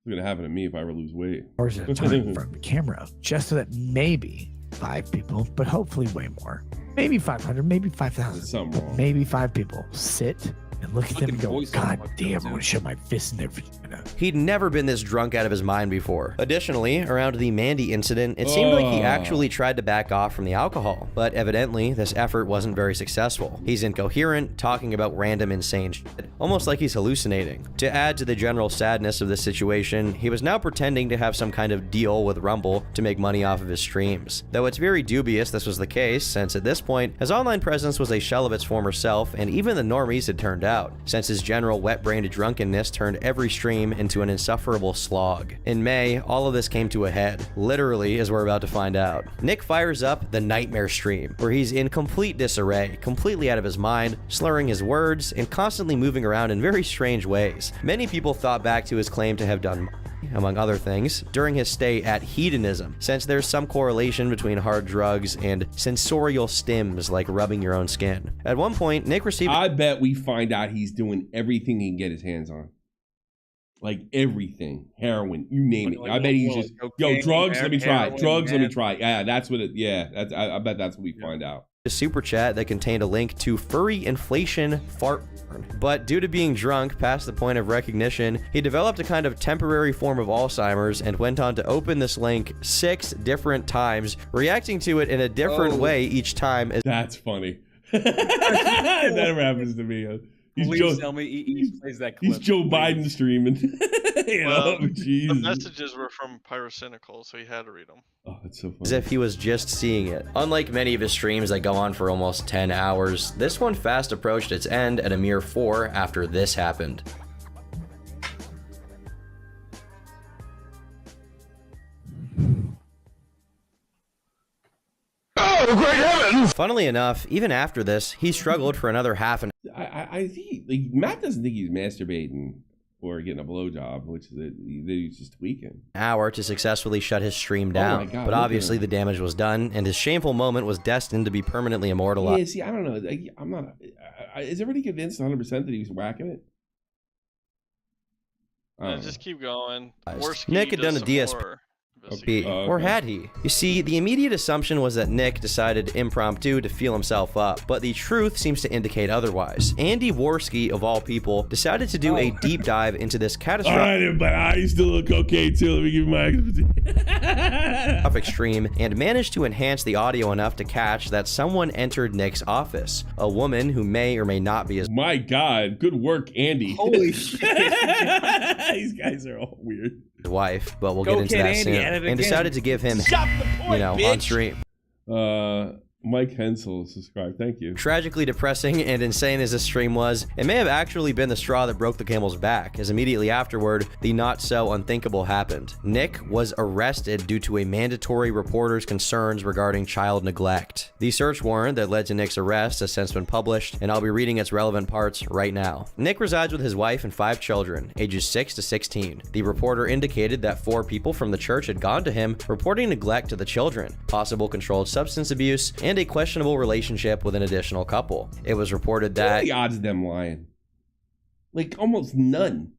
It's gonna happen to me if I ever lose weight. at a time in front of the camera just so that maybe 5 people, but hopefully way more, maybe 500, maybe 5,000, something wrong. maybe 5 people sit and look at them and go, voice God on damn, podcast, I want to shove my fist in their vagina. He'd never been this drunk out of his mind before. Additionally, around the Mandy incident, it seemed like he actually tried to back off from the alcohol, but evidently this effort wasn't very successful. He's incoherent, talking about random insane shit, almost like he's hallucinating. To add to the general sadness of the situation, he was now pretending to have some kind of deal with Rumble to make money off of his streams. Though it's very dubious this was the case, since at this point, his online presence was a shell of its former self, and even the normies had turned out, since his general wet-brained drunkenness turned every stream into an insufferable slog. In May, all of this came to a head, literally, as we're about to find out. Nick fires up the Nightmare stream, where he's in complete disarray, completely out of his mind, slurring his words, and constantly moving around in very strange ways. Many people thought back to his claim to have done, among other things, during his stay at Hedonism, since there's some correlation between hard drugs and sensorial stims like rubbing your own skin. At one point, Nick received— I bet we find out he's doing everything he can get his hands on. Like everything. Heroin, you name it. I bet he's just, yo, drugs, let me try. Drugs, let me try. Yeah, that's what it, yeah, that's, I bet that's what we find out. a super chat that contained a link to furry inflation fart porn. But due to being drunk past the point of recognition, he developed a kind of temporary form of Alzheimer's and went on to open this link 6 different times, reacting to it in a different way each time. That's funny. That never happens to me. Please tell me he plays that clip. He's Joe Biden streaming. The messages were from Pyrocynical, so he had to read them. Oh, that's so funny. As if he was just seeing it. Unlike many of his streams that go on for almost 10 hours, this one fast approached its end at a mere 4 after this happened. Oh, great heavens! Funnily enough, even after this, he struggled for another half an I think like, Matt doesn't think he's masturbating or getting a blowjob, which is that he's just tweaking. hour to successfully shut his stream down. Oh my God, but obviously the damage was done, and his shameful moment was destined to be permanently immortalized. Yeah, see, I don't know. Like, I'm not. Is everybody convinced 100% that he was whacking it? Just keep going. Worst Nick had done a DS. investigation. Or had he? You see, the immediate assumption was that Nick decided impromptu to feel himself up, but the truth seems to indicate otherwise. Andy Worski, of all people, decided to do a deep dive into this catastrophic Alright, but I used to look okay too. Let me give you my stream and managed to enhance the audio enough to catch that someone entered Nick's office. A woman who may or may not be his My God, good work, Andy. Holy shit. These guys are all weird. wife, but we'll Go get into Kid that Andy soon. at it And again. decided to give him, Stop the point, on stream. Mike Hensel subscribed. Thank you. Tragically depressing and insane as this stream was, it may have actually been the straw that broke the camel's back, as immediately afterward, the not-so-unthinkable happened. Nick was arrested due to a mandatory reporter's concerns regarding child neglect. The search warrant that led to Nick's arrest has since been published, and I'll be reading its relevant parts right now. Nick resides with his wife and 5 children, ages 6 to 16. The reporter indicated that 4 people from the church had gone to him, reporting neglect to the children, possible controlled substance abuse, and a questionable relationship with an additional couple. It was reported What are that the odds of them lying? Like almost none.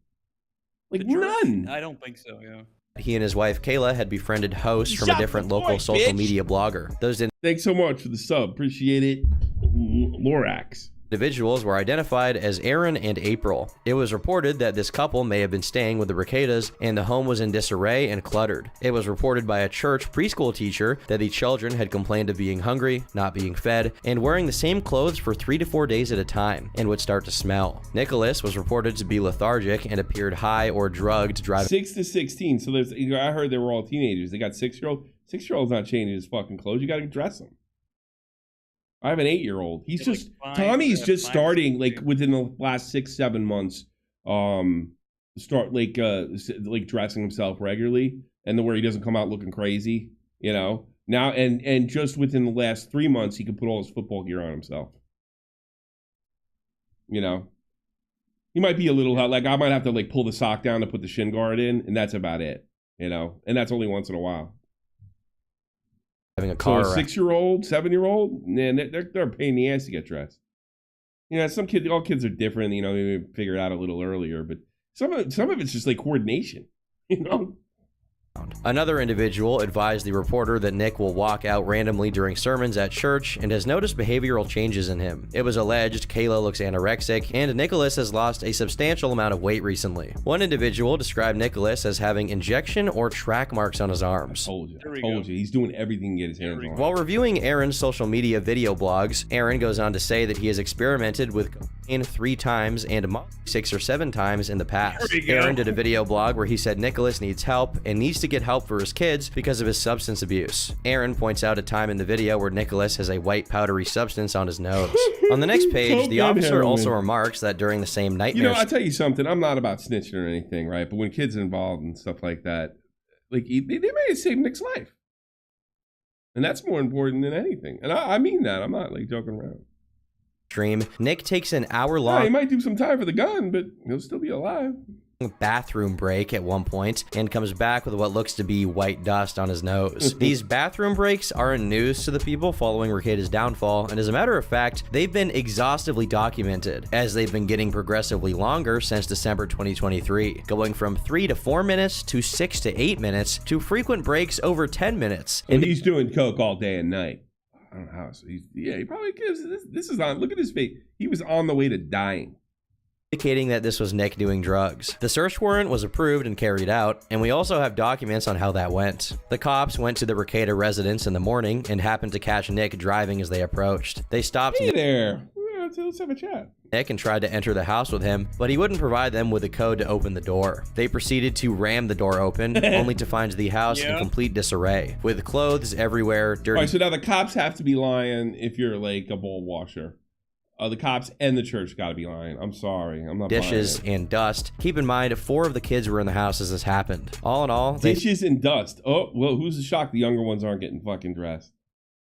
Like none. I don't think so, yeah. he and his wife Kayla had befriended hosts from a different local social media blogger. Those Thanks so much for the sub. Appreciate it. Lorax. individuals were identified as Aaron and April. It was reported that this couple may have been staying with the Ricadas, and the home was in disarray and cluttered. It was reported by a church preschool teacher that the children had complained of being hungry, not being fed, and wearing the same clothes for 3 to 4 days at a time, and would start to smell. Nicholas was reported to be lethargic and appeared high or drugged driving 6 to 16. So there's. I heard they were all teenagers. They got 6-year-old. 6-year-old's not changing his fucking clothes. You got to dress him. I have an 8-year-old. He's Yeah, just like Tommy's fine, just fine. starting like within the last 6-7 months. Start like dressing himself regularly, and where he doesn't come out looking crazy. You know now, and just within the last 3 months, he could put all his football gear on himself. You know, he might be a little like I might have to like pull the sock down to put the shin guard in, and that's about it. You know, and that's only once in a while. a car. So a 6-year-old, 7-year-old, man, they're a pain in the ass to get dressed. You know, some kids, all kids are different. You know, they figure it out a little earlier, but some of it's just like coordination. You know. Another individual advised the reporter that Nick will walk out randomly during sermons at church and has noticed behavioral changes in him. It was alleged Kayla looks anorexic and Nicholas has lost a substantial amount of weight recently. One individual described Nicholas as having injection or track marks on his arms. Told you. He's doing everything to get his hands on. While reviewing Aaron's social media video blogs, Aaron goes on to say that he has experimented with cocaine 3 times and Molly 6 or 7 times in the past. Aaron did a video blog where he said Nicholas needs help and needs to get help for his kids because of his substance abuse. Aaron points out a time in the video where Nicholas has a white powdery substance on his nose. On the next page, the officer also remarks that during the same nightmare... You know, I'll tell you something. I'm not about snitching or anything, right? But when kids are involved and stuff like that, like they may have saved Nick's life. And that's more important than anything. And I mean that. I'm not like joking around. Nick takes an hour-long... Yeah, he might do some time for the gun, but he'll still be alive. Bathroom break at one point and comes back with what looks to be white dust on his nose. These bathroom breaks aren't news to the people following Ricado's downfall, and as a matter of fact, they've been exhaustively documented, as they've been getting progressively longer since December 2023, going from 3 to 4 minutes to 6 to 8 minutes to frequent breaks over 10 minutes. And he's doing coke all day and night. I don't know how. So he probably gives. This is on. Look at his face. He was on the way to dying. Indicating that this was Nick doing drugs. The search warrant was approved and carried out, and we also have documents on how that went. The cops went to the Ricada residence in the morning and happened to catch Nick driving as they approached. They stopped Hey there. Let's have a chat. Nick and tried to enter the house with him, but he wouldn't provide them with a code to open the door. They proceeded to ram the door open, only to find the house in complete disarray, with clothes everywhere, dirty... All right, so now the cops have to be lying if you're like a bowl washer. The cops and the church got to be lying. I'm sorry. I'm not dishes and dust. Keep in mind, 4 of the kids were in the house as this happened. All in all, dishes and dust. Oh, well, who's shocked the younger ones aren't getting fucking dressed?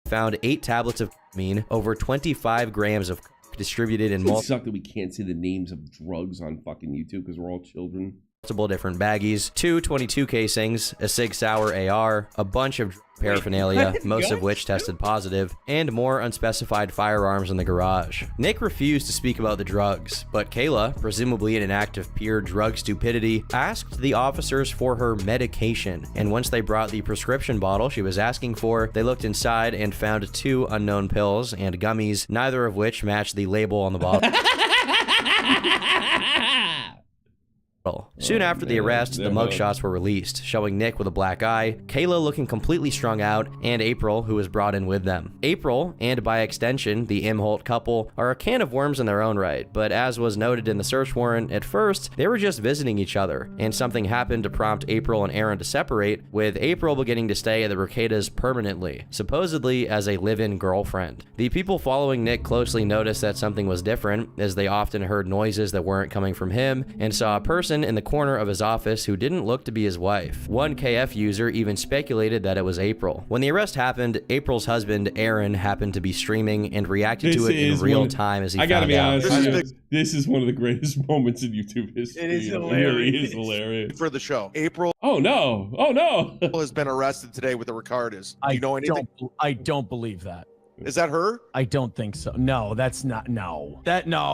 Found 8 tablets of mean, over 25 grams of distributed in multiple... It sucks that we can't see the names of drugs on fucking YouTube because we're all children. multiple different baggies, 2 22 casings, a 6 Sauer AR, a bunch of paraphernalia, most of which tested positive, and more unspecified firearms in the garage. Nick refused to speak about the drugs, but Kayla, presumably in an act of pure drug stupidity, asked the officers for her medication, and once they brought the prescription bottle she was asking for, they looked inside and found 2 unknown pills and gummies, neither of which matched the label on the bottle. Soon after the arrest, the mugshots were released, showing Nick with a black eye, Kayla looking completely strung out, and April, who was brought in with them. April, and by extension, the Imholt couple, are a can of worms in their own right, but as was noted in the search warrant, at first, they were just visiting each other, and something happened to prompt April and Aaron to separate, with April beginning to stay at the Ricadas permanently, supposedly as a live-in girlfriend. The people following Nick closely noticed that something was different, as they often heard noises that weren't coming from him, and saw a person in the corner of his office who didn't look to be his wife. One KF user even speculated that it was April. When the arrest happened, April's husband, Aaron, happened to be streaming and reacted to it in real time as he found out. I gotta be honest, this is one of the greatest moments in YouTube history. It is hilarious. It really is hilarious. For the show, April. Oh no! Has been arrested today with the Ricardas. Do you know anything? I don't believe that. Is that her? I don't think so. No, that's not. No,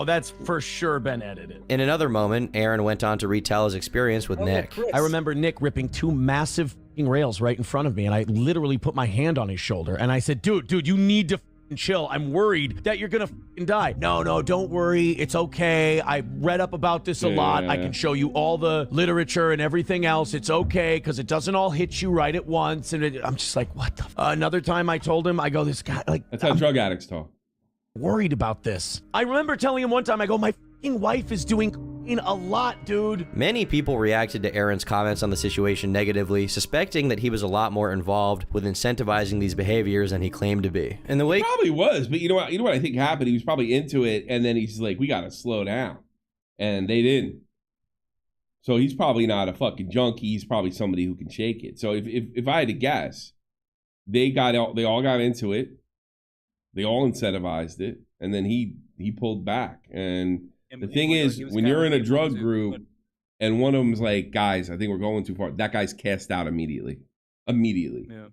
that's for sure been edited. In another moment, Aaron went on to retell his experience with Nick. I remember Nick ripping 2 massive rails right in front of me, and I literally put my hand on his shoulder, and I said, dude, you need to chill. I'm worried that you're gonna die. No, don't worry. It's okay. I read up about this a lot. I can show you all the literature and everything else. It's okay, because it doesn't all hit you right at once. And I'm just like, what the another time I told him, I go, this guy, like, that's how drug addicts talk. Worried about this. I remember telling him one time, I go, my wife is doing a lot, dude. Many people reacted to Aaron's comments on the situation negatively, suspecting that he was a lot more involved with incentivizing these behaviors than he claimed to be. In the wake, he probably was, but you know what I think happened? He was probably into it, and then he's like, we gotta slow down. And they didn't. So he's probably not a fucking junkie, he's probably somebody who can shake it. So if I had to guess, they all got into it, they all incentivized it, and then he pulled back. And the thing is, when you're in a drug group and one of them's like, guys, I think we're going too far, that guy's cast out immediately. Yeah.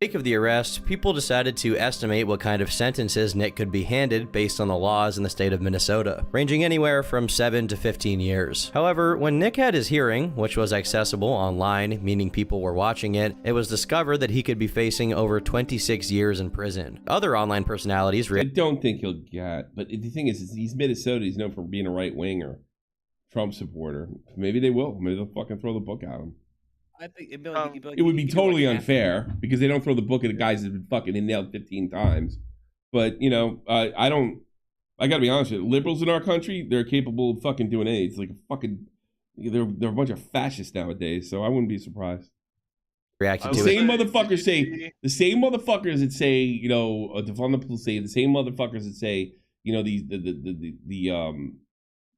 In the wake of the arrest, people decided to estimate what kind of sentences Nick could be handed based on the laws in the state of Minnesota, ranging anywhere from 7 to 15 years. However, when Nick had his hearing, which was accessible online, meaning people were watching it, it was discovered that he could be facing over 26 years in prison. Other online personalities... I don't think he'll get, but the thing is he's Minnesota, he's known for being a right-winger, Trump supporter. Maybe they will. Maybe they'll fucking throw the book at him. I think it would be totally unfair because they don't throw the book at the guys that've been fucking nailed 15 times. But, you know, I gotta be honest with you, liberals in our country, they're capable of fucking doing anything. It's like a fucking, they're a bunch of fascists nowadays, so I wouldn't be surprised. The same motherfuckers that say, you know, defund the police, say the same motherfuckers that say, you know,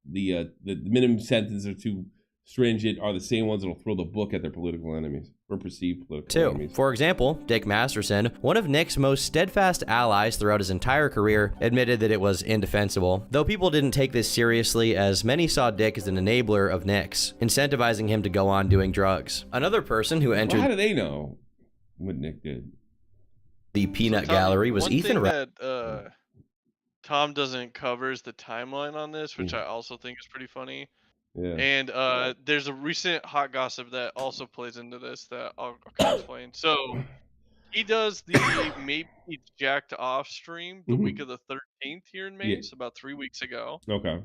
the minimum sentence are too stringent are the same ones that'll throw the book at their political enemies or perceived political enemies. For example, Dick Masterson, one of Nick's most steadfast allies throughout his entire career, admitted that it was indefensible, though people didn't take this seriously as many saw Dick as an enabler of Nick's, incentivizing him to go on doing drugs. Another person who entered... Well, how do they know what Nick did? The peanut gallery was Ethan... that Tom doesn't cover is the timeline on this, which I also think is pretty funny. Yeah. And there's a recent hot gossip that also plays into this that I'll kind of explain. So he does the Maybe He's Jacked Off stream the week of the 13th here in Maine, so about 3 weeks ago. Okay.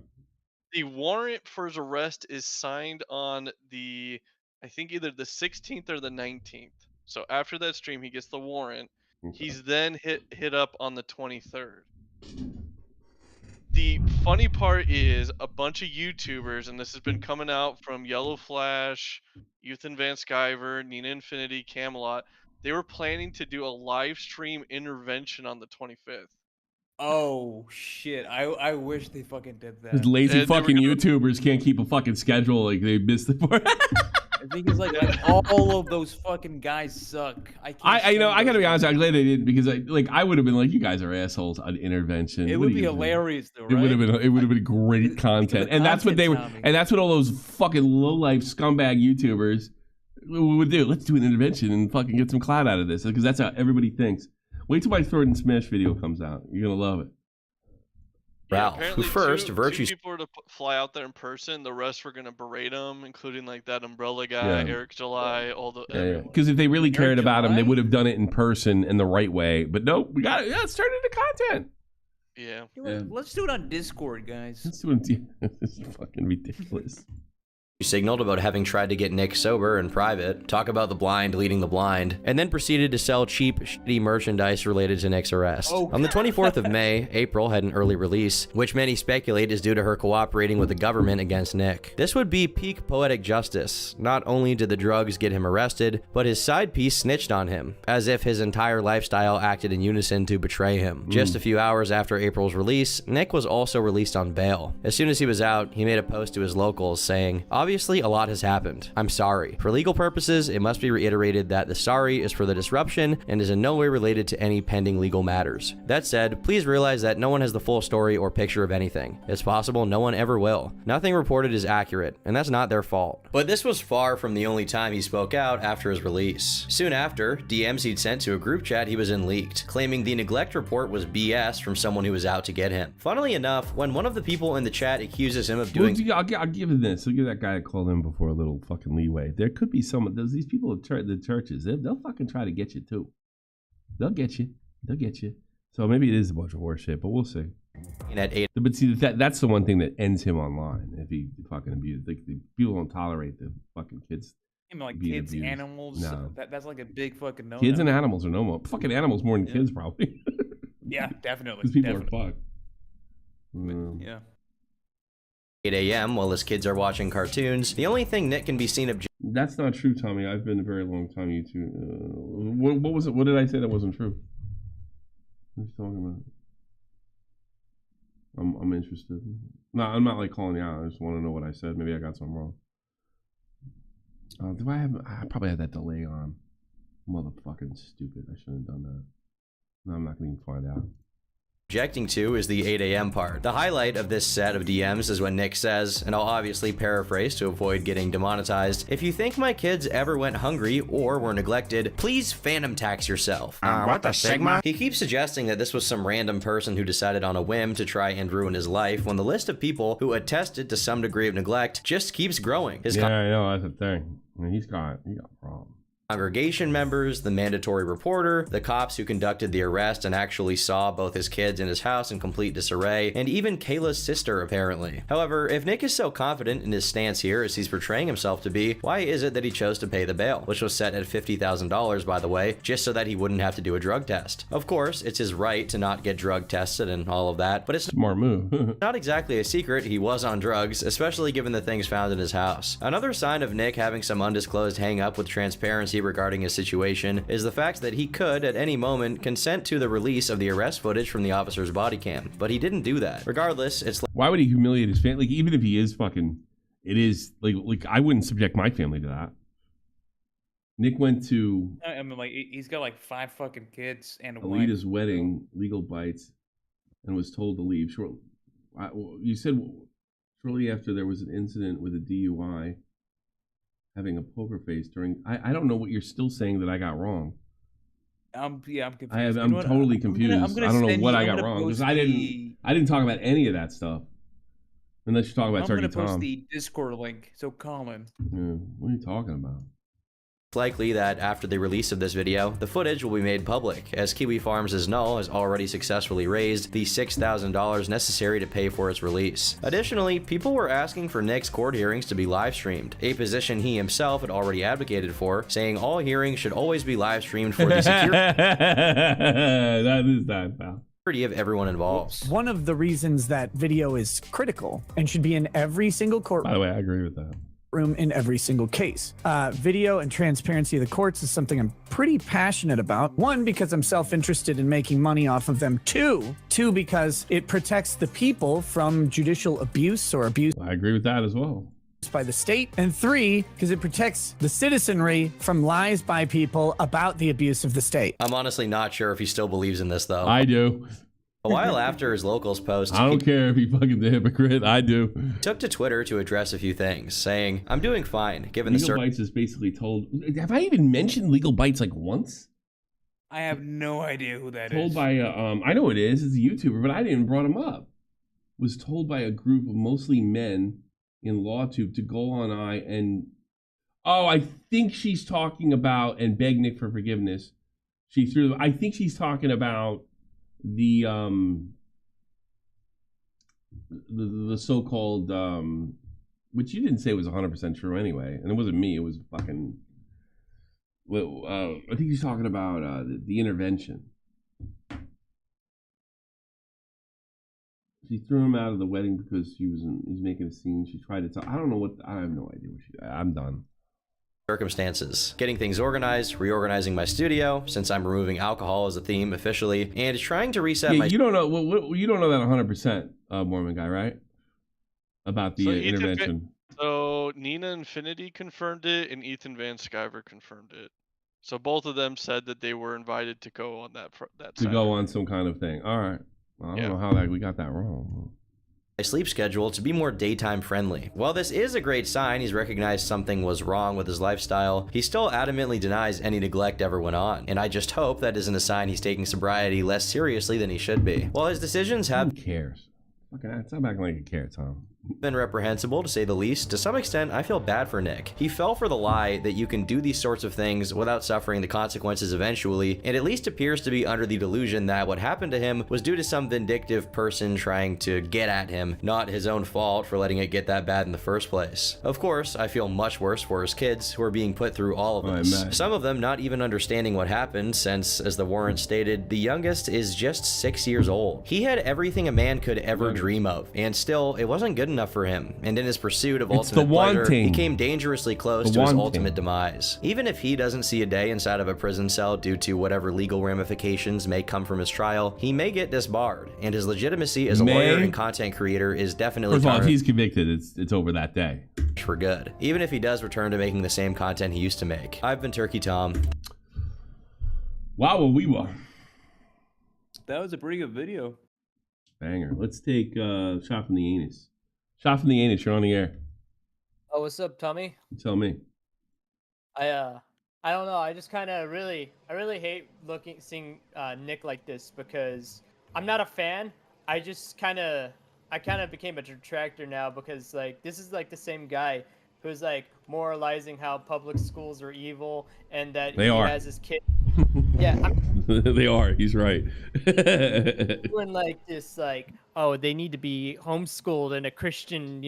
The warrant for his arrest is signed on I think either the 16th or the 19th. So after that stream, he gets the warrant. Okay. He's then hit up on the 23rd. The funny part is a bunch of YouTubers, and this has been coming out from Yellow Flash, Ethan Van Sciver, Nina Infinity, Camelot. They were planning to do a live stream intervention on the 25th. Oh shit! I wish they fucking did that. These lazy fucking YouTubers can't keep a fucking schedule, like they missed the part. Because like all of those fucking guys suck. I know. I gotta be honest. I'm glad they didn't because I would have been like, you guys are assholes on intervention. It would be hilarious though, right? It would have been great content, and that's what they were. And that's what all those fucking low life scumbag YouTubers would do. Let's do an intervention and fucking get some clout out of this because that's how everybody thinks. Wait till my Throat and Smash video comes out. You're gonna love it. Ralph, who first two people were to fly out there in person. The rest were gonna berate him, including like that umbrella guy, Eric July, all the. Because if they really cared about him, they would have done it in person in the right way. But nope, we got it. Yeah, let's turn it into content. Yeah. Let's do it on Discord, guys. Let's do it. This is fucking ridiculous. Signaled about having tried to get Nick sober in private, talk about the blind leading the blind, and then proceeded to sell cheap, shitty merchandise related to Nick's arrest. On the 24th of May, April had an early release, which many speculate is due to her cooperating with the government against Nick. This would be peak poetic justice. Not only did the drugs get him arrested, but his side piece snitched on him, as if his entire lifestyle acted in unison to betray him. Just a few hours after April's release, Nick was also released on bail. As soon as he was out, he made a post to his locals saying, "Obviously, a lot has happened. I'm sorry. For legal purposes, it must be reiterated that the sorry is for the disruption and is in no way related to any pending legal matters. That said, please realize that no one has the full story or picture of anything. It's possible no one ever will. Nothing reported is accurate, and that's not their fault." But this was far from the only time he spoke out after his release. Soon after, DMs he'd sent to a group chat he was in leaked, claiming the neglect report was BS from someone who was out to get him. Funnily enough, when one of the people in the chat accuses him of doing... I'll give him this. I'll give that guy a call in before a little fucking leeway. There could be some of these people at the churches. They'll fucking try to get you too. They'll get you. They'll get you. So maybe it is a bunch of horse shit, but we'll see. But see, that's the one thing that ends him online. If he fucking abused, like, the people don't tolerate the fucking kids. I mean, like being kids, abused. Animals. No. That's like a big fucking no. Kids and animals are no more. Fucking animals more than kids, probably. Yeah, definitely. Because people definitely. are fucked. Yeah. 8 a.m. while his kids are watching cartoons. The only thing Nick can be seen That's not true, Tommy. I've been a very long time YouTube. What was it? What did I say that wasn't true? What are you talking about? I'm interested. No, I'm not like calling you out. I just want to know what I said. Maybe I got something wrong. Do I have? I probably had that delay on. Motherfucking stupid. I shouldn't have done that. No, I'm not going to even find out. objecting to is the 8 a.m. part. The highlight of this set of DMs is when Nick says, and I'll obviously paraphrase to avoid getting demonetized, "If you think my kids ever went hungry or were neglected, please phantom tax yourself." What the Sigma? He keeps suggesting that this was some random person who decided on a whim to try and ruin his life, when the list of people who attested to some degree of neglect just keeps growing. Yeah, I know, that's the thing. I mean, he's got problems. Congregation members, the mandatory reporter, the cops who conducted the arrest and actually saw both his kids in his house in complete disarray, and even Kayla's sister, apparently. However, if Nick is so confident in his stance here as he's portraying himself to be, why is it that he chose to pay the bail, which was set at $50,000, by the way, just so that he wouldn't have to do a drug test? Of course, it's his right to not get drug tested and all of that, but it's smart move. not exactly a secret he was on drugs, especially given the things found in his house. Another sign of Nick having some undisclosed hang-up with transparency regarding his situation is the fact that he could, at any moment, consent to the release of the arrest footage from the officer's body cam, but he didn't do that. Regardless, it's why would he humiliate his family? Like, even if he is fucking, it is like I wouldn't subject my family to that. Nick went to I mean, like, he's got like 5 fucking kids and a Alita's wife. wedding, legal bites, and was told to leave. You said shortly after there was an incident with a DUI, having a poker face during. I don't know what you're still saying that I got wrong. I'm confused. I'm totally confused. I don't know what I got wrong because I didn't talk about any of that stuff. Unless you talk about Turkey Tom. I'm gonna post the Discord link. So Colin. Yeah, what are you talking about? It's likely that after the release of this video, the footage will be made public, as Kiwi Farms' Null has already successfully raised the $6,000 necessary to pay for its release. Additionally, people were asking for Nick's court hearings to be live streamed, a position he himself had already advocated for, saying all hearings should always be live streamed for the security. That is that, pal. Of everyone involved. One of the reasons that video is critical and should be in every single court. By the way, I agree with that. Room in every single case. Video and transparency of the courts is something I'm pretty passionate about. 1, because I'm self-interested in making money off of them. 2, because it protects the people from judicial abuse or abuse. I agree with that as well. by the state. And 3, because it protects the citizenry from lies by people about the abuse of the state. I'm honestly not sure if he still believes in this, though. I do. A while after his locals post, I don't care if he fucking the hypocrite. I do. Took to Twitter to address a few things, saying, "I'm doing fine, given Legal the Bites is basically told. Have I even mentioned Legal Bites like once? I have no idea who that is. Told by I know it is. It's a YouTuber, but I didn't brought him up. Was told by a group of mostly men in LawTube to go on and I think she's talking about and beg Nick for forgiveness. She threw. I think she's talking about the so-called which you didn't say was 100% true anyway, and it wasn't me. It was fucking. Well, I think he's talking about the intervention. She threw him out of the wedding because he's making a scene. She tried to tell. I don't know what. I have no idea what she. I'm done. Circumstances. Getting things organized, reorganizing my studio, since I'm removing alcohol as a theme officially, and trying to reset my... You don't know you don't know that 100%, Mormon guy, right? About the intervention. So Nina Infinity confirmed it, and Ethan Van Sciver confirmed it. So both of them said that they were invited to go on that to go on some kind of thing. All right. Well, I don't know how we got that wrong. My sleep schedule to be more daytime friendly. While this is a great sign he's recognized something was wrong with his lifestyle, he still adamantly denies any neglect ever went on, and I just hope that isn't a sign he's taking sobriety less seriously than he should be. While his decisions have... Who cares? Fucking stop acting like you care, Tom. Been reprehensible, to say the least. To some extent, I feel bad for Nick. He fell for the lie that you can do these sorts of things without suffering the consequences eventually, and at least appears to be under the delusion that what happened to him was due to some vindictive person trying to get at him, not his own fault for letting it get that bad in the first place. Of course, I feel much worse for his kids, who are being put through all of this. Some of them not even understanding what happened, since, as the warrant stated, the youngest is just 6 years old. He had everything a man could ever dream of, and still, it wasn't good enough for him, and in his pursuit of ultimate pleasure, he came dangerously close to his ultimate demise. Even if he doesn't see a day inside of a prison cell due to whatever legal ramifications may come from his trial, he may get disbarred, and his legitimacy as a lawyer and content creator is definitely... First of all, if he's convicted, it's over that day. For good. Even if he does return to making the same content he used to make. I've been Turkey Tom. Wow, we were. That was a pretty good video. Banger. Let's take shot from the anus. Shot from the anus. You're on the air. Oh, what's up, Tommy? You tell me. I don't know. I just kind of I really hate seeing Nick like this, because I'm not a fan. I kind of became a detractor now, because like this is like the same guy who's like moralizing how public schools are evil and that has his kid. Yeah, they are. He's right. Doing like this, like, oh, they need to be homeschooled in a Christian,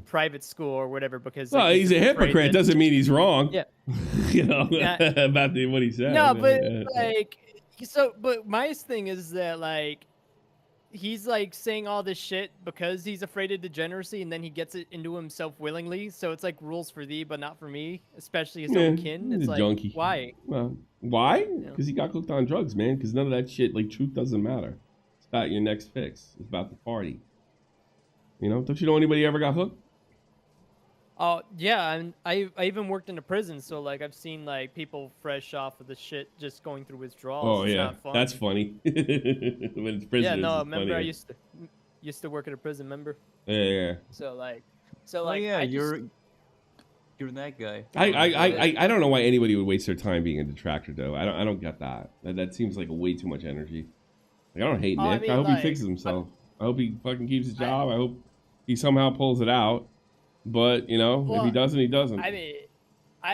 private school or whatever, because. Well, he's a hypocrite. Doesn't mean he's wrong. Yeah. About what he said. No, but but my thing is that like, he's like saying all this shit because he's afraid of degeneracy, and then he gets it into himself willingly. So it's like rules for thee, but not for me, especially his own kin. It's like, junkie. Why? Well, why? Because he got hooked on drugs, man. Because none of that shit, like, truth doesn't matter. It's about your next fix. It's about the party. Don't you know anybody ever got hooked? Oh yeah, and I even worked in a prison, so like I've seen like people fresh off of the shit just going through withdrawals. Oh it's yeah, not fun. that's funny. When it's prison, yeah, no, remember funny. I used to work at a prison. Remember? Yeah. So like, yeah, you're that guy. I don't know why anybody would waste their time being a detractor though. I don't get that. That seems like way too much energy. Like, I don't hate Nick. I hope he fixes himself. I hope he fucking keeps his job. I hope he somehow pulls it out. But if he doesn't, he doesn't. I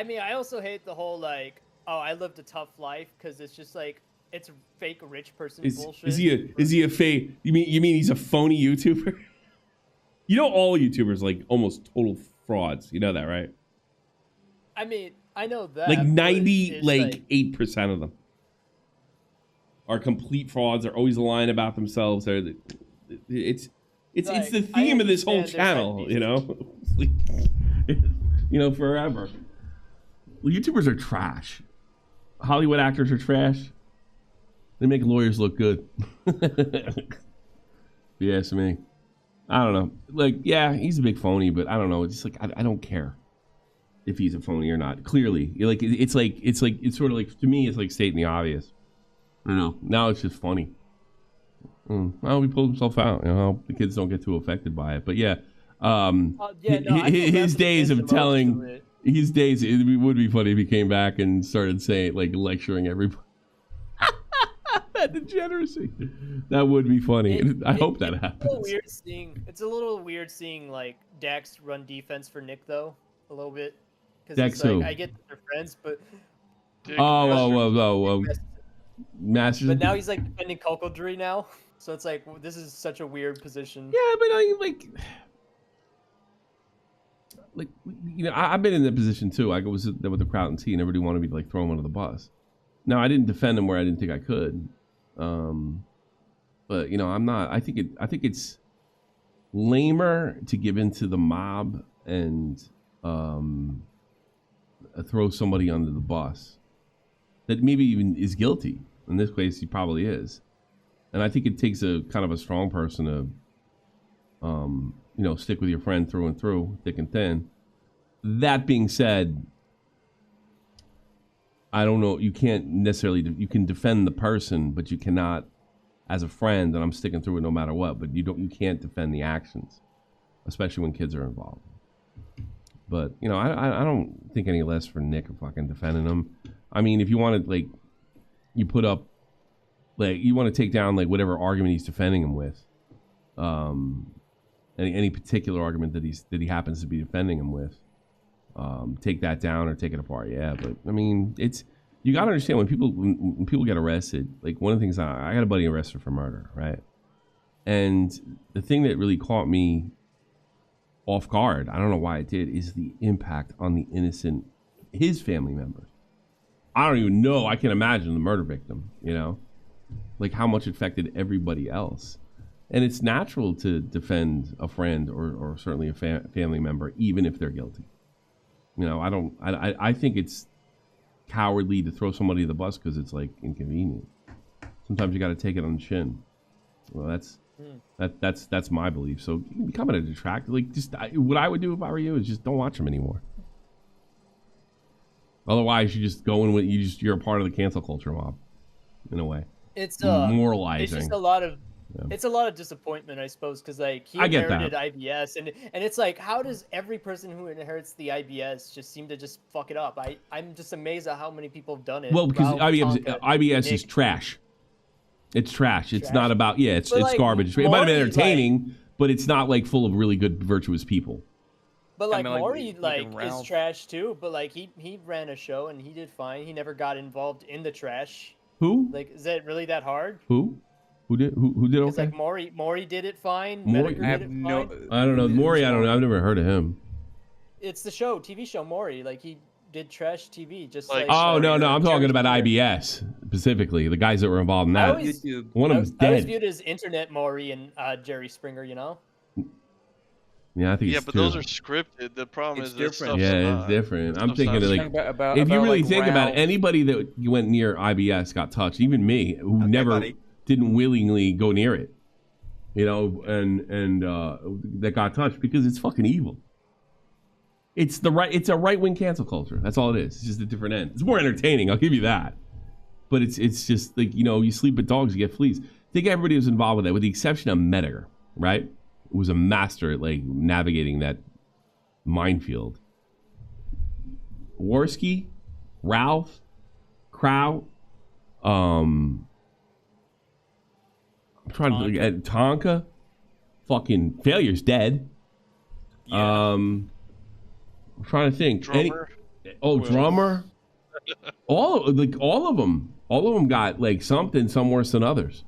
mean, I also hate the whole like, oh, I lived a tough life, because it's just like it's fake rich person bullshit. Is he a fake? You mean he's a phony YouTuber? All YouTubers like almost total frauds. You know that, right? I mean, I know that. Like 98% of them are complete frauds. They're always lying about themselves. It's the theme of this whole channel, forever. Well, YouTubers are trash. Hollywood actors are trash. They make lawyers look good. If you ask me. I don't know. Like, yeah, he's a big phony, but I don't know. It's just like I don't care if he's a phony or not. Clearly, like it's sort of like, to me, it's like stating the obvious. I know. Now it's just funny. Well, he pulled himself out. You know, the kids don't get too affected by it. But yeah, his days of telling. His days, it would be funny if he came back and started saying, like, lecturing everybody. That degeneracy. That would be funny. I hope that happens. It's a little weird seeing like Dax run defense for Nick though, a little bit. Dax who? I get that they're friends, but Masters. But now he's like defending Kokodri now, so it's like this is such a weird position. Yeah, but like you know, I've been in that position too. I was there with the crowd and T, and everybody wanted me to like throw him under the bus. Now I didn't defend him where I didn't think I could, but you know, I'm not. I think it's lamer to give into the mob and throw somebody under the bus that maybe even is guilty. In this case, he probably is, and I think it takes a kind of a strong person to, you know, stick with your friend through and through, thick and thin. That being said, I don't know. You can't necessarily. You can defend the person, but you cannot, as a friend. And I'm sticking through it no matter what. But you can't defend the actions, especially when kids are involved. But you know, I don't think any less for Nick for fucking defending him. I mean, if you want to like, you put up, like, you want to take down like whatever argument he's defending him with, any particular argument that he happens to be defending him with. Take that down or take it apart, yeah. But I mean, you gotta understand when people get arrested. Like, one of the things, I got a buddy arrested for murder, right? And the thing that really caught me off guard, I don't know why it did, is the impact on the innocent, his family members. I don't even know. I can imagine the murder victim. You know, like how much it affected everybody else. And it's natural to defend a friend or certainly a family member, even if they're guilty. You know, I think it's cowardly to throw somebody to the bus because it's like inconvenient. Sometimes you got to take it on the chin. Well, that's my belief. So becoming a detractor, like, what I would do if I were you is just don't watch them anymore. Otherwise, you just go in with you're a part of the cancel culture mob, in a way. It's moralizing. It's just a lot of. Yeah. It's a lot of disappointment, I suppose, because like he inherited IBS, and it's like, how does every person who inherits the IBS just seem to just fuck it up? I'm just amazed at how many people have done it. Well, because IBS is trash. It's trash. It's not about it's like, garbage. It might have been entertaining, but it's not like full of really good, virtuous people. But like Maury is trash too. But like he ran a show and he did fine. He never got involved in the trash. Who? Like, is that really that hard? Who did okay? Like Maury did it fine. Maury, I don't know. Maury, I don't know. I've never heard of him. It's the TV show Maury. Like, he did trash TV. Just like no, I'm talking about IBS specifically. The guys that were involved in that. One of them's dead. I always viewed it as Internet Maury and Jerry Springer. You know. Yeah, I think. Yeah, but those are scripted. The problem is different. It's different. I'm thinking of like, if you really think about it, anybody that you went near IBS got touched. Even me, who didn't willingly go near it, you know, and that got touched because it's fucking evil. It's a right-wing cancel culture. That's all it is. It's just a different end. It's more entertaining, I'll give you that. But it's just like, you know, you sleep with dogs, you get fleas. I think everybody was involved with that, with the exception of Mediger, right? Who was a master at like navigating that minefield. Worski, Ralph, Crow, I'm trying to look at Tonka. Fucking Failure's dead. Yeah. I'm trying to think. Drummer. Drummer. all of them got like something, some worse than others.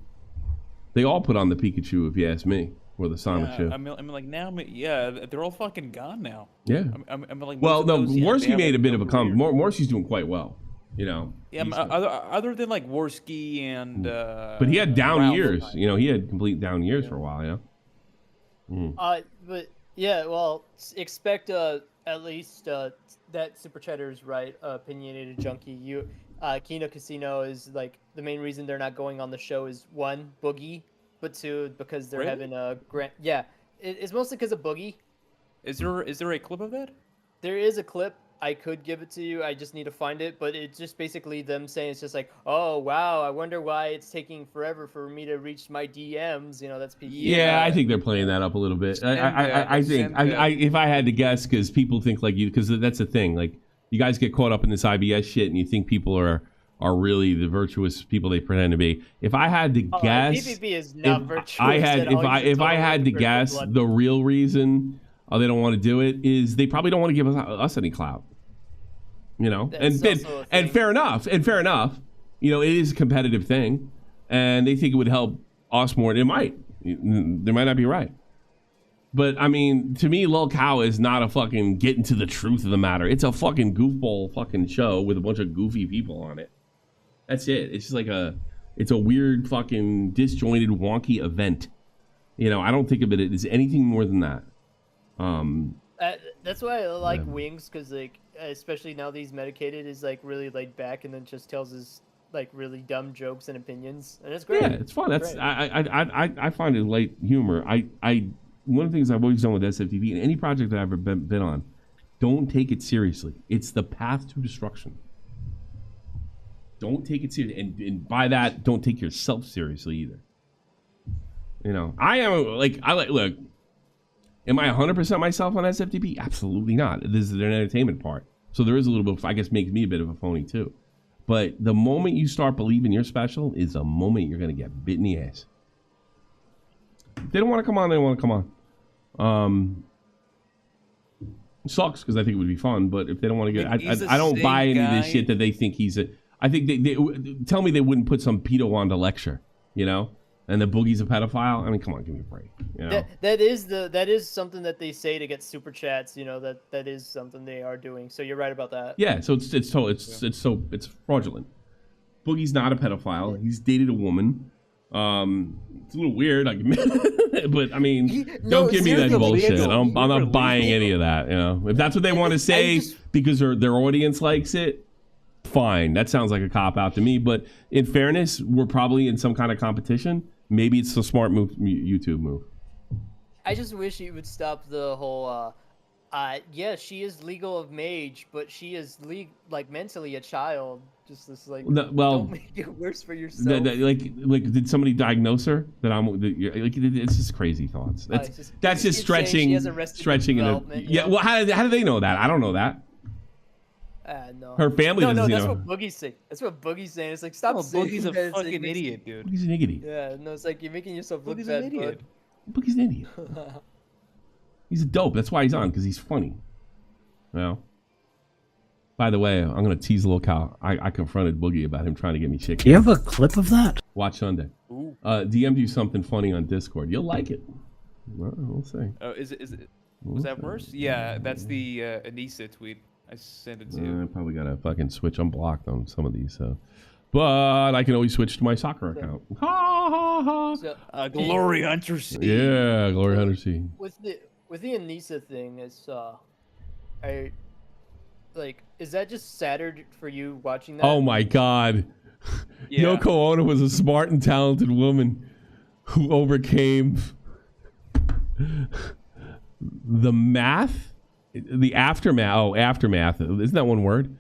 They all put on the Pikachu, if you ask me, or the Sonic show. I mean, like now, they're all fucking gone now. Yeah. I'm like, well, no, Worski made a bit of a comeback. Worski's doing quite well. You know, yeah. Other than like Worski and, but he had down Ralph, years. You know, he had complete down years for a while. Yeah. But yeah, well, expect at least that Super Chatter's right. Opinionated junkie. Kino Casino is like the main reason they're not going on the show is one, Boogie, but two, because they're having a grant. Yeah, it's mostly because of Boogie. Is there a clip of that? There is a clip. I could give it to you. I just need to find it. But it's just basically them saying it's just like, oh wow, I wonder why it's taking forever for me to reach my DMs. You know, that's people. Yeah, I think they're playing that up a little bit. I think if I had to guess, because people think like you, because that's the thing. Like you guys get caught up in this IBS shit, and you think people are really the virtuous people they pretend to be. If I had to guess, PvP is not virtuous. If I had to guess, the real reason they don't want to do it is they probably don't want to give us any clout. You know, and fair enough. You know, it is a competitive thing, and they think it would help us more. It might. They might not be right. But I mean, to me, lolcow is not a fucking getting to the truth of the matter. It's a fucking goofball fucking show with a bunch of goofy people on it. That's it. It's just like it's a weird fucking disjointed, wonky event. You know, I don't think of it as anything more than that. That's why I like Wings, because like, especially now that he's medicated, is like really laid back and then just tells his like really dumb jokes and opinions, and it's great. Yeah, it's fun. That's I find it light humor. One of the things I've always done with SFTP and any project that I've ever been on, don't take it seriously. It's the path to destruction. Don't take it seriously, and by that, don't take yourself seriously either. You know, look. Am I 100% myself on SFTP? Absolutely not. This is an entertainment part. So there is a little bit of, I guess, makes me a bit of a phony too. But the moment you start believing you're special is the moment you're going to get bit in the ass. If they don't want to come on, they don't want to come on. It sucks because I think it would be fun. But if they don't want to get, I don't buy any of this shit that they think he's a, I think they tell me they wouldn't put some pedo on to lecture, you know? And the Boogie's a pedophile. I mean, come on, give me a break. You know? That is something that they say to get super chats. You know, that is something they are doing. So you're right about that. Yeah. So it's fraudulent. Boogie's not a pedophile. He's dated a woman. It's a little weird, like, but I mean, don't give me that bullshit. I'm not buying any of that. You know, if that's what they want to say because their audience likes it. Fine, that sounds like a cop out to me. But in fairness, we're probably in some kind of competition. Maybe it's a smart move, YouTube move. I just wish he would stop the whole. Yeah, she is legal of age, but she is like mentally a child. Just this like. Don't make it worse for yourself. Like, did somebody diagnose her? It's just crazy thoughts. That's just stretching. Yeah. Well, how do they know that? I don't know that. No. Her family doesn't, that's you know. what Boogie's saying. That's what Boogie's saying. It's like, stop saying Boogie's a fucking idiot, dude. Boogie's an idiot. Yeah, no, it's like you're making yourself look Boogie's bad, an idiot. bud. Boogie's an idiot. He's a dope. That's why he's on, because he's funny. You know? By the way, I'm going to tease lolcow. I confronted Boogie about him trying to get me shit. Do you have a clip of that? Watch Sunday. DM'd you something funny on Discord. You'll like it. Well, we'll see. Oh, was that worse? Yeah, that's the Anissa tweet. I sent it to you. I probably got to fucking switch unblocked on some of these. But I can always switch to my soccer account. Ha ha ha. Glory Hunter C. Yeah, Glory Hunter C. With the Anissa thing, is is that just sadder for you watching that? Oh my God. Yeah. Yoko Ono was a smart and talented woman who overcame the aftermath. Isn't that one word?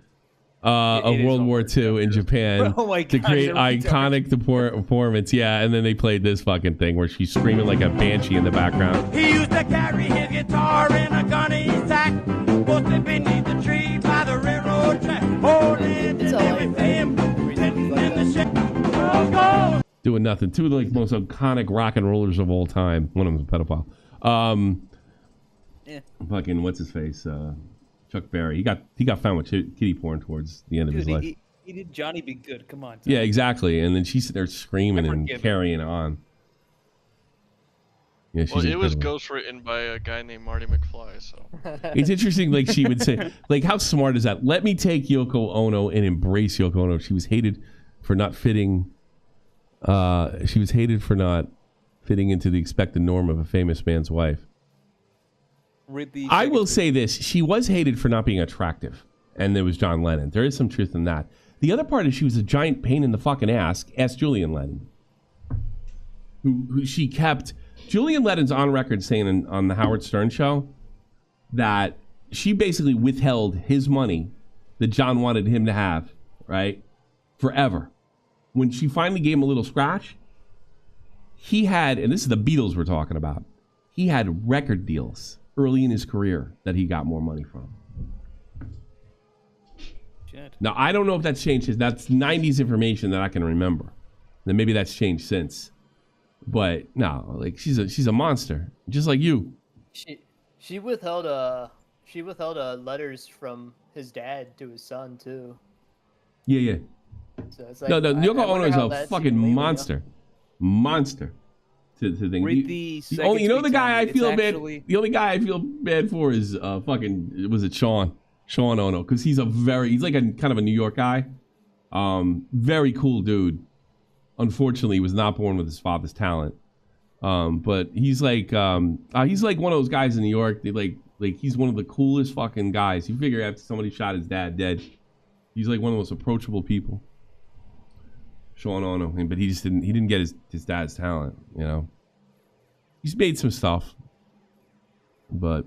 Of World War II in Japan to create iconic performance. Yeah, and then they played this fucking thing where she's screaming like a banshee in the background. He used to carry his guitar in a gunny sack, posted beneath the tree by the railroad track, holding with him, sitting in the shed. Doing nothing. Two of the most iconic rock and rollers of all time. One of them's a pedophile. Fucking what's his face? Chuck Berry. He got found with kitty porn towards the end of his life. He did Johnny Be Good. Come on. Tom. Yeah, exactly. And then she's sitting there screaming and carrying on. Yeah, she's it was ghostwritten by a guy named Marty McFly. So it's interesting. Like she would say, like, how smart is that? Let me take Yoko Ono and embrace Yoko Ono. She was hated for not fitting. She was hated for not fitting into the expected norm of a famous man's wife. I will say this. She was hated for not being attractive. And there was John Lennon. There is some truth in that. The other part is she was a giant pain in the fucking ass. Ask Julian Lennon. Who she kept Julian Letton's on record saying on the Howard Stern show that she basically withheld his money that John wanted him to have, right, forever. When she finally gave him a little scratch, he had, and this is the Beatles we're talking about, he had record deals early in his career that he got more money from. Shit. Now, I don't know if that's changed. That's 90s information that I can remember. Then maybe that's changed since. But no, like she's a monster, just like you. She withheld letters from his dad to his son too. Yeah. So it's like, No, Yoko I Ono wonder is how a that's fucking even legal, monster. Monster. To think. Read the second You know the tweet, guy Tommy. I feel It's bad. actually- The only guy I feel bad for is fucking. Was it Sean Ono? Because he's like a kind of a New York guy. Very cool dude. Unfortunately, he was not born with his father's talent. But he's like one of those guys in New York. They like he's one of the coolest fucking guys. You figure after somebody shot his dad dead, he's like one of the most approachable people. Sean Ono, but he didn't get his dad's talent, you know. He's made some stuff, but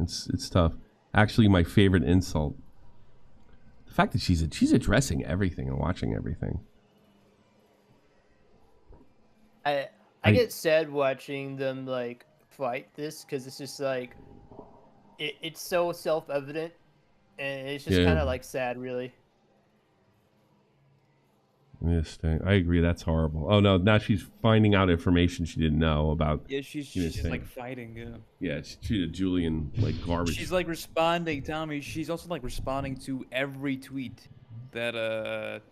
it's tough. Actually, my favorite insult, the fact that she's addressing everything and watching everything. I get sad watching them like fight this because it's just like it's so self-evident and it's just kind of like sad, really. Yes, I agree. That's horrible. Oh no! Now she's finding out information she didn't know about. Yeah, she's like fighting. Yeah. Yeah, she treated Julian like garbage. She's like responding, Tommy. She's also like responding to every tweet that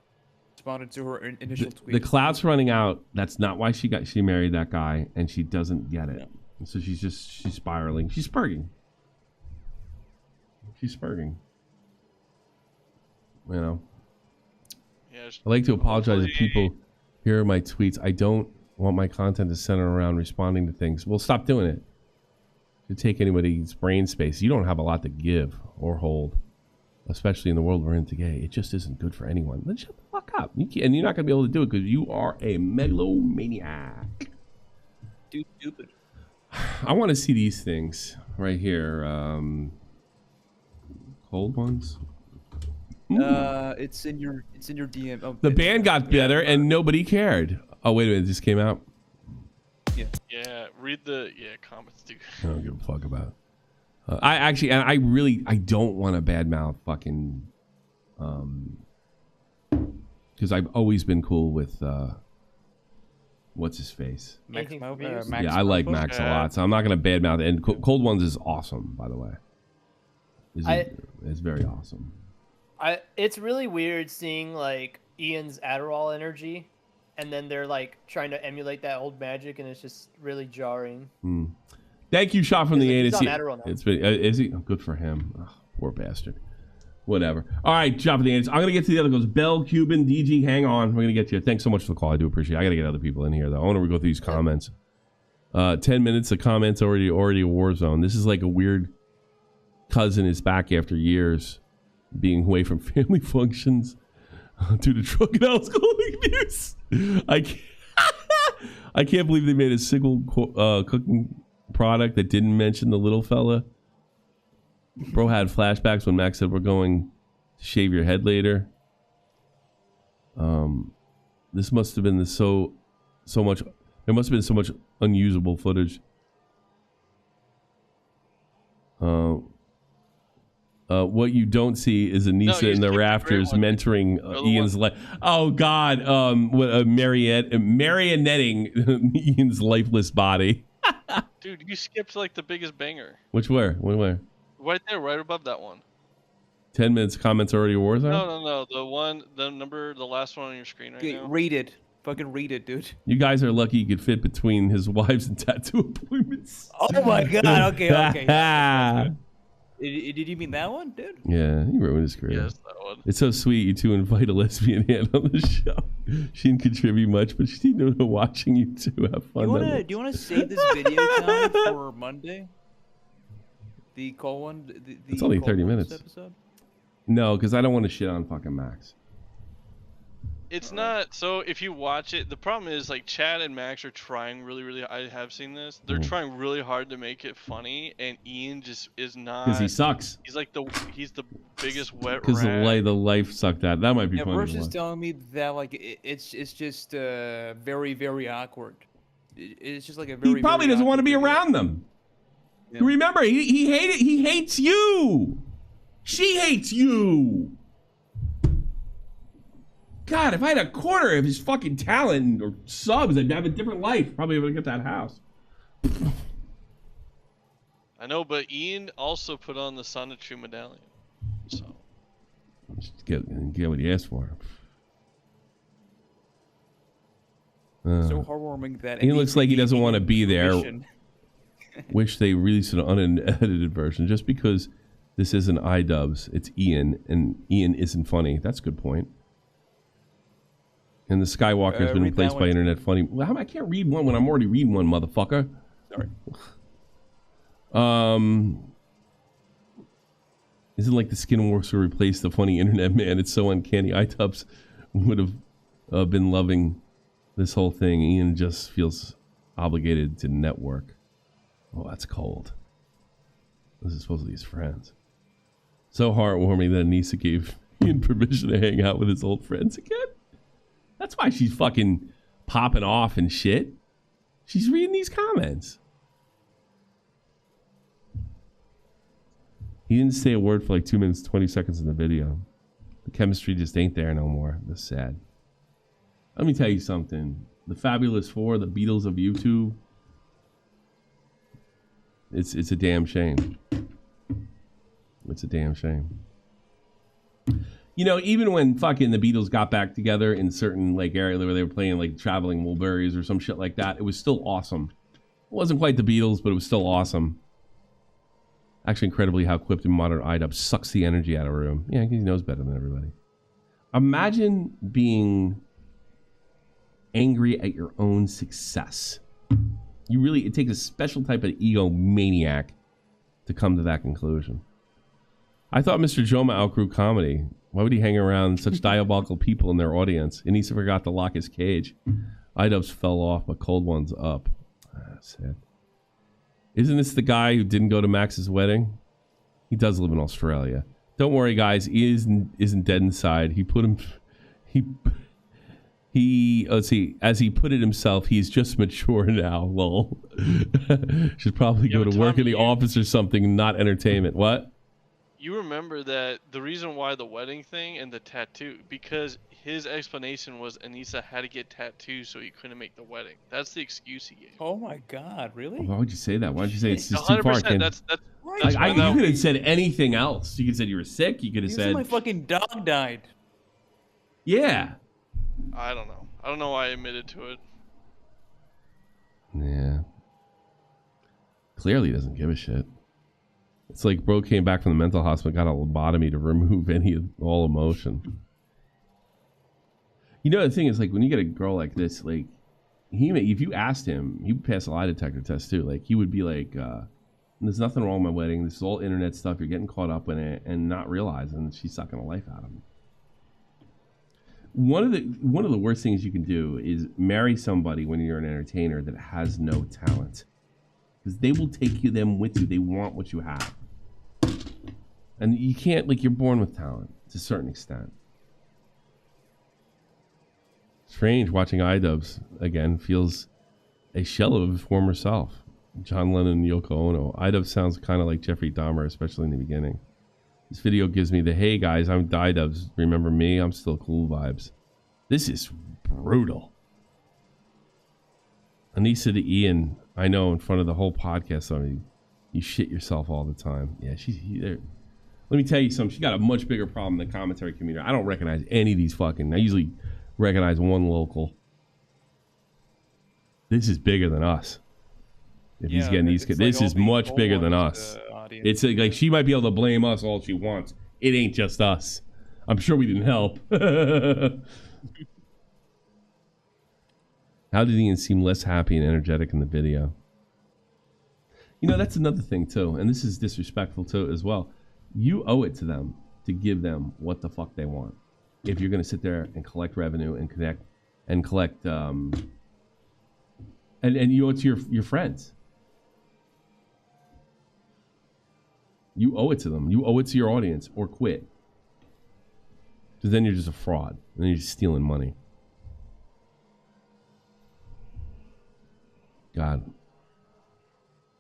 responded to her initial tweet. The clout's running out. That's not why she married that guy, and she doesn't get it. Yeah. So she's spiraling. She's spurging. You know. I like to apologize to people. Here are my tweets. I don't want my content to center around responding to things. Well, stop doing it. To take anybody's brain space, you don't have a lot to give or hold, especially in the world we're in today. It just isn't good for anyone. Then shut the fuck up. And you're not gonna be able to do it because you are a megalomaniac. Too stupid. I want to see these things right here. Cold ones. It's in your DM. Oh, the band got better and nobody cared. Oh wait a minute, this came out. Yeah, read the comments, dude. I don't give a fuck about it. I don't want to badmouth fucking because I've always been cool with what's his face. Max Yeah, I like Max a lot, so I'm not gonna badmouth it. And Cold Ones is awesome, by the way. It's very awesome. It's really weird seeing like Ian's Adderall energy, and then they're like trying to emulate that old magic, and it's just really jarring. Thank you, Shot from the He's Anus. on Adderall now. It's been, is he? Oh, good for him. Oh, poor bastard. Whatever. All right, Shot from the Anus. I'm gonna get to the other goes. Bell, Cuban, DG. Hang on. We're gonna get to you. Thanks so much for the call. I do appreciate it. I gotta get other people in here though. I want to go through these comments. 10 minutes of comments already a war zone. This is like a weird cousin is back after years being away from family functions due to drug and alcoholic abuse. I can't believe they made a single cooking product that didn't mention the little fella. Bro had flashbacks when Max said we're going to shave your head later. This must have been so much. There must have been so much unusable footage. What you don't see is Anissa in the rafters mentoring Ian's life. Oh God, marionetting Ian's lifeless body. Dude, you skipped like the biggest banger. Which where? Right there, right above that one. 10 minutes comments already a war zone? No. The last one on your screen right now. Read it. Fucking read it, dude. You guys are lucky you could fit between his wives and tattoo appointments. Oh my God. Okay. Did you mean that one, dude? Yeah, he ruined his career. Yes, that one. It's so sweet you two invite a lesbian hand on the show. She didn't contribute much, but she didn't know watching you two have fun. Do you want to save this video time for Monday? The call one. It's only 30 minutes. Episode? No, because I don't want to shit on fucking Max. It's not. So if you watch it, the problem is like Chad and Max are trying really. I have seen this. They're trying really hard to make it funny, and Ian just is not. Because he sucks. He's like he's the biggest wet Because rat. the life sucked out. That might be funny. Bruce is telling me that like it's just very awkward. It's just like a very. He probably doesn't want to be around them. Yeah. Remember, he hates you. She hates you. God, if I had a quarter of his fucking talent or subs, I'd have a different life. Probably able to get that house. I know, but Ian also put on the Sonichu medallion. So Just get what he asked for. So heartwarming that Ian looks like he doesn't want to be there. permission. Wish they released an unedited version. Just because this isn't iDubbbz, it's Ian, and Ian isn't funny. That's a good point. And the Skywalker has been read that replaced by one. Internet Funny. Well, I can't read one when I'm already reading one, motherfucker. Sorry. Isn't like the Skinwalker replaced the funny Internet Man. It's so uncanny. iDubbbz would have been loving this whole thing. Ian just feels obligated to network. Oh, that's cold. This is supposed to be his friends. So heartwarming that Anissa gave Ian permission to hang out with his old friends again. That's why she's fucking popping off and shit. She's reading these comments. He didn't say a word for like 2 minutes, 20 seconds in the video. The chemistry just ain't there no more. That's sad. Let me tell you something. The Fabulous Four, the Beatles of YouTube. It's a damn shame. It's a damn shame. You know, even when fucking the Beatles got back together in certain like area where they were playing like Traveling Wilburys or some shit like that, it was still awesome. It wasn't quite the Beatles, but it was still awesome. Actually, incredibly how equipped and modern iDubbbz sucks the energy out of a room. Yeah, he knows better than everybody. Imagine being angry at your own success. It takes a special type of egomaniac to come to that conclusion. I thought Mr. Joma outgrew comedy. Why would he hang around such diabolical people in their audience? Anissa forgot to lock his cage. iDubbbz fell off, but Cold One's up. Sad. Isn't this the guy who didn't go to Max's wedding? He does live in Australia. Don't worry, guys. He isn't dead inside. He put him... Let's see, as he put it himself, he's just mature now, lol. Should probably go to work in the office or something, not entertainment. What? you remember that the reason why the wedding thing and the tattoo, because his explanation was Anissa had to get tattoos so he couldn't make the wedding. That's the excuse he gave. Oh my God, really? Why would you say that? Why would you say it's just too far? 100%. That's like, you could have said anything else. You could have said you were sick. You could have said my fucking dog died. Yeah. I don't know. I don't know why I admitted to it. Yeah. Clearly doesn't give a shit. It's like bro came back from the mental hospital, got a lobotomy to remove all emotion. You know, the thing is, like, when you get a girl like this, like, if you asked him, he would pass a lie detector test too. Like, he would be like, there's nothing wrong with my wedding. This is all internet stuff. You're getting caught up in it and not realizing that she's sucking the life out of him. One of the worst things you can do is marry somebody when you're an entertainer that has no talent. Because they will take them with you. They want what you have. And you can't, like, you're born with talent to a certain extent. Strange watching iDubbbz again, feels a shell of his former self. John Lennon and Yoko Ono. iDubbbz sounds kind of like Jeffrey Dahmer, especially in the beginning. This video gives me the, hey guys, I'm iDubbbz. Remember me? I'm still cool vibes. This is brutal. Anissa to Ian, I know in front of the whole podcast, I mean, you shit yourself all the time. Yeah, let me tell you something. She got a much bigger problem in the commentary community. I don't recognize any of these fucking, I usually recognize one local. This is bigger than us. If he's getting these kids, this is much bigger than us. It's like she might be able to blame us all she wants. It ain't just us. I'm sure we didn't help. How did Ian seem less happy and energetic in the video? You know, that's another thing too, and this is disrespectful too as well. You owe it to them to give them what the fuck they want. if you're going to sit there and collect revenue and collect and you owe it to your friends. You owe it to them. You owe it to your audience, or quit. Because then you're just a fraud. And then you're just stealing money. God.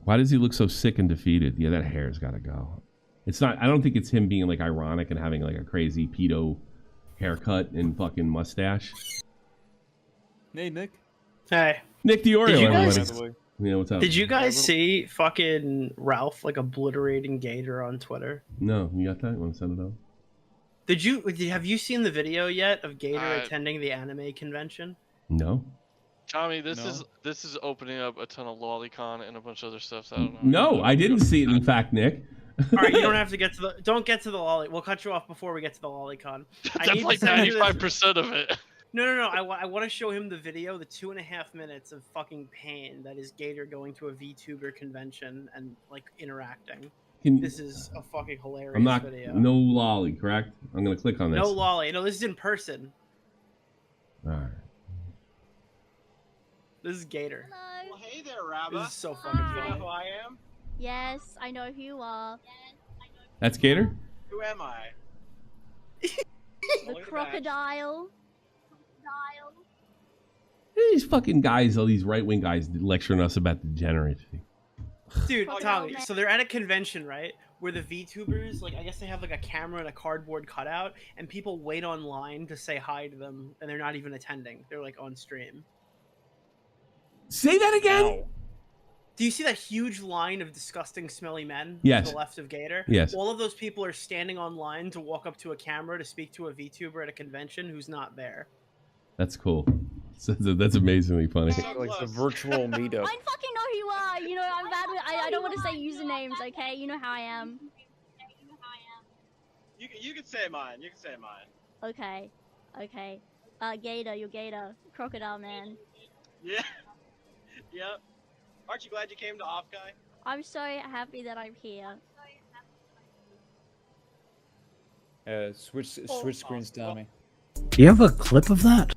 Why does he look so sick and defeated? Yeah, that hair's got to go. It's not, I don't think it's him being like ironic and having like a crazy pedo haircut and fucking mustache. Hey, Nick. Hey. Nick the Oreo, Did you guys, everybody. Yeah, what's up? Did you guys see fucking Ralph like obliterating Gator on Twitter? No, you got that? You want to send it out? Have you seen the video yet of Gator attending the anime convention? No. Tommy, this is opening up a ton of lolicon and a bunch of other stuff. So I don't know. No, I didn't see it. In fact, Nick. All right, you don't have to get to the. Don't get to the lolly. We'll cut you off before we get to the lolicon. That's like 95% of it. No. I want to show him the video, the 2.5 minutes of fucking pain that is Gator going to a VTuber convention and like interacting. This is a fucking hilarious I'm not. video. No lolly, correct? I'm gonna click on this. No lolly. No, this is in person. All right. This is Gator. Hello. Well, hey there, Rabba. This is so fucking You funny. know who I am? Yes, I know who you are. That's Gator? Who am I? The crocodile. These fucking guys, all these right-wing guys lecturing us about degeneracy. Dude, Tommy, so they're at a convention, right? Where the VTubers, like, I guess they have like a camera and a cardboard cutout, and people wait online to say hi to them, and they're not even attending. They're like on stream. Say that again? Do you see that huge line of disgusting, smelly men Yes. to the left of Gator? Yes. All of those people are standing online to walk up to a camera to speak to a VTuber at a convention who's not there. That's cool. That's amazingly funny. Like the virtual meetup. I fucking know who you are. You know, I'm bad with. I don't want to say usernames, okay? You know how I am. You can say mine. You can say mine. Okay. Gator, you're Gator. Crocodile man. Yeah. Yep. Aren't you glad you came to Off Guy? I'm so happy that I'm here. Switch screens, Tommy. Do you have a clip of that?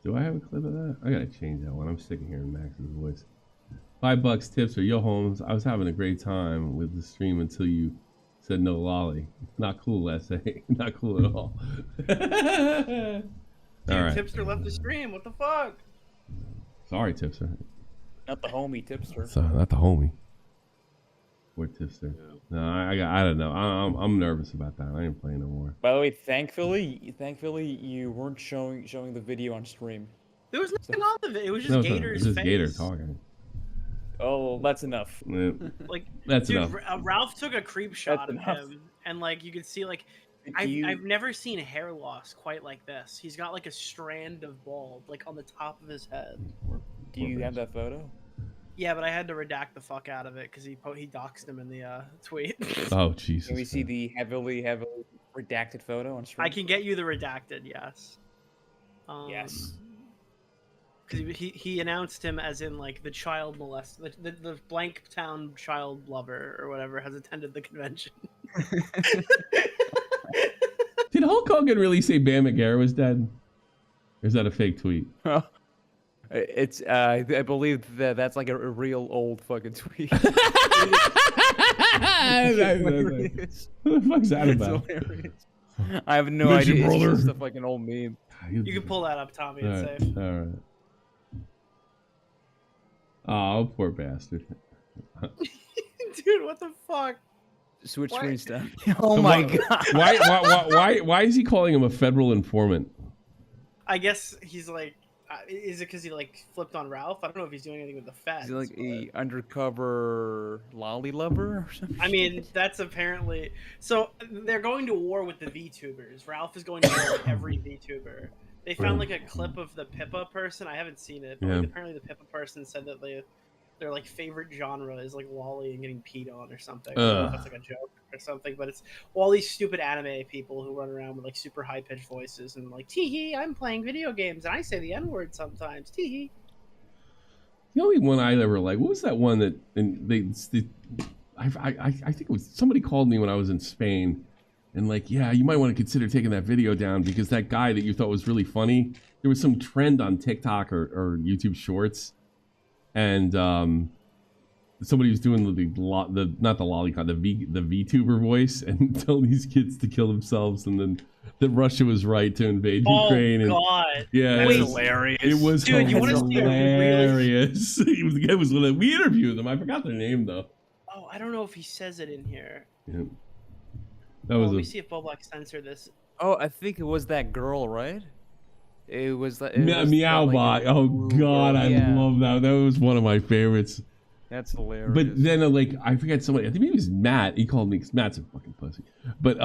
Do I have a clip of that? I gotta change that one. I'm sick of hearing Max's voice. $5 tips or yo Holmes. I was having a great time with the stream until you said no lolly. Not cool, essay. Not cool at all. Dude, All right. Tipster left the stream. What the fuck? Sorry, Tipster. Not the homie tipster. So not the homie. Poor Tipster. No, I don't know. I'm nervous about that. I ain't playing no more. By the way, thankfully, you weren't showing the video on stream. There was nothing on the video. It was just No, Gator's it's just face. Gator talking. Oh, well, that's enough. Yeah. Like, That's dude, enough. Ralph took a creep shot of enough. him, and like you could see, like you- I've never seen hair loss quite like this. He's got like a strand of bald, like on the top of his head. Do you have that photo? Yeah, but I had to redact the fuck out of it because he doxed him in the tweet. Oh Jesus. Can we see the heavily redacted photo on stream? I can get you the redacted, yes. Yes. Because he announced him as in like the child molester, the blank town child lover or whatever has attended the convention. Did Hulk Hogan really say Bam McGarrett was dead? Or is that a fake tweet? It's I believe that's like a real old fucking tweet. What the fuck's that about? Hilarious. I have no Miss you, idea. It's brother. just stuff like an old meme. You can pull that up, Tommy. All It's right, safe. all right. Oh, poor bastard. Dude, what the fuck? Switch What? screen stuff. Oh my god. Why is he calling him a federal informant? I guess he's like, is it because he like flipped on Ralph? I don't know if he's doing anything with the feds. Is he like a undercover lolly lover or something? I mean, that's apparently so. They're going to war with the VTubers. Ralph is going to war with every VTuber. They found like a clip of the Pippa person. I haven't seen it, but like, Yeah. apparently the Pippa person said that their like favorite genre is like lolly and getting peed on or something. I don't know if that's like a joke or something, but it's all these stupid anime people who run around with like super high pitched voices and like tee hee, I'm playing video games and I say the N word sometimes. Tee hee. The only one I ever like. What was that one that? And I think it was somebody called me when I was in Spain, And like, yeah, you might want to consider taking that video down because that guy that you thought was really funny, there was some trend on TikTok or YouTube Shorts, and somebody was doing the not the lolicon, the VTuber voice, and telling these kids to kill themselves, and then that Russia was right to invade Ukraine. And, God. yeah, That's hilarious. It was Dude, you wanna see a really- hilarious. It was we interviewed them. I forgot their name though. Oh, I don't know if he says it in here. Yeah. That was Let me see if Boblock censored this. Oh, I think it was that girl, right? It was that. Meowbot. Oh God, I love that. That was one of my favorites. That's hilarious. But then, like, I forget somebody. I think maybe it was Matt. He called me. Matt's a fucking pussy. But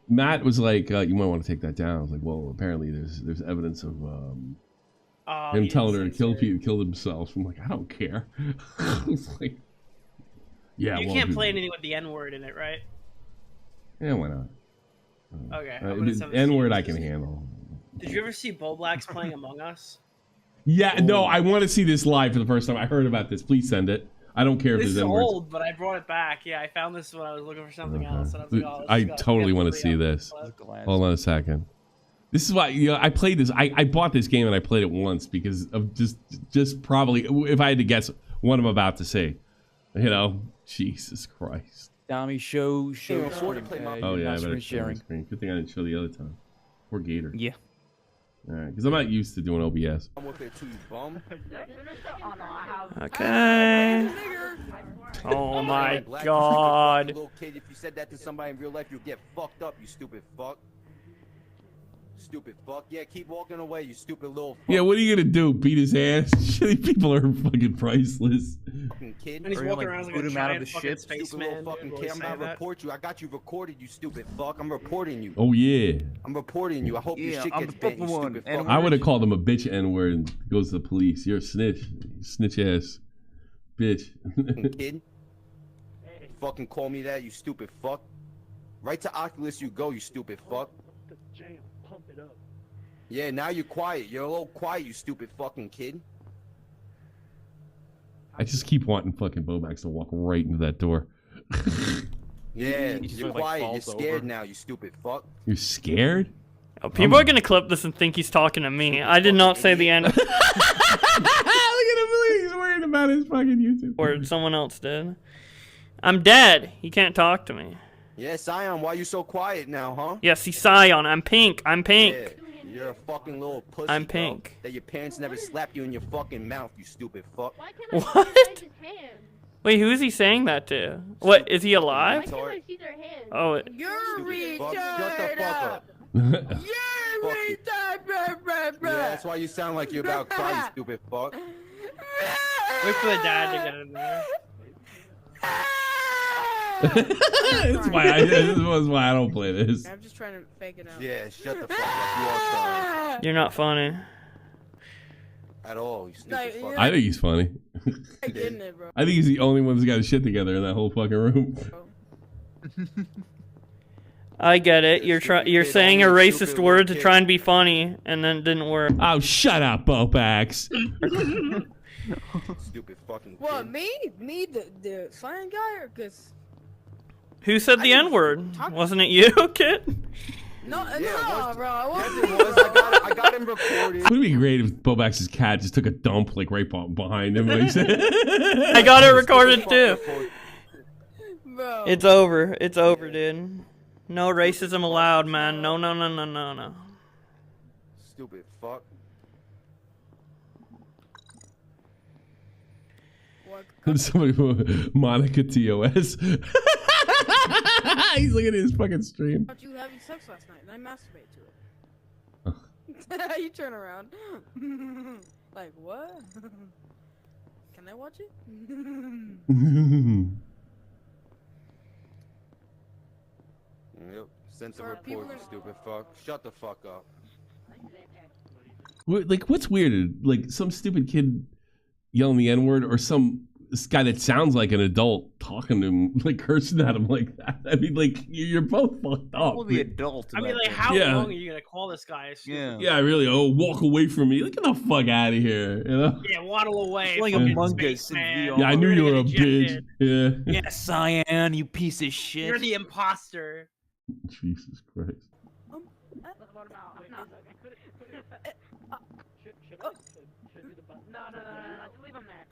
Matt was like, "You might want to take that down." I was like, "Well, apparently there's evidence of him telling her to kill themselves." I'm like, "I don't care." It's like, yeah, You can't play anything with the N word in it, right? Yeah, why not? Okay. N-word I can handle. Did you ever see Boblax playing Among Us? Yeah, no, I want to see this live for the first time. I heard about this. Please send it. I don't care if This there's is N-words. old, but I brought it back. Yeah, I found this when I was looking for something else. And I was like, oh, I totally want to see this. Hold on a second. This is why I played this. I bought this game and I played it once because of just probably if I had to guess what I'm about to say. You know, Jesus Christ. Tommy, show screen. Oh yeah, I better show my screen. Good thing I didn't show the other time. Poor Gator. Yeah. All right, because I'm not used to doing OBS. Okay. Oh my God. Little kid, if you said that to somebody in real life, you'll get fucked up, you stupid fuck. Stupid fuck. Yeah, keep walking away, you stupid little fuck. Yeah, what are you gonna do? Beat his ass? Shitty people are fucking priceless. Fucking kid. And he's walking around like a giant fucking Stupid spaceman. little fucking kid. I'm gonna report you. I got you recorded, you stupid fuck. I'm reporting you. Oh yeah. I'm reporting you. I hope your shit gets bent, you stupid fuck. I would have called him a bitch N-word and goes to the police. You're a snitch. Snitch ass. Bitch. Kid. Fucking call me that, you stupid fuck. Right to Oculus you go, you stupid fuck. Yeah, now you're quiet. You're a little quiet, you stupid fucking kid. I just keep wanting fucking Bomax to walk right into that door. Yeah, you're quiet. You're scared now, you stupid fuck. You're scared? Oh, people are gonna clip this and think he's talking to me. I did not say the end. Look at him. He's worried about his fucking YouTube. Or someone else did. I'm dead. He can't talk to me. Yeah, Scion, why you so quiet now, huh? Yes, he's Scion. I'm pink. I'm pink. Yeah, you're a fucking little pussy. I'm pink. Bro, that your parents never slapped you in your fucking mouth, you stupid fuck. What? Wait, who is he saying that to? What, is he alive? Oh, You're retarded. Shut the fuck up. You're retarded. Yeah, that's why you sound like you're about to cry, you stupid fuck. Wait for the dad to get in there. This was why I don't play this. I'm just trying to fake it out. Yeah, shut the fuck up. You are sorry. you're not funny. At all, you stupid Like, fuck. I think he's funny. Getting it, bro. I think he's the only one that's got his shit together in that whole fucking room. I get it. You're saying a racist word to try and be funny, and then it didn't work. Oh, shut up, Bopax. Stupid fucking kid. What, me? Me, the science guy, or cause? Who said the N-word? Wasn't it you, kid? No, no, bro. I got him recorded. Would it be great if Bobax's cat just took a dump like right behind him? Like, I got it recorded too. Bro. It's over. It's over, dude. No racism allowed, man. No, no, no, no, no, no. Stupid fuck. Somebody, Monica TOS. He's looking at his fucking stream. I thought you were having sex last night, and I masturbate to it. You turn around. Like, what? Can I watch it? Yep. Send a report, you stupid fuck. Shut the fuck up. Like, what's weirder? Like, some stupid kid yelling the N-word or some guy that sounds like an adult talking to him, like cursing at him like that? I mean, like, you're both fucked up. Only adult. I mean, like, how long are you gonna call this guy? Yeah, really. Oh, walk away from me. Like, get the fuck out of here. You know? Yeah, waddle away. Like Among Us in VR. Yeah, I knew you were a bitch. Yeah. Yeah, Cyan, you piece of shit. You're the imposter. Jesus Christ.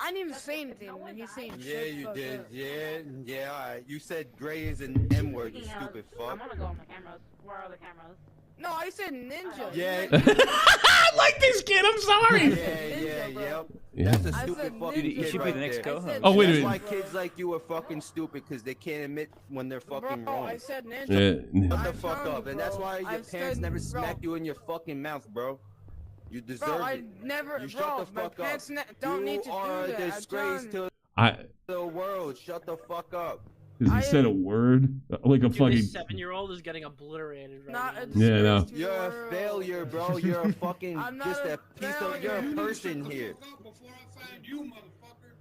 I didn't even say anything when he's saying Yeah, shut you the did. fuck up. Yeah, alright. You said gray is an M word, you stupid fuck. I'm gonna go on the cameras. Where are the cameras? No, I said ninja. Yeah. I like this kid. I'm sorry. Yep. Yeah. That's a I stupid said fucking ninja, kid should be right the next there. co-host. Oh, wait a That's minute. why kids like you are fucking stupid, because they can't admit when they're fucking Bro, wrong. I said ninja. Yeah. Shut the I'm fuck telling up. you, And that's bro. why your I parents said- never bro. smacked you in your fucking mouth, bro. You deserve Bro, I it. never. You bro, shut the my fuck parents up. don't you need to are do a that. I'm disgrace telling to the world. Shut the fuck up. Because he said a word like a Dude, fucking. this 7-year-old is getting obliterated right now. Yeah, no. You're a failure, bro. You're a fucking just a piece of. You're a person here.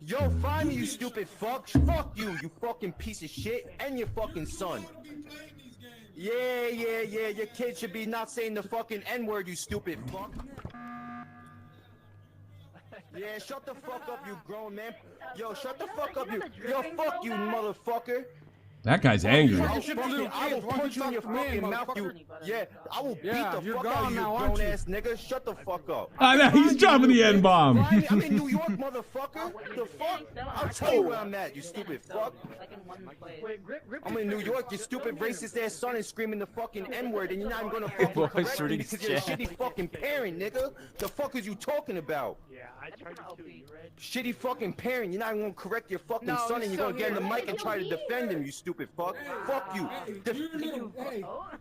Yo, find me, you stupid fuck. Fuck you, you fucking piece of shit, and your fucking son. Yeah. Your kid should be not saying the fucking N-word, you stupid fuck. Yeah, shut the fuck up, you grown man. Yo, shut the fuck up, you. Yo, fuck you, motherfucker. That guy's angry. I will punch you in your fucking mouth, you. Yeah, I will beat the fuck out of you, grown ass nigga. Shut the fuck up. Oh, no, he's dropping the N-bomb. I'm in New York, motherfucker. The fuck? I'll tell you where I'm at, you stupid fuck. I'm in New York, you stupid racist ass son is screaming the fucking N-word, and you're not even gonna fucking correct me because you're a shitty fucking parent, nigga. The fuck is you talking about? Yeah, I tried to kill you, right? Shitty fucking parent, you're not even gonna correct your fucking son, and you're gonna get in the mic and try to defend him, you stupid fuck. Fuck you.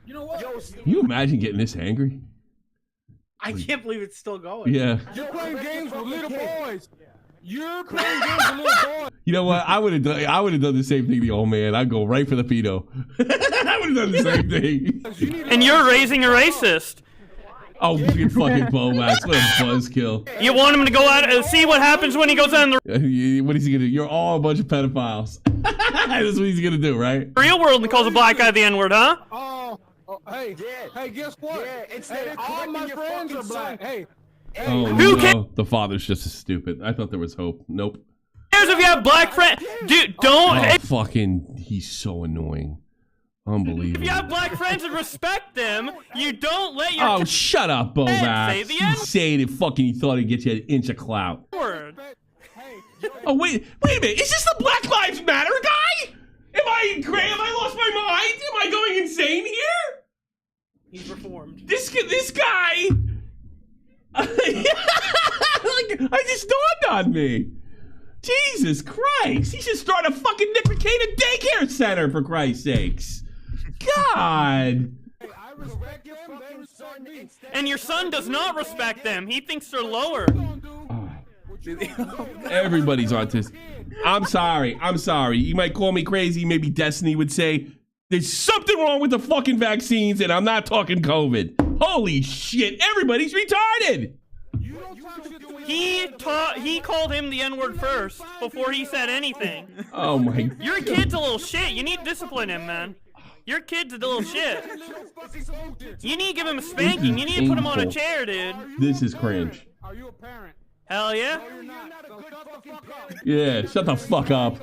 You know what? Yo, Can you imagine getting this angry? I can't believe it's still going. Yeah. You're playing games with little boys. You're playing games with little boys. You know what? I would have done the same thing, the old man. I'd go right for the pedo. I would have done the same thing. And you're raising a racist. Oh, you fucking Bomax. What a buzzkill. You want him to go out and see what happens when he goes out in the What is he gonna do? You're all a bunch of pedophiles. That's what he's gonna do, right? real world and calls a black guy the N-word, huh? Oh, hey, hey, guess what? Yeah, instead of all my correcting your friends fucking are black. son. Hey, Oh Who no, the father's just as stupid. I thought there was hope. Nope. Cares if you have black friends? Dude, don't. Oh, fucking, he's so annoying. If Unbelievable. you have black friends and respect them, you don't let your Oh, shut up, Bomax. say the He's saying it fucking, he thought he'd get you an inch of clout. N-word. Oh, wait a minute. Is this the Black Lives Matter guy? Am I lost my mind? Am I going insane here? He's reformed. This guy. Like, I just dawned on me. Jesus Christ. He should start a fucking Nick Mercator daycare center, for Christ's sakes. God. And your son does not respect them. He thinks they're lower. Everybody's autistic. I'm sorry. You might call me crazy. Maybe Destiny would say, there's something wrong with the fucking vaccines, and I'm not talking COVID. Holy shit. Everybody's retarded. He called him the N-word first before he said anything. Oh my. Your kid's a little shit. You need to discipline him, man. Your kid's a little shit. You need to give him a spanking. You need to put him on a Painful. chair, dude. This is cringe. are you a parent? Hell yeah. Yeah, shut the fuck up.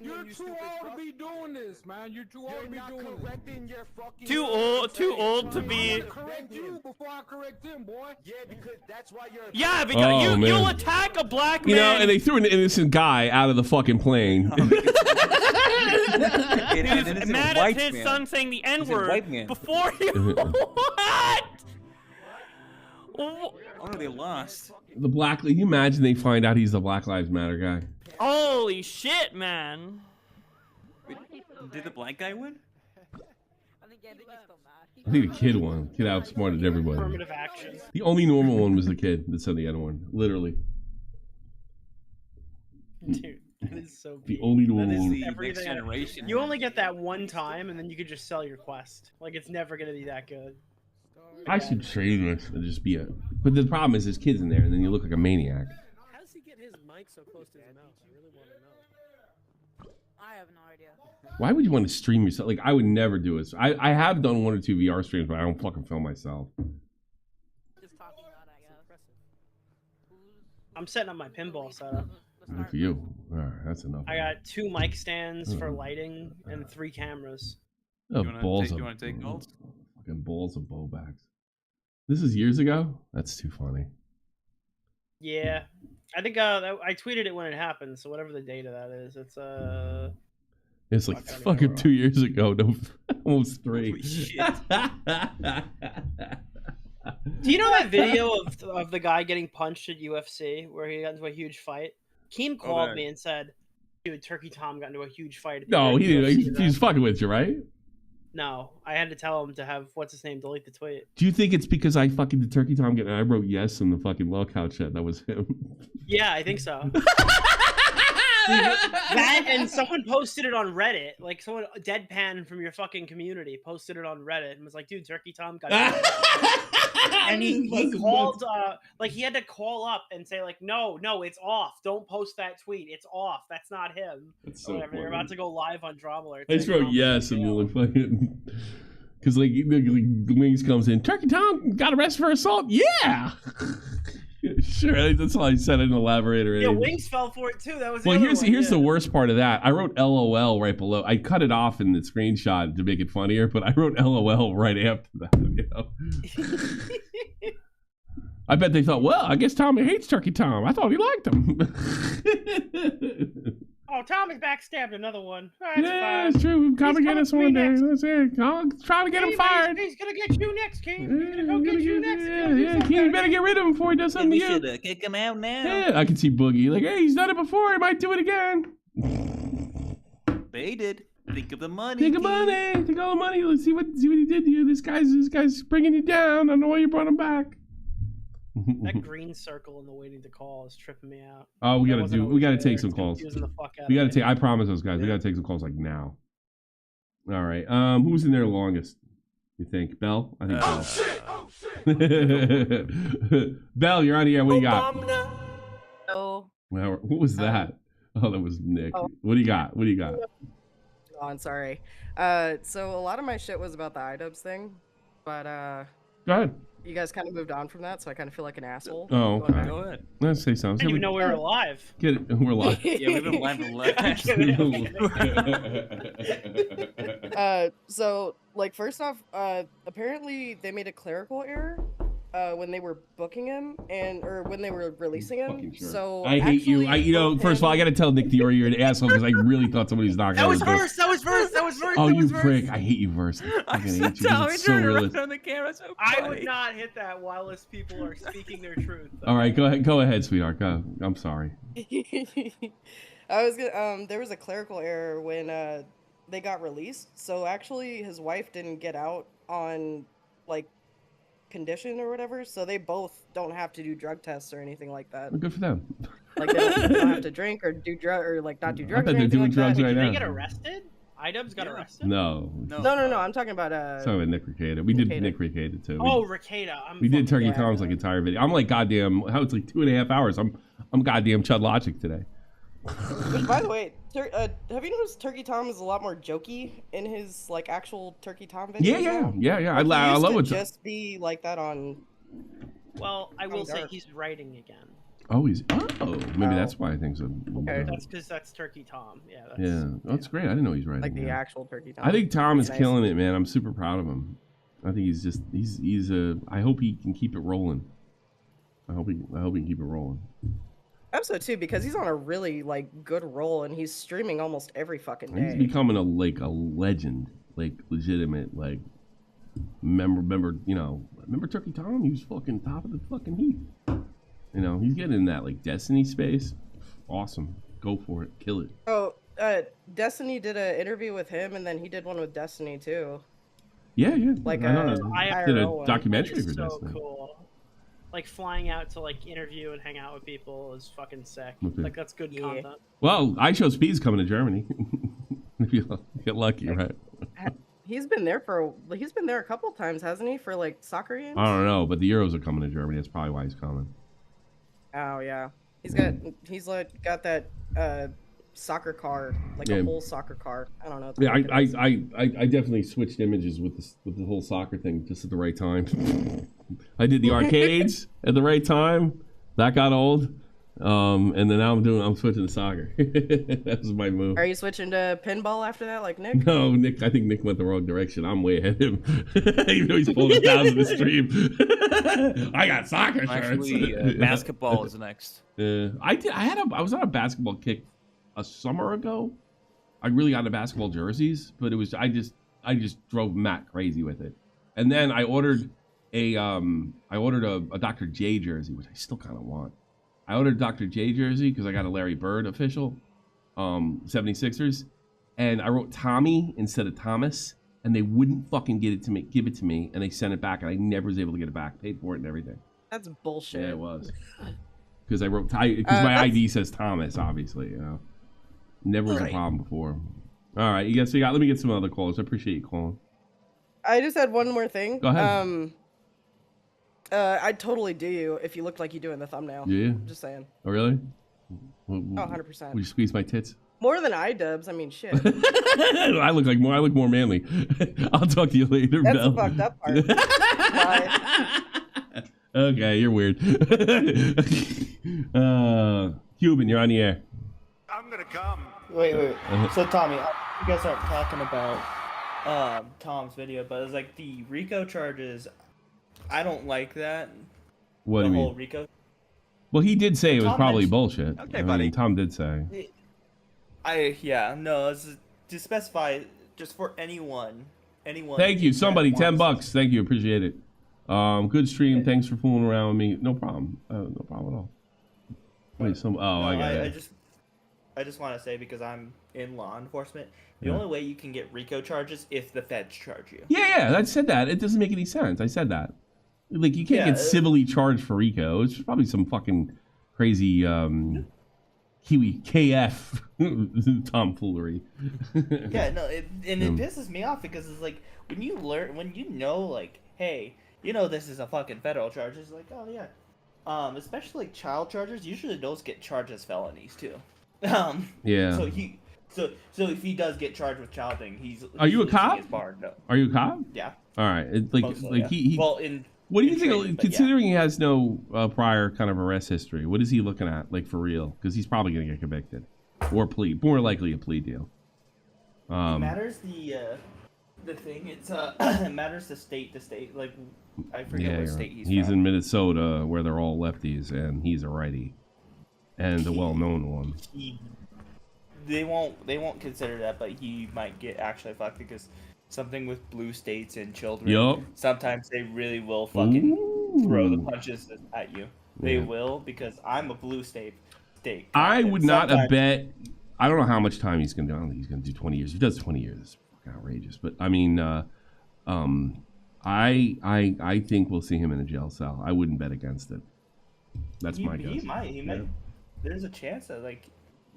You're too old to be doing this, man. You're too old to be doing this. Too old to be. Correct you before I correct him, boy. Yeah, because that's why you're. Yeah, because Oh, man. you'll attack a black man. You know, and they threw an innocent guy out of the fucking plane. Who's mad at his son saying the N-word before you. What? Oh no, they lost. The black. Can you imagine they find out he's the Black Lives Matter guy? Holy shit, man. Did the black guy win? I think the kid won. Kid outsmarted everybody. Affirmative action. The only normal one was the kid that said the N word. Literally. Dude, that is so The only normal That is one. the next generation. You only get that one time, and then you could just sell your quest. Like, it's never gonna be that good. I should train this and just be a. But the problem is, there's kids in there, and then you look like a maniac. How does he get his mic so close to his mouth? I really want to know. I have no idea. Why would you want to stream yourself? Like, I would never do it. I have done 1 or 2 VR streams, but I don't fucking film myself. I'm setting up my pinball setup. Good for you. All right, that's enough. I got 2 mic stands for lighting and 3 cameras. Oh, You balls want to take calls? Fucking balls of bowbacks. This is years ago? That's too funny. Yeah, I think I tweeted it when it happened. So whatever the date of that is, It's like fucking 2 years ago. No, almost 3. Holy shit. Do you know that video of the guy getting punched at UFC where he got into a huge fight? Keem called me and said, "Dude, Turkey Tom got into a huge fight." At the No, he UFC didn't. He was fucking with you, right? No, I had to tell him to have what's his name delete the tweet. Do you think it's because I fucking did Turkey Tom I wrote yes in the fucking lolcow chat? That was him. Yeah, I think so. That and someone posted it on Reddit, like someone deadpan from your fucking community posted it on Reddit and was like, "Dude, Turkey Tom got." And he called, like he had to call up and say like, no, it's off. Don't post that tweet. It's off. That's not him. That's so whatever. funny. They're about to go live on Drama Alert. I just wrote yes and then like fucking. Because like Wings comes in, Turkey Tom got arrested for assault. Yeah. Sure, that's all I said. I didn't elaborate or anything. Yeah, Wings fell for it too. That was. Well, here's the worst part of that. I wrote LOL right below. I cut it off in the screenshot to make it funnier, but I wrote LOL right after that. You know? I bet they thought, well, I guess Tommy hates Turkey Tom. I thought he liked him. Oh, Tommy backstabbed another one. Yeah, it's true. Come and get us one day. That's it. I'll try to get him fired. He's gonna get you next, King. He's gonna go get you next. Yeah, King better get rid of him before he does something to you. Should kick him out now. Yeah, I can see Boogie like, hey, he's done it before. He might do it again. They did. Think of the money. Think of money. Think of all the money. Let's see what he did to you. This guy's bringing you down. I don't know why you brought him back. That green circle in the waiting to call is tripping me out. Oh, we gotta take some calls. We gotta take. I promise those guys. We gotta take some calls like now. All right. Who's in there longest? You think Bell? I think Bell. Bell, you're on the air. What do you got? Oh. Well, what was that? Oh, that was Nick. Oh. What do you got? Oh, I'm sorry. So a lot of my shit was about the iDubbbz thing, but Go ahead. you guys kind of moved on from that, so I kind of feel like an asshole. Oh, going okay. back. Go ahead. Let's say something. I didn't even know we were live. Get it? We're live. Yeah, we've been live for the last. So like first off, apparently they made a clerical error when they were booking him or when they were releasing him. Sure. So I hate you. First of all, I gotta tell Nick Dior you're an asshole because I really thought somebody's not gonna. That was verse. That was verse. Oh, you prick! I hate you, verse. I fucking hate you. It's so realistic. on the camera. So I would not hit that whilst people are speaking their truth. All right, go ahead. Go ahead, sweetheart. Go. I'm sorry. I was gonna, there was a clerical error when they got released. So actually, his wife didn't get out on like condition or whatever. So they both don't have to do drug tests or anything like that. Well, good for them. Like they don't have to drink or do drug or like not do drugs. bet or they're anything doing like drugs that. right Did now. they get arrested? iDubbbz got arrested? No. No. I'm talking about Sorry about Nick Ricada. We did Ricada. Nick Ricada too. Oh, Ricada. We did Turkey Tom's like entire video. I'm like goddamn. How it's like 2.5 hours. I'm goddamn Chud Logic today. Which, by the way, have you noticed Turkey Tom is a lot more jokey in his like actual Turkey Tom videos? Yeah. I He love used it. to just be like that on. Well, I will say Dark. he's writing again. Oh, maybe that's why I think so. Okay. That's because that's Turkey Tom. Yeah. That's great. I didn't know he's writing. Like the yeah. actual Turkey Tom. I think Tom He's is nice. killing it, man. I'm super proud of him. I think he's I hope he can keep it rolling. I hope he can keep it rolling. I hope so too, because he's on a really like good roll and he's streaming almost every fucking day. He's becoming a legend, like legitimate, like remember Turkey Tom? He was fucking top of the fucking heap. You know, he's getting in that like Destiny space. Awesome. Go for it. Kill it. Oh, Destiny did an interview with him, and then he did one with Destiny too. Yeah. Like I know. I did a IRL one. documentary for so Destiny. cool. Like flying out to like interview and hang out with people is fucking sick. Okay. Like that's good content. Well, iShowSpeed's coming to Germany. If you get lucky, right? He's been there a couple times, hasn't he, for like soccer games? I don't know, but the Euros are coming to Germany. That's probably why he's coming. Oh yeah, he's got that soccer car, like a whole soccer car. I don't know. Yeah, I definitely switched images with the whole soccer thing just at the right time. I did the arcades at the right time. That got old, And then now I'm switching to soccer. That was my move. Are you switching to pinball after that, like Nick? No, Nick. I think Nick went the wrong direction. I'm way ahead of him. Even though he's pulled us down to the stream. I got soccer shirts. Actually, basketball is next. I was on a basketball kick a summer ago. I really got into basketball jerseys, but it was I just drove Matt crazy with it. And then I ordered a Dr. J jersey, which I still kind of want. I ordered a Dr. J jersey because I got a Larry Bird official, 76ers, and I wrote Tommy instead of Thomas, and they wouldn't fucking give it to me, and they sent it back, and I never was able to get it back. Paid for it and everything. That's bullshit. Yeah, it was. Because my ID says Thomas, obviously, you know. Never was a problem before. All right, let me get some other calls. I appreciate you calling. I just had one more thing. Go ahead. I'd totally do you if you looked like you do in the thumbnail. Yeah. Just saying. Oh, really? Oh, 100%. Will you squeeze my tits? More than iDubbbz. I mean, shit. I look more manly. I'll talk to you later, That's Belle. the fucked up part. Bye. Okay, you're weird. Cuban, you're on the air. I'm gonna come. Wait. So Tommy, you guys aren't talking about Tom's video, but it's like the RICO charges. I don't like that. What do the you whole mean? RICO. Well, he did say it was Tom probably mentioned- bullshit. Okay, I buddy. mean, Tom did say. It's to specify just for anyone. Thank you, somebody. $10. Thank you, appreciate it. Good stream. Thanks for fooling around with me. No problem. No problem at all. Wait, I got it. I just want to say, because I'm in law enforcement, the Yeah. only way you can get RICO charges if the feds charge you. Yeah, I said that. It doesn't make any sense. I said that. Like, you can't get civilly charged for RICO. It's probably some fucking crazy Kiwi KF tomfoolery. Yeah, no, it pisses me off because it's like when you know, like, hey, you know this is a fucking federal charge. It's like, oh yeah, especially like child charges. Usually those get charged as felonies too. Yeah. So if he does get charged with child thing, he's Are you a cop? No. Are you a cop? Yeah. All right. Mostly, yeah. He. Well, what do you think? training, but Considering he has no prior kind of arrest history, what is he looking at, like, for real? Because he's probably going to get convicted, or more likely a plea deal. It matters the thing. It's it matters the state to state. Like, I forget what state he's from. in Minnesota, where they're all lefties, and he's a righty, and a well-known one. They won't consider that, but he might get actually fucked because something with blue states and children. Yup. Sometimes they really will fucking throw the punches at you. They will, because I'm a blue state. I would not have bet. I don't know how much time he's going to do. I don't think he's going to do 20 years. If he does 20 years, it's fucking outrageous. But I mean, I think we'll see him in a jail cell. I wouldn't bet against it. That's my guess. He might. There's a chance that, like,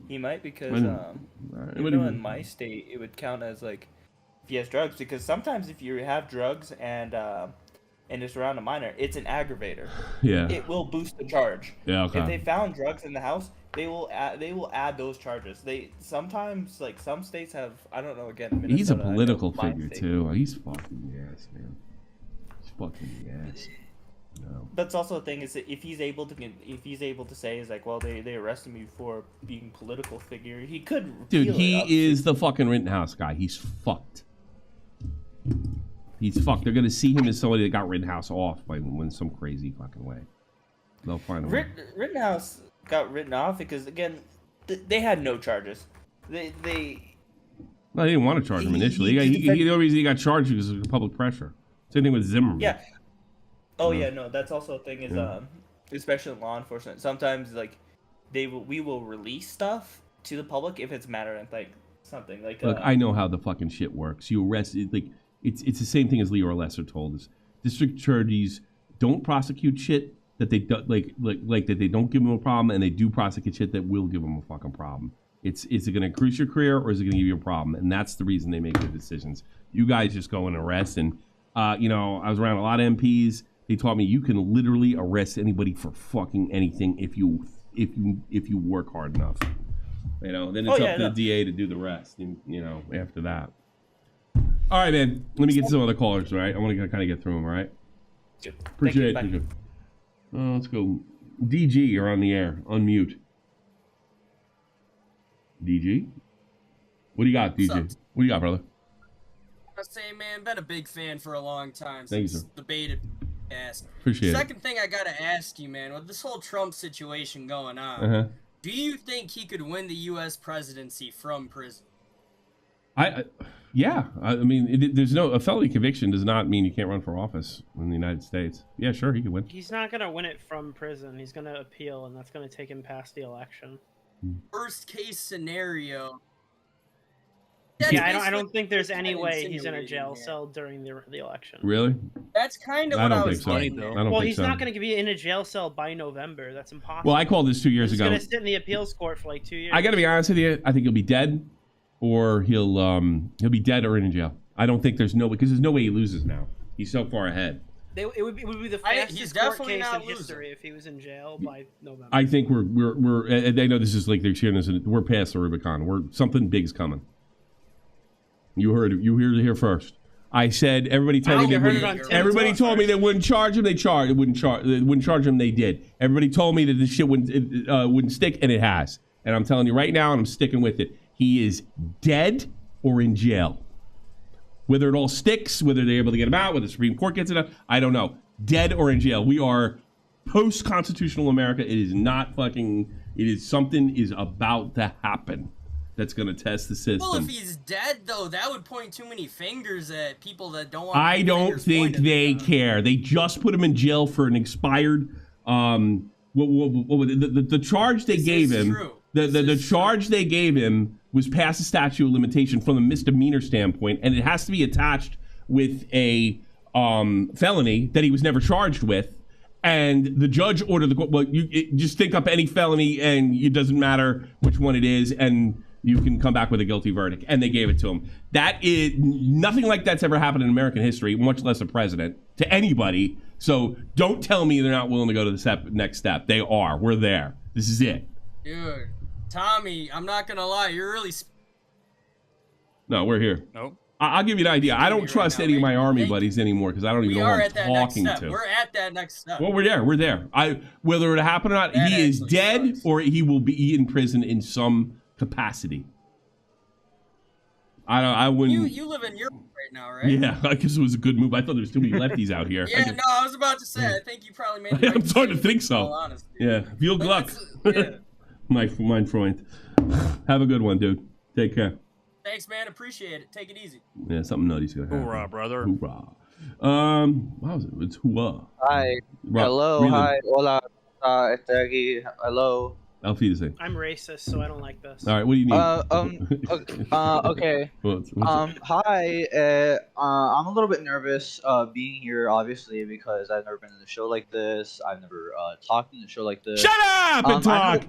he might, because in my state it would count as, like, if he has drugs, because sometimes if you have drugs and it's around a minor, it's an aggravator. Yeah. It will boost the charge. Yeah. Okay. If they found drugs in the house, they will add those charges. They sometimes, like, some states have, I don't know, again, Minnesota, He's a political I know, figure too. He's fucking the ass, man. He's fucking the ass. No. That's also the thing, is that if he's able to say, is like, well, they arrested me for being political figure, he could. Dude, he is the fucking Rittenhouse guy. He's fucked. He's fucked. They're gonna see him as somebody that got Rittenhouse off in some crazy fucking way. They'll find a way. Rittenhouse got written off because, again, they had no charges. No, they didn't want to charge him initially. The only reason he got charged was because of public pressure. Same thing with Zimmerman. Yeah. Oh yeah, no, that's also a thing, is especially in law enforcement. Sometimes, like, we will release stuff to the public if it's matter of, like, something like. Look, I know how the fucking shit works. You arrest like it's the same thing as Leo Lesser told us. District attorneys don't prosecute shit that they do, like that they don't give them a problem, and they do prosecute shit that will give them a fucking problem. Is it going to increase your career, or is it going to give you a problem? And that's the reason they make their decisions. You guys just go and arrest, and I was around a lot of MPs. They taught me you can literally arrest anybody for fucking anything if you work hard enough. Then it's up to the DA to do the rest. After that. All right, man. Let me get to some other callers. All right, I want to kind of get through them. All right. Appreciate it. Let's go. DG, you're on the air. Unmute. DG? What do you got, DJ? What do you got, brother? I say, man, been a big fan for a long time Thank you, since sir. the beta cast. Appreciate it. Second thing I gotta ask you, man, with this whole Trump situation going on, Uh-huh. do you think he could win the U.S. presidency from prison? Yeah. I mean, there's a felony conviction does not mean you can't run for office in the United States. Yeah, sure, he could win. He's not gonna win it from prison. He's gonna appeal, and that's gonna take him past the election. Worst case scenario. Yeah, I don't think there's any way he's in a jail cell during the election. Really? That's kind of I what don't I think was so. getting I at. don't Well, think he's so. not going to be in a jail cell by November. That's impossible. Well, I called this 2 years He's ago. going to sit in the appeals court for like 2 years. I got to be honest with you. I think he'll be dead, or he'll be dead or in jail. I don't think there's no way, because there's no way he loses now. He's so far ahead. It would be the fastest court case in history if he was in jail by November. I think we're. I know this is like they're cheering us. We're past the Rubicon. Something big's coming. You heard it. You heard it here first. I said everybody told me everybody told me they wouldn't charge him. They wouldn't charge him. They did. Everybody told me that this shit wouldn't stick, and it has. And I'm telling you right now, and I'm sticking with it. He is dead or in jail. Whether it all sticks, whether they're able to get him out, whether the Supreme Court gets it out, I don't know. Dead or in jail. We are post-constitutional America. It is not fucking. It is something is about to happen. That's going to test the system. Well, if he's dead, though, that would point too many fingers at people that don't want. I don't think they care. They just put him in jail for an expired. The charge they gave him. The charge they gave him was past the statute of limitation from a misdemeanor standpoint, and it has to be attached with a felony that he was never charged with. And the judge ordered the court. Well, just think up any felony, and it doesn't matter which one it is, and you can come back with a guilty verdict. And they gave it to him. That is nothing like that's ever happened in American history, much less a president, to anybody. So don't tell me they're not willing to go to the next step. They are. We're there. This is it. Dude, Tommy, I'm not gonna lie, you're really. No, we're here. Nope. I'll give you an idea. I don't trust any of my army buddies anymore because I don't even know who I'm talking to. We're at that next step. Well, we're there. We're there. Whether it happened or not, he is dead or he will be in prison in some capacity. I wouldn't. You live in Europe right now, right? Yeah, I guess it was a good move. I thought there was too many lefties out here. Yeah, no, I was about to say. I think you probably made. I'm starting to think so. Yeah, viel Glück. My friend. Have a good one, dude. Take care. Thanks, man. Appreciate it. Take it easy. Yeah, something nutty's gonna happen. Hoorah, brother. Hoorah. What was it? It's hoorah. Hi. Hello. Really? Hi. Hola. Hello. Alfie say. I'm racist, so I don't like this. All right, what do you need? Okay. Hi. I'm a little bit nervous being here, obviously, because I've never been in a show like this. I've never talked in a show like this. Shut up and talk.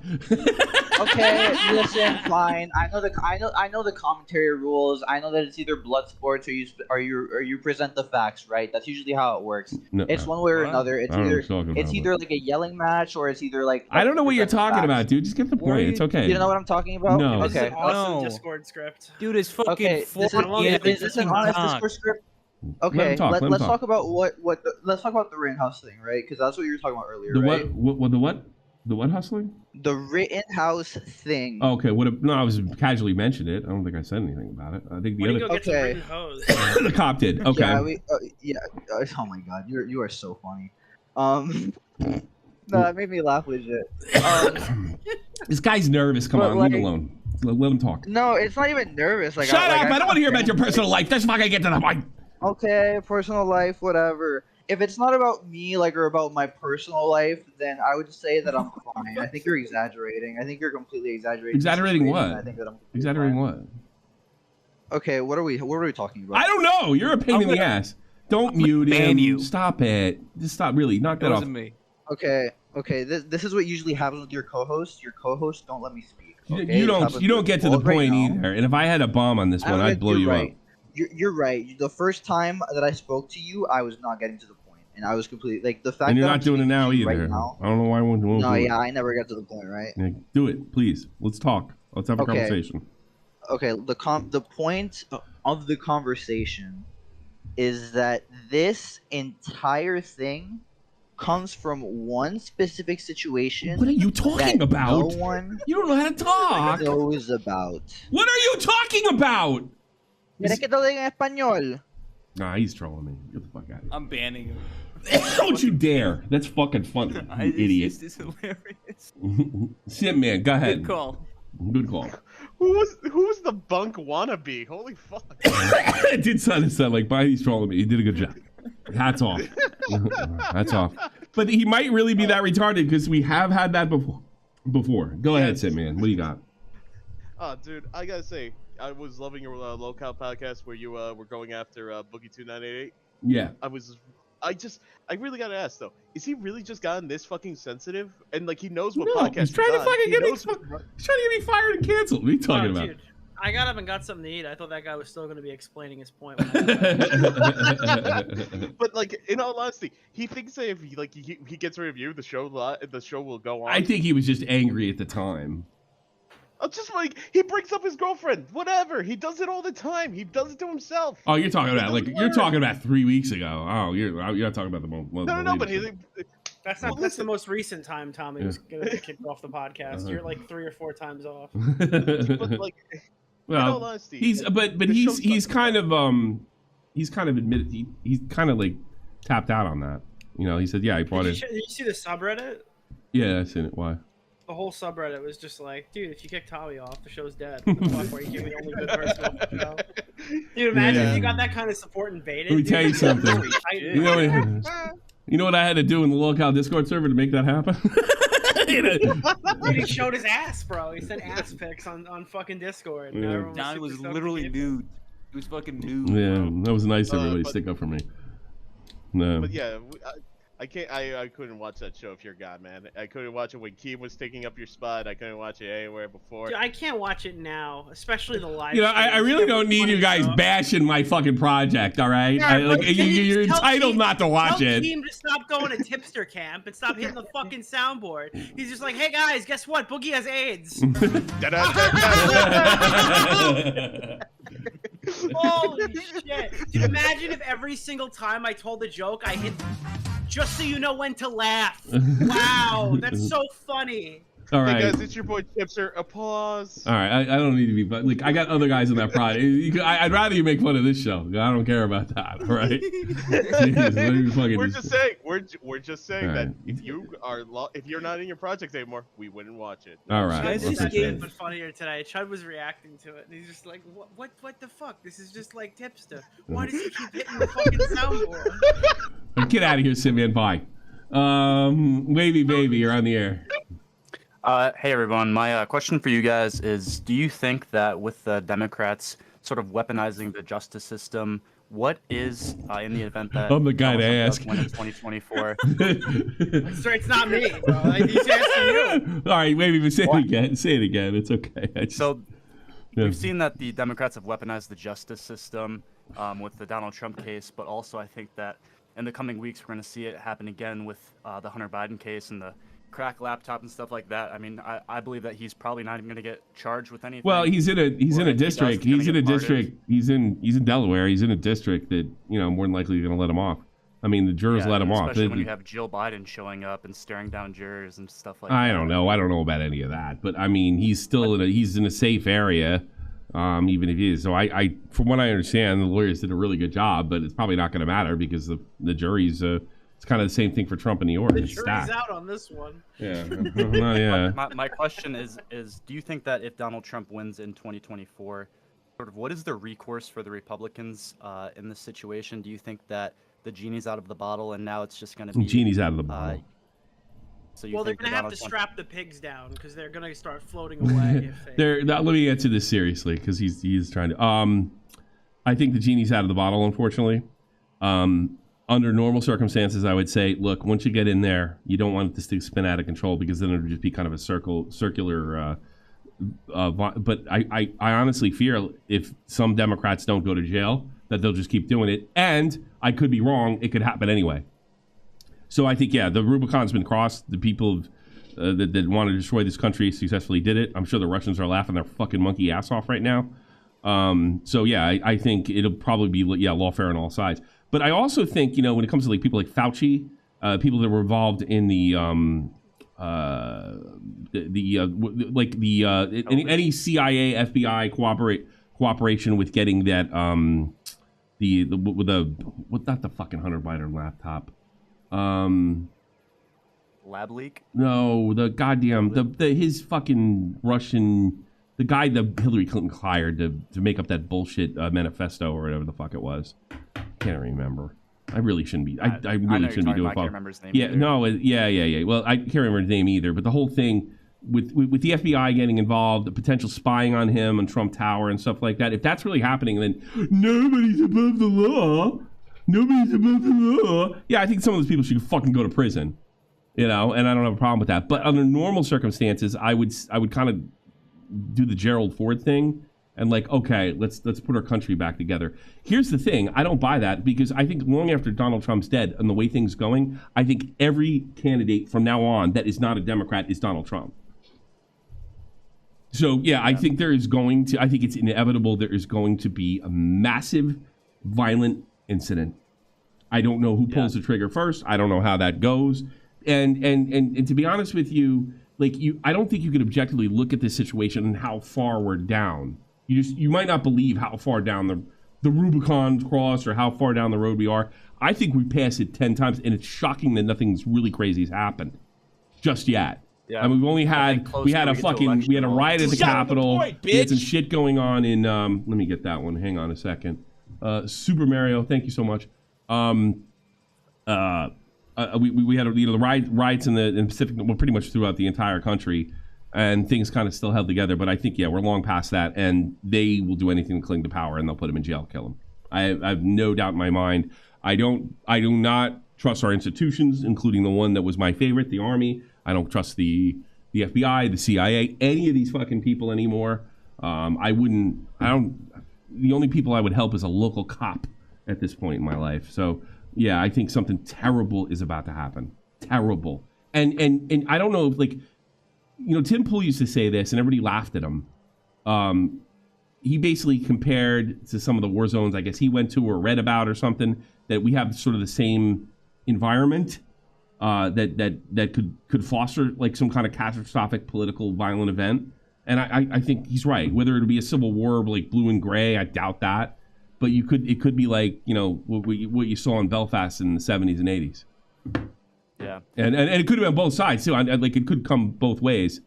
Okay, listen, fine. I know the commentary rules. I know that it's either blood sports or you present the facts, right? That's usually how it works. No, it's one way or another. It's it's either like a yelling match or it's either like. I don't know what you're talking about, dude. Just get the point. It's okay. You don't know what I'm talking about? No. Okay. Awesome Discord script. Dude, it's fucking. Okay. Is this an honest Discord script? Okay. Let's talk about let's talk about the Rittenhouse thing, right? Because that's what you were talking about earlier, right? The what hustling? The Rittenhouse thing. Oh, okay. No, I was casually mentioned it. I don't think I said anything about it. I think the other. Okay. The cop did. Okay. Yeah. Oh my God, you are so funny. No, it made me laugh legit. This guy's nervous. Come on, leave him alone. Let him talk. No, it's not even nervous. Like, Shut up! I don't want to hear about your personal life. Let's fucking get to the point. Okay, personal life, whatever. If it's not about me, or about my personal life, then I would say that I'm fine. I think you're exaggerating. I think you're completely exaggerating. Exaggerating what? I think that I'm exaggerating fine. what? Okay, what are we talking about? I don't know. You're a pain in the ass. Don't mute him. Stop it. Just stop. Really, knock that off. Me. Okay. This is what usually happens with your co-host. Your co-hosts don't let me speak. Okay? You don't get to the point either. And if I had a bomb on this one, I'd blow you up. You're right. The first time that I spoke to you, I was not getting to the point, and I was completely the fact. And you're that not doing it now either. Right now, I don't know why I won't do it. No, yeah, I never got to the point, right? Yeah, do it, please. Let's talk. Let's have a conversation. Okay. The point of the conversation is that this entire thing comes from one specific situation. What are you talking about? No one you don't know how to talk. knows about. What are you talking about? ¿Quieres que te lo diga en español? Nah, he's trolling me. Get the fuck out of here. I'm banning him. Don't you dare. That's fucking funny, you idiot. This is hilarious. Sim man, go ahead. Good call. Good call. Who's the bunk wannabe? Holy fuck. It did sound like he's trolling me. He did a good job. Hats off. Hats off. But he might really be that retarded because we have had that before. Go ahead, Sim man. What do you got? Oh, dude, I gotta say, I was loving your lolcow podcast where you were going after Boogie2988. Yeah. I really gotta ask though, is he really just gotten this fucking sensitive? And like he knows what No, podcast he's trying to fucking get me. He's trying to get me fired and canceled. What are you talking about? Dude, I got up and got something to eat. I thought that guy was still going to be explaining his point. But like, in all honesty, he thinks that if he gets rid of you, the show will go on. I think he was just angry at the time. Just like he breaks up his girlfriend, whatever. He does it all the time. He does it to himself. Oh, you're talking about you're talking about 3 weeks ago. Oh, you're not talking about the moment. No, but that's not. That's the most recent time Tommy was going to get kicked off the podcast. You're like 3 or 4 times off. But like, well, in all honesty, he's kind of admitted he's kind of like tapped out on that. You know, he said, yeah, he brought it. Did you see the subreddit? Yeah, I seen it. Why? The whole subreddit was just like, dude, if you kick Tommy off, the show's dead. What the fuck, were you giving the only good person off the show? Dude, imagine if you got that kind of support invaded. Let me tell you something. You know what I had to do in the lolcow Discord server to make that happen? Dude, he showed his ass, bro. He sent ass pics on fucking Discord. Yeah. Don was literally nude. He was fucking nude. Yeah, bro. that was nice of everybody to stick up for me. No. But yeah, I can't. I couldn't watch that show if you're God, man. I couldn't watch it when Keem was taking up your spot. I couldn't watch it anywhere before. Dude, I can't watch it now, especially the live. You know, I really don't need you guys bashing my fucking project, all right? Yeah, you're entitled not to watch tell it. Keem to stop going to tipster camp and stop hitting the fucking soundboard. He's just like, hey guys, guess what? Boogie has AIDS. Holy shit. Dude, imagine if every single time I told a joke, I hit just so you know when to laugh. Wow, that's so funny. All right. Hey guys, it's your boy Tipster. Applause. All right, I don't need to be, but like I got other guys in that prod. I'd rather you make fun of this show. I don't care about that. All right. Jeez, we're just saying All that right. if you're not in your project anymore, we wouldn't watch it. All right. Chud's just Okay. getting funnier today. Chud was reacting to it, and he's just like, "What the fuck? This is just like Tipster. Why does he keep hitting the fucking soundboard?" Get out of here, Simeon. Bye. Wavy baby, you're on the air. Hey everyone, my question for you guys is, do you think that with the Democrats sort of weaponizing the justice system, what is, in the event that I'm the guy to Donald ask. Trump does win in 2024? Sorry, it's not me, bro. Like, he's asking you. All right, wait, but say it again. Say it again. It's okay. We've seen that the Democrats have weaponized the justice system with the Donald Trump case, but also I think that in the coming weeks we're going to see it happen again with the Hunter Biden case and the crack laptop and stuff like that. I mean, I believe that he's probably not even going to get charged with anything. Well, he's in a district. He's in a district. He's in Delaware. He's in a district that more than likely going to let him off. I mean, the jurors let him off. Especially when you have Jill Biden showing up and staring down jurors and stuff like that. I don't know. I don't know about any of that. But I mean, he's still he's in a safe area, even if he is. So I from what I understand, the lawyers did a really good job. But it's probably not going to matter because the jury's. It's kind of the same thing for Trump in New York. The It's jury's stacked. out on this one. Yeah. Well, yeah. My question is do you think that if Donald Trump wins in 2024, sort of what is the recourse for the Republicans in this situation? Do you think that the genie's out of the bottle and now it's just going to be Genie's out of the bottle. So you Well, they're think gonna that have Donald to Trump- strap the pigs down because they're gonna start floating away. If they... Let me answer this seriously because he's trying to. I think the genie's out of the bottle, unfortunately. Under normal circumstances, I would say, look, once you get in there, you don't want this to spin out of control because then it would just be kind of a circular. But I honestly fear if some Democrats don't go to jail, that they'll just keep doing it. And I could be wrong; it could happen anyway. So I think, yeah, the Rubicon's been crossed. The people that want to destroy this country successfully did it. I'm sure the Russians are laughing their fucking monkey ass off right now. So yeah, I think it'll probably be lawfare on all sides. But I also think, when it comes to like people like Fauci, people that were involved in the any CIA, FBI cooperation with getting that not the fucking Hunter Biden laptop. Lab leak? No, the goddamn his fucking Russian, the guy that Hillary Clinton hired to make up that bullshit manifesto or whatever the fuck it was. Can't remember. I really shouldn't be. I really shouldn't be doing. I can't remember his name. Yeah, either. no, yeah. Well, I can't remember his name either. But the whole thing with the FBI getting involved, the potential spying on him on Trump Tower and stuff like that. If that's really happening, then nobody's above the law. Nobody's above the law. Yeah, I think some of those people should fucking go to prison. You know, and I don't have a problem with that. But under normal circumstances, I would kind of do the Gerald Ford thing and like, okay, let's put our country back together. Here's the thing. I don't buy that because I think long after Donald Trump's dead and the way things going, I think every candidate from now on that is not a Democrat is Donald Trump. So, yeah, I think I think it's inevitable there is going to be a massive violent incident. I don't know who pulls the trigger first. I don't know how that goes. And to be honest with you, like I don't think you could objectively look at this situation and how far we're down. You might not believe how far down the Rubicon cross or how far down the road we are. I think we passed it 10 times, and it's shocking that nothing's really crazy has happened just yet. Yeah. I mean, we had a riot at the Capitol. We had some shit going on in let me get that one. Hang on a second. Super Mario, thank you so much. We had the riots in the Pacific, well, pretty much throughout the entire country, and things kind of still held together. But I think, we're long past that, and they will do anything to cling to power, and they'll put him in jail, kill him. I have no doubt in my mind. I do not trust our institutions, including the one that was my favorite, the Army. I don't trust the FBI, the CIA, any of these fucking people anymore. The only people I would help is a local cop at this point in my life. So, yeah, I think something terrible is about to happen. Terrible. And I don't know if, Tim Pool used to say this and everybody laughed at him. He basically compared to some of the war zones I guess he went to or read about or something, that we have sort of the same environment that could foster like some kind of catastrophic political violent event. And I think he's right. Whether it'll be a civil war like blue and gray, I doubt that. But it could be like, what you saw in Belfast in the 70s and 80s. Yeah. And it could have been both sides too. Like it could come both ways.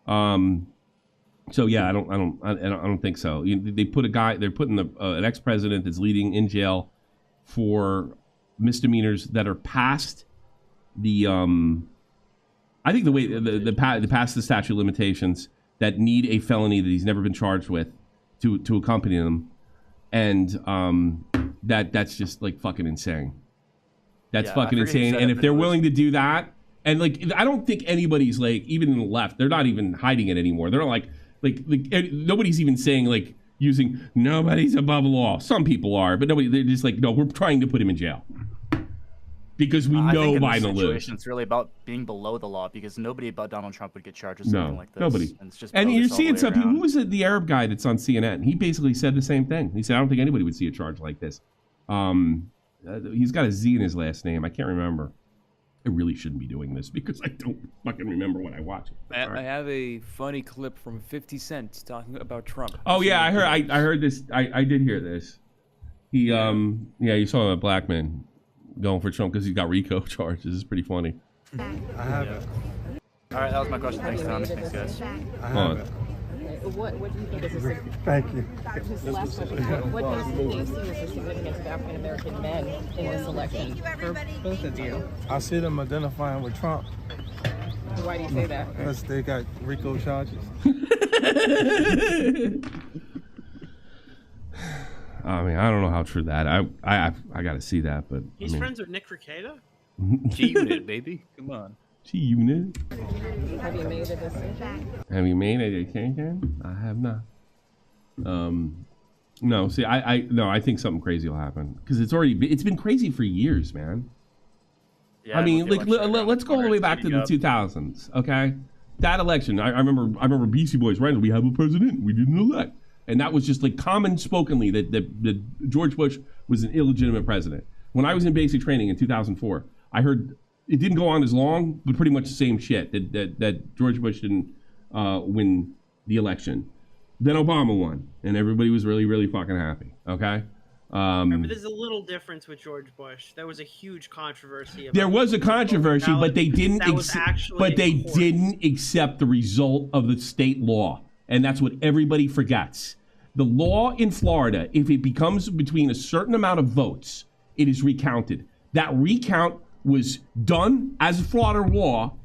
So yeah, I don't think so. They put they're putting an ex-president that's leading in jail for misdemeanors that are past the I think the way the past the statute of limitations that need a felony that he's never been charged with to accompany them. And that's just like fucking insane. That's fucking insane. And if they're willing to do that, and like I don't think anybody's like, even in the left, they're not even hiding it anymore. They're not like nobody's even saying like using nobody's above law. Some people are, but nobody. They're just like, no, we're trying to put him in jail because we know Biden will lose. It's really about being below the law because nobody but Donald Trump would get charged with something like this. Nobody. And it's just and you're seeing some people. Who was it? The Arab guy that's on CNN. He basically said the same thing. He said, I don't think anybody would see a charge like this. He's got a Z in his last name. I can't remember. I really shouldn't be doing this because I don't fucking remember what I watched. I have a funny clip from 50 Cent talking about Trump. Oh yeah, I heard this. I did hear this. He you saw a black man going for Trump because he's got RICO charges. It's pretty funny. I have it. All right, that was my question. Thanks, Tommy. Thanks, guys. What do you think is the Thank you. Just last question. What do you see as the significance of African American men in this election for both of you? I see them identifying with Trump. Why do you say that? Because they got RICO charges. I mean, I don't know how true that. I got to see that, but he's friends with Nick Rekieta. G-Unit, baby, come on. G-Unit. Have you made a decision? Have you made a decision? I have not. No. See, I think something crazy will happen because it's been crazy for years, man. Yeah, I mean, like let's go all the way back to the 2000s. Okay, that election. I remember BC Boys right. We have a president. We didn't elect. And that was just like common spokenly that George Bush was an illegitimate president. When I was in basic training in 2004, I heard it didn't go on as long, but pretty much the same shit that George Bush didn't win the election. Then Obama won, and everybody was really, really fucking happy. Okay. But there's a little difference with George Bush. There was a huge controversy. There was a controversy, but they didn't. But they in court. didn't accept the result of the state law, and that's what everybody forgets. The law in Florida, if it becomes between a certain amount of votes, it is recounted. That recount was done as a Florida law,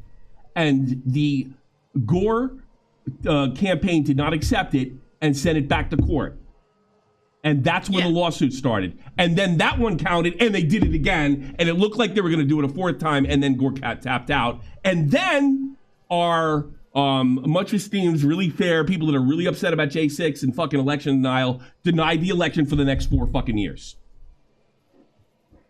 and the Gore campaign did not accept it and sent it back to court. And that's when the lawsuit started. And then that one counted, and they did it again, and it looked like they were going to do it a fourth time, and then Gore tapped out. And then our much esteemed, really fair people that are really upset about J6 and fucking election denial denied the election for the next 4 fucking years.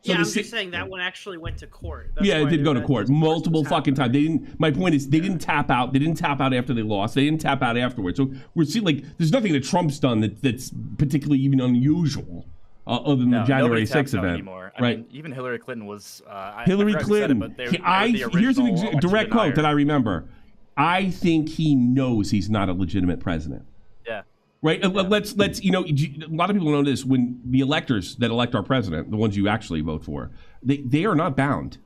So I'm just saying that one actually went to court. It did go to court multiple fucking times. They didn't. My point is, they didn't tap out. They didn't tap out after they lost. They didn't tap out afterwards. So we're seeing like there's nothing that Trump's done that's particularly even unusual, other than the January 6th event. Anymore. I Right? mean, even Hillary Clinton was. Hillary I Clinton. said it, but Here's an original direct quote election that I remember. I think he knows he's not a legitimate president. Yeah. Right. Let's a lot of people know this. When the electors that elect our president, the ones you actually vote for, they are not bound.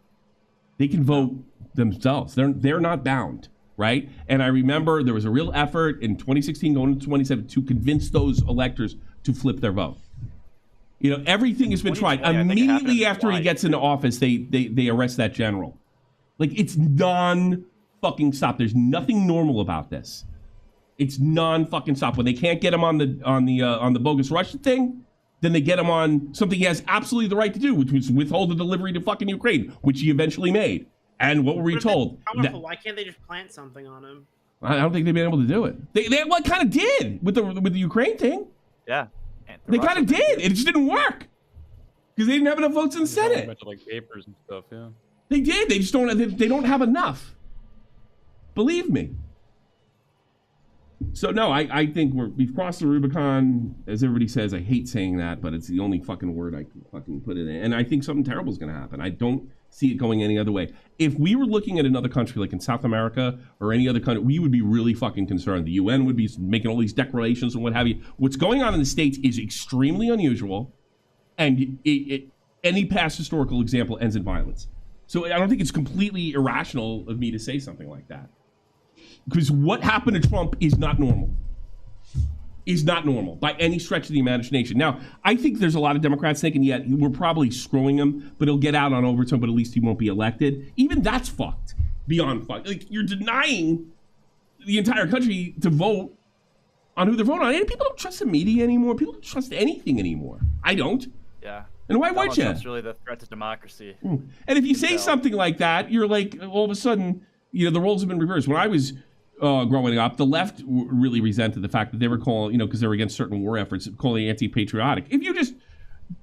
They can vote themselves. They're not bound. Right. And I remember there was a real effort in 2016 going into 2017 to convince those electors to flip their vote. You know, everything has been tried. Immediately after he gets into office, they arrest that general. Like, it's non-fucking stop. There's nothing normal about this. It's non-fucking stop. When they can't get him on the bogus Russian thing, then they get him on something he has absolutely the right to do, which was withhold the delivery to fucking Ukraine, which he eventually made. And what were we told? Why can't they just plant something on him? I don't think they've been able to do it. They kind of did with the Ukraine thing. Yeah. They kind of did. It just didn't work because they didn't have enough votes in the Senate. A bunch of like papers and stuff. Yeah. They did. They just don't. They don't have enough. Believe me. So no, I think we've crossed the Rubicon, as everybody says. I hate saying that, but it's the only fucking word I can fucking put it in. And I think something terrible is going to happen. I don't see it going any other way. If we were looking at another country, like in South America or any other country, we would be really fucking concerned. The UN would be making all these declarations and what have you. What's going on in the States is extremely unusual, and any past historical example ends in violence. So I don't think it's completely irrational of me to say something like that. Because what happened to Trump is not normal. Is not normal by any stretch of the imagination. Now, I think there's a lot of Democrats thinking, yeah, we're probably screwing him, but he'll get out on overtime, but at least he won't be elected. Even that's fucked. Beyond fucked. Like, you're denying the entire country to vote on who they're voting on. And people don't trust the media anymore. People don't trust anything anymore. I don't. Yeah. And why would you? That's really the threat to democracy. And if you say something like that, you're like, all of a sudden, the roles have been reversed. When I was growing up, the left really resented the fact that they were calling, because they were against certain war efforts, calling anti-patriotic. If you just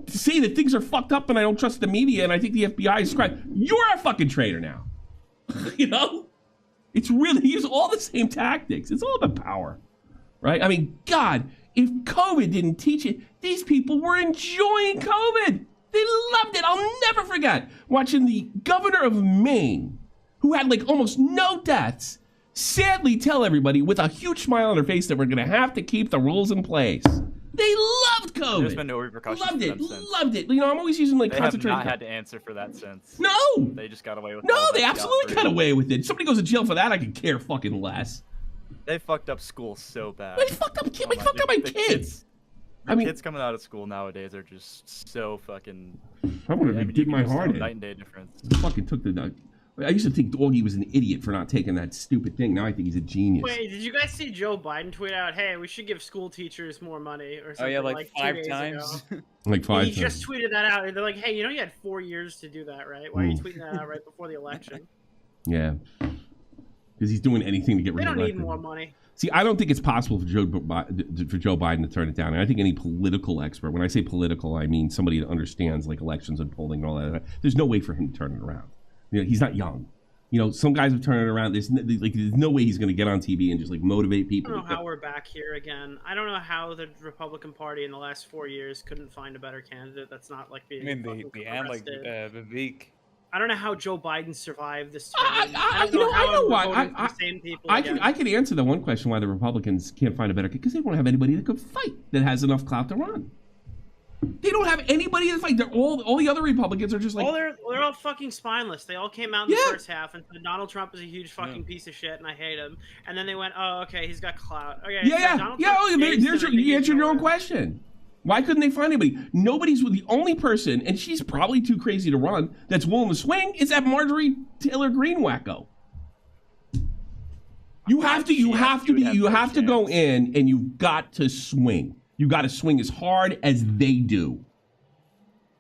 say that things are fucked up and I don't trust the media and I think the FBI is corrupt, you're a fucking traitor now. It's really, use all the same tactics. It's all about power, right? I mean, God, if COVID didn't teach it, these people were enjoying COVID. They loved it. I'll never forget watching the governor of Maine, who had like almost no deaths, sadly tell everybody with a huge smile on her face that we're going to have to keep the rules in place. They loved COVID. There's been no repercussions. Loved it. Loved it. I'm always using like concentrated. They have not had to answer for that since. No. They just got away with it. No, they absolutely got away with it. Somebody goes to jail for that, I could care fucking less. They fucked up school so bad. They fucked up my kids. Kids coming out of school nowadays are just so fucking. I wanted to dig my heart in. Night and day difference. Fucking took the. I used to think Augie was an idiot for not taking that stupid thing. Now I think he's a genius. Wait, did you guys see Joe Biden tweet out, "Hey, we should give school teachers more money" or something? Oh yeah, like 5 2 days times. ago? Like 5 times. He just tweeted that out, and they're like, "Hey, you had 4 years to do that, right? Why are you tweeting that out right before the election?" Yeah, because he's doing anything to get rid of it. They don't need more money. See, I don't think it's possible for Joe Biden to turn it down. And I think any political expert, when I say political, I mean somebody that understands like elections and polling and all that. There's no way for him to turn it around. He's not young. Some guys have turned it around. There's no way he's going to get on TV and just like motivate people. I don't know how we're back here again. I don't know how the Republican Party in the last 4 years couldn't find a better candidate that's not like being. I mean, they had like Vivek. I don't know how Joe Biden survived this term. I know why. I can answer the one question why the Republicans can't find a better because they don't have anybody that could fight that has enough clout to run. They don't have anybody to fight. They're all the other Republicans are just like they're all fucking spineless. They all came out in the first half and said Donald Trump is a huge fucking piece of shit and I hate him. And then they went, oh okay, he's got clout. Okay, you answered your own question. Why couldn't they find anybody? Nobody's the only person, and she's probably too crazy to run, that's willing to swing is that Marjorie Taylor Greene wacko. You have to go in and you've got to swing. You got to swing as hard as they do.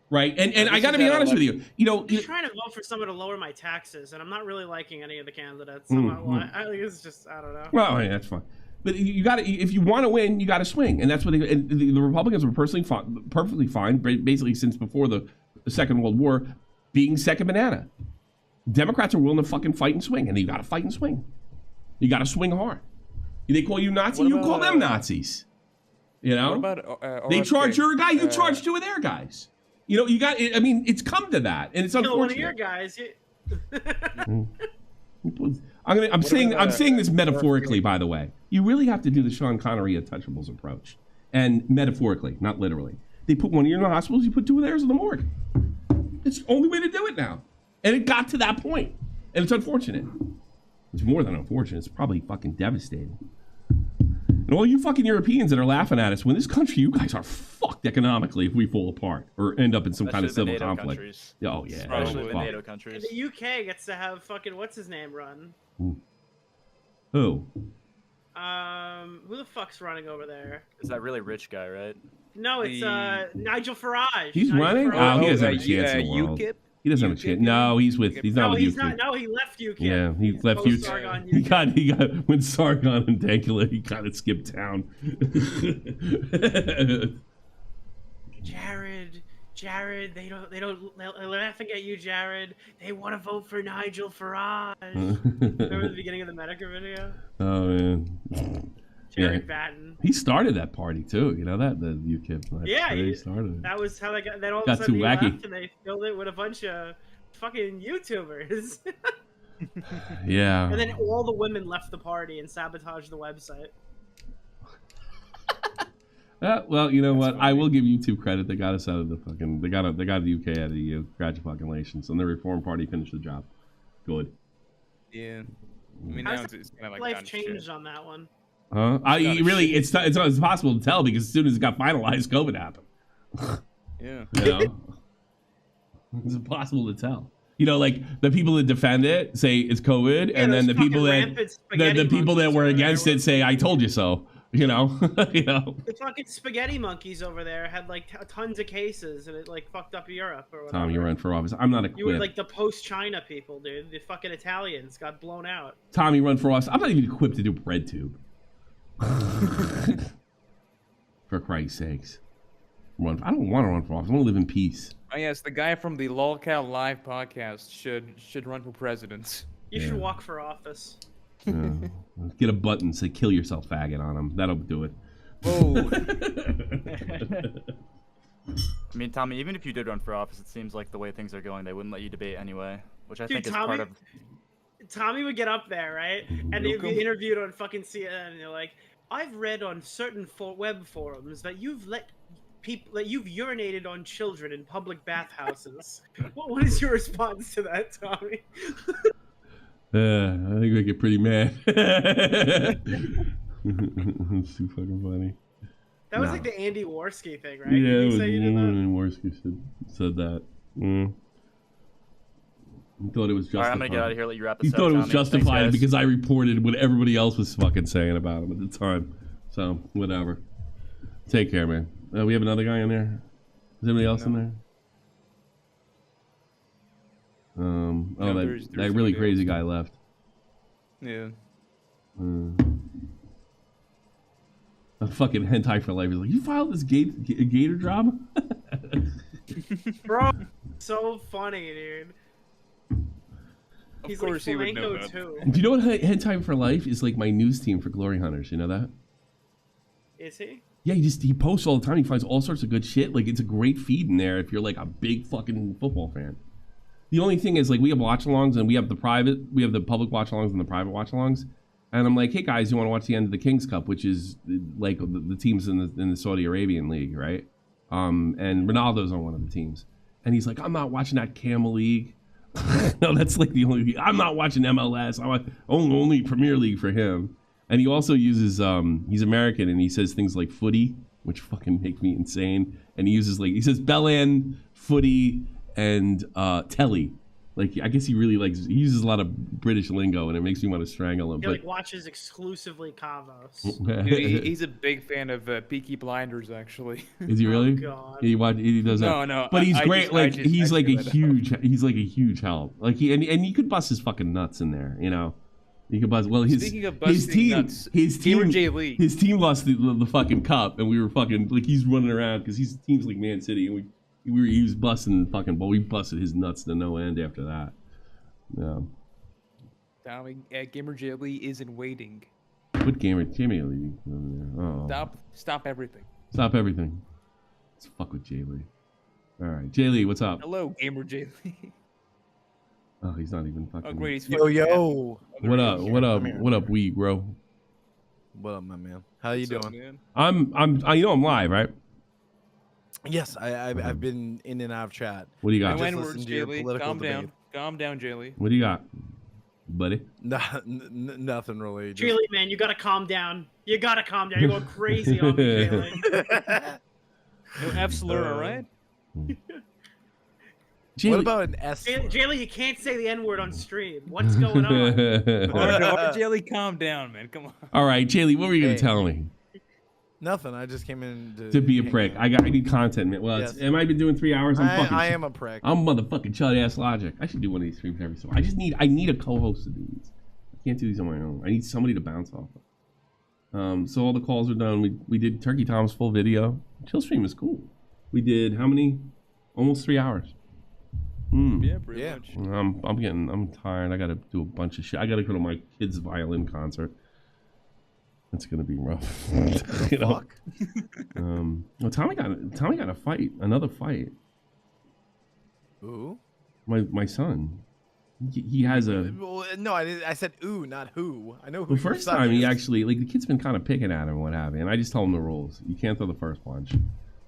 Right? And I got to be honest with you. You know, I'm trying to vote for someone to lower my taxes, and I'm not really liking any of the candidates. I think it's just, I don't know. Well, yeah, that's fine. But you got to, if you want to win, you got to swing, and that's what the Republicans were perfectly fine, basically since before the Second World War, being second banana. Democrats are willing to fucking fight and swing, and you got to fight and swing. You got to swing hard. They call you Nazi, you call them Nazis. You know, what about, they charge your guy, you charge two of their guys. You know, you got. I mean, it's come to that, and it's unfortunate. One of your guys. I'm saying this metaphorically, by the way. You really have to do the Sean Connery Untouchables approach, and metaphorically, not literally. They put one of you in the hospitals, you put two of theirs in the morgue. It's the only way to do it now, and it got to that point, and it's unfortunate. It's more than unfortunate. It's probably fucking devastating. And all you fucking Europeans that are laughing at us, when this country, you guys are fucked economically if we fall apart or end up in some kind of civil conflict. Oh yeah, especially the NATO countries. And the UK gets to have fucking what's his name run. Who? Who the fuck's running over there? Is that really rich guy, right? No, it's Nigel Farage. He's running? Oh, he doesn't have a chance in the world. UKIP? He doesn't have a chance. No, he's not with UKIP. No, he left UKIP. Yeah, he left UKIP. He got when Sargon and Dankula, he kind of skipped town. Jared, they're laughing at you, Jared. They want to vote for Nigel Farage. Remember the beginning of the Medicare video? Oh man. Jared Batten. He started that party too. You know that the UKIP. Yeah, he started it. That was how they got. Then all of a sudden he left, and they filled it with a bunch of fucking YouTubers. Yeah. And then all the women left the party and sabotaged the website. Well, you know what? Funny. I will give YouTube credit. They got us out of the fucking. They got the UK out of the EU. Congratulations. And the Reform Party finished the job. Good. Yeah. I mean, now it's kind of like life changed on that one. Huh? It's possible to tell because as soon as it got finalized, COVID happened. Yeah. You know? It's impossible to tell. You know, like the people that defend it say it's COVID, and then the people that were against it say, "I told you so." You know, The fucking spaghetti monkeys over there had like tons of cases, and it like fucked up Europe or whatever. Tom, you run for office. I'm not equipped. You were like the post-China people, dude. The fucking Italians got blown out. Tom, you run for office. I'm not even equipped to do bread tube. For Christ's sakes. I don't want to run for office. I want to live in peace. Oh yes, the guy from the lolcow live podcast should run for president. You should walk for office. Get a button, say "kill yourself, faggot" on him. That'll do it. Oh. I mean, Tommy, even if you did run for office, it seems like the way things are going, they wouldn't let you debate anyway, which I think is part of. Tommy would get up there, right, and he'd be interviewed on fucking CNN, and they're like, "I've read on certain web forums that you've urinated on children in public bathhouses." What is your response to that, Tommy? I think I get pretty mad. It's too fucking funny. That was like the Andy Warski thing, right? Yeah, it was Warski said that. He thought it was justified. All right, I'm gonna get out of here. Let you wrap this up. He thought it was justified because I reported what everybody else was fucking saying about him at the time. So whatever. Take care, man. We have another guy in there. Is anybody else in there? That really crazy guy left. Yeah. A fucking hentai for life is like, you filed this gator drama? Bro, so funny, dude. Of course, like, he would know that. Too. Do you know what hentai for life is like? My news team for Glory Hunters. You know that? Is he? Yeah, he posts all the time. He finds all sorts of good shit. Like, it's a great feed in there if you're like a big fucking football fan. The only thing is, like, we have watch-alongs and we have the public watch-alongs and the private watch-alongs. And I'm like, hey guys, you want to watch the end of the Kings Cup, which is like the teams in the Saudi Arabian league, right? And Ronaldo's on one of the teams, and he's like, I'm not watching that Camel League. No, that's like the only. I'm not watching MLS. I want only Premier League for him. And he also uses he's American, and he says things like footy, which fucking make me insane. And he says Bellan, footy, and telly. Like, I guess he uses a lot of British lingo, and it makes me want to strangle him. He like watches exclusively Cavos. He's a big fan of Peaky Blinders, actually. Is he really? God. He does that. No. But he's great. He's like a huge help. Like and you could bust his fucking nuts in there, you know. You could bust. Well, Speaking of busting nuts, his team lost the fucking cup, and we were fucking like he's running around because his team's like Man City, and he was busting fucking, but we busted his nuts to no end after that. Yeah. Tommy, Gamer J. Lee is in waiting. What Gamer J. Lee? Oh. Stop everything. Stop everything. Let's fuck with J. Lee. All right, J. Lee, what's up? Hello, Gamer J. Lee. Oh, he's not even fucking. Oh, great. He's Yo. What up? What up, Wee, bro? What up, my man? How you doing? Man? I'm live, right? Yes, I've been in and out of chat. What do you got? No N-words, J. Lee. Calm down. Calm down, J. Lee. What do you got, buddy? Nothing really. J. Lee, man, you gotta calm down. You gotta calm down. You're going crazy on me, J. Lee. No F slur, all right? What about an S? J. Lee, you can't say the N-word on stream. What's going on? J. Lee, calm down, man. Come on. All right, J. Lee, what were you gonna tell me? Nothing. I just came in to be a prick. I need content, man. Well, Yes. am I been doing 3 hours? I am a prick. I'm motherfucking chud ass Logic. I should do one of these streams every so. I need a co-host to do these. I can't do these on my own. I need somebody to bounce off of. So all the calls are done. We did Turkey Tom's full video. Chill stream is cool. We did how many? Almost 3 hours. Yeah, pretty much. I'm tired. I gotta do a bunch of shit. I gotta go to my kid's violin concert. It's gonna be rough. You know? Well, Tommy got a fight, another fight. Ooh. My son. He has a. No, I said ooh, not who. I know who. The first time he actually, like, the kid's been kind of picking at him and what have you, and I just told him the rules. You can't throw the first punch.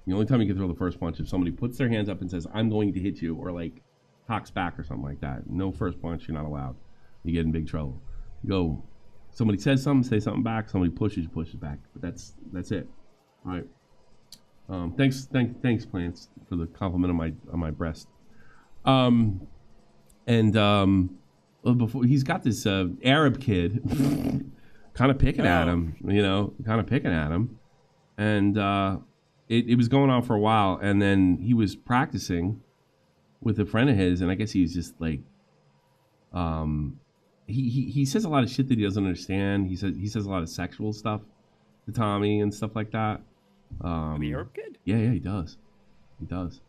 The only time you can throw the first punch if somebody puts their hands up and says, "I'm going to hit you," or like talks back or something like that. No first punch. You're not allowed. You get in big trouble. You go. Somebody says something, say something back. Somebody pushes back. But that's it. All right. Thanks, Plants, for the compliment on my breast. Before he's got this Arab kid, kind of picking at him. And it was going on for a while, and then he was practicing with a friend of his, and I guess he's just like, he says a lot of shit that he doesn't understand. He says a lot of sexual stuff to Tommy and stuff like that. The Arab kid? Yeah, he does.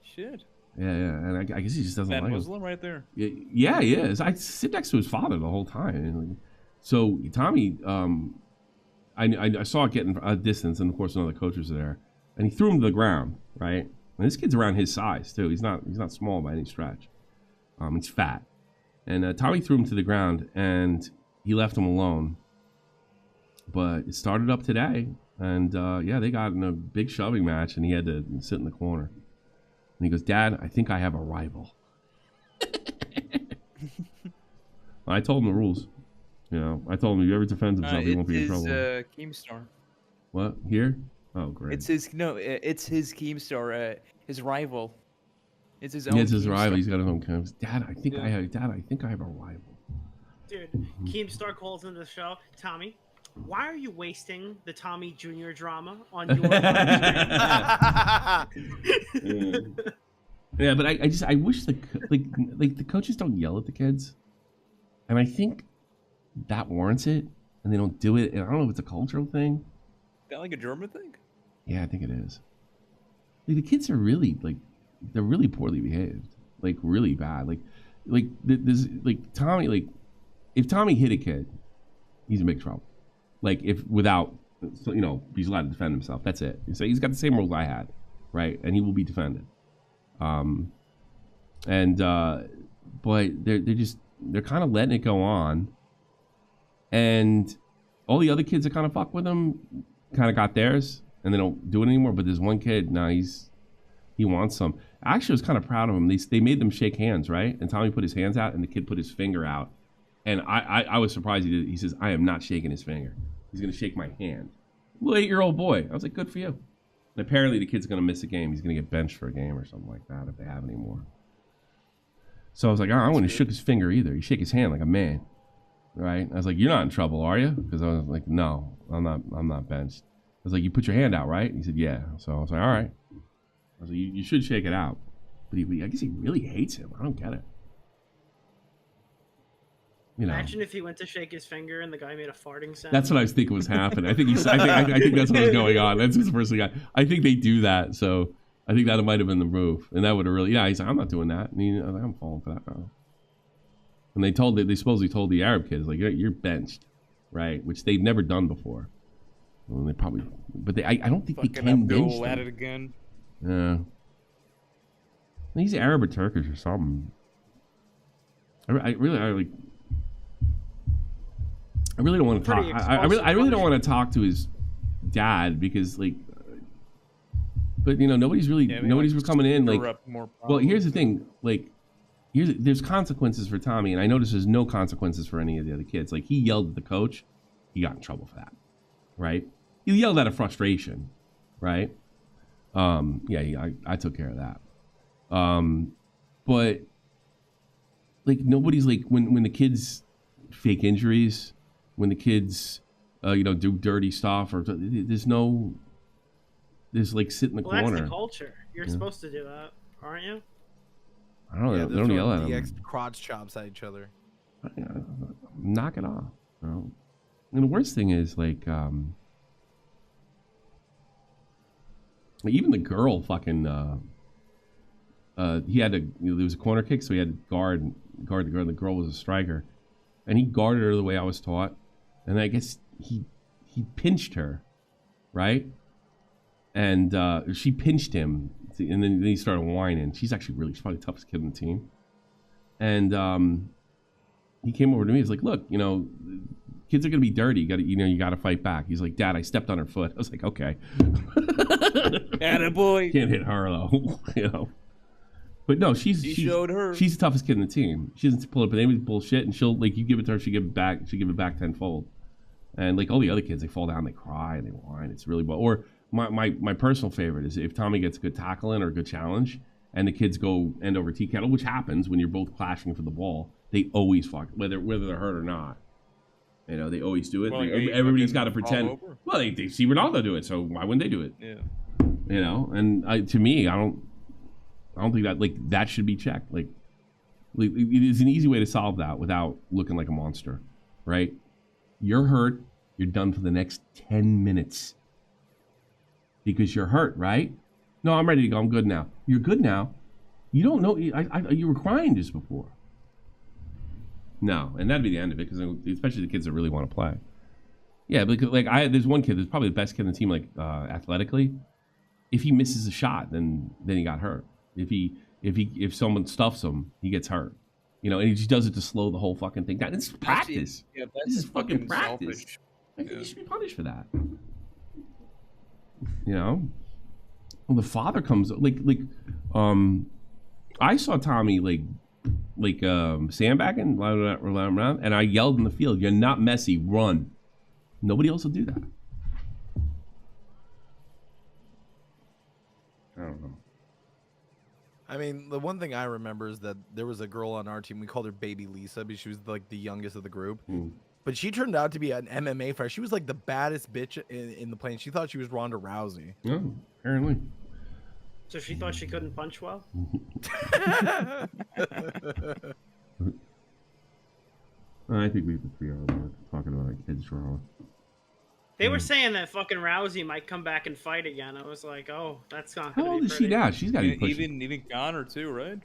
Shit. Yeah, and I guess he just doesn't That like Muslim him. right there. Yeah, he is. I sit next to his father the whole time. So Tommy, I saw it getting a distance, and of course another coach was there, and he threw him to the ground. Right, and this kid's around his size too. He's not small by any stretch. He's fat, and Tommy threw him to the ground, and he left him alone. But it started up today, and they got in a big shoving match, and he had to sit in the corner. And he goes, "Dad, I think I have a rival." I told him the rules. I told him if he ever defends himself, he won't be in trouble. It's Keemstar. What? Here? Oh, great. It's his Keemstar, his rival. It's his own. Yeah, it's his rival. Keemstar. He's got his own camps. Dad, I think I have a rival. Dude, Keemstar calls into the show. Tommy, why are you wasting the Tommy Jr. drama on your Yeah, but I wish the coaches don't yell at the kids, and I think that warrants it, and they don't do it. And I don't know if it's a cultural thing. Is that like a German thing? Yeah, I think it is. The kids are really they're really poorly behaved, really bad. There's Tommy, if Tommy hit a kid, he's in big trouble. If without, he's allowed to defend himself. That's it. So he's got the same rules I had, right? And he will be defended. but they're kind of letting it go on, and all the other kids that kind of fuck with him kind of got theirs, and they don't do it anymore. But there's one kid now, he wants some. I actually was kind of proud of him. They made them shake hands, right? And Tommy put his hands out, and the kid put his finger out, and I was surprised he did. He says, "I am not shaking his finger. He's gonna shake my hand." Little 8-year-old boy. I was like, good for you. And apparently the kid's gonna miss a game. He's gonna get benched for a game or something like that if they have any more. So I was like, I wouldn't have shook his finger either. You shake his hand like a man, right? I was like, you're not in trouble, are you? Because I was like, no, I'm not benched. I was like, you put your hand out, right? He said, yeah. So I was like, all right. I was like, you should shake it out. But I guess he really hates him. I don't get it. You know. Imagine if he went to shake his finger and the guy made a farting sound. That's what I was thinking was happening. I think that's what was going on. That's the first thing I think they do that. So I think that might have been the move, and that would have really. Yeah, he's like, I'm not doing that. And I was like, I'm falling for that. No. And they supposedly told the Arab kids like you're benched, right? Which they've never done before. Well, they probably, but I don't think Fucking they can bench Abdul at them. it again. Yeah. He's Arab or Turkish or something. I really don't want to talk. I really don't want to talk to his dad because but nobody's coming in well, here's the thing, there's consequences for Tommy, and I notice there's no consequences for any of the other kids. Like, he yelled at the coach, he got in trouble for that, right? He yelled out of frustration, right? I took care of that. But nobody's when the kids fake injuries, when the kids do dirty stuff, or there's sit in the corner. That's the culture. You're supposed to do that, aren't you? I don't know. They don't yell at them. Crotch chops at each other. Knock it off. And the worst thing is even the girl fucking he had to there was a corner kick, so he had to guard the girl. The girl was a striker, and he guarded her the way I was taught, and I guess he pinched her, right? And she pinched him, and then he started whining. She's probably the toughest kid on the team. And he came over to me. He's like, "Look, kids are gonna be dirty. You gotta fight back." He's like, "Dad, I stepped on her foot." I was like, "Okay." Attaboy. Can't hit her though, But no, she's the toughest kid in the team. She doesn't pull up with any bullshit, and she'll you give it to her, she give it back. She give it back tenfold. And all the other kids, they fall down, they cry, and they whine. It's really or my personal favorite is if Tommy gets a good tackle in or a good challenge, and the kids go end over tea kettle, which happens when you're both clashing for the ball. They always fuck whether they're hurt or not. They always do it. Everybody's got to pretend. Well, they see Ronaldo do it, so why wouldn't they do it? Yeah. And to me, I don't think that that should be checked. It is an easy way to solve that without looking like a monster, right? You're hurt. You're done for the next 10 minutes because you're hurt, right? No, I'm ready to go. I'm good now. You're good now. You don't know. You were crying just before. No, and that'd be the end of it, because especially the kids that really want to play. Yeah, because there's one kid, there's probably the best kid on the team, athletically. If he misses a shot, then he got hurt. If someone stuffs him, he gets hurt. And he just does it to slow the whole fucking thing down. It's practice. Yeah, this is fucking practice. Selfish. You should be punished for that. Well, the father comes I saw Tommy sandbagging around, and I yelled in the field, "You're not messy, run." Nobody else will do that. I don't know. I mean, the one thing I remember is that there was a girl on our team. We called her Baby Lisa because she was the youngest of the group. But she turned out to be an MMA fighter. She was the baddest bitch in the plane. She thought she was Ronda Rousey. Oh, apparently. So she thought she couldn't punch well? I think we have a 3 hour mark talking about kids drama. They were saying that fucking Rousey might come back and fight again. I was like, oh, that's not How gonna old be is she pretty. now? She's got to be pushing. Even Connor too, right?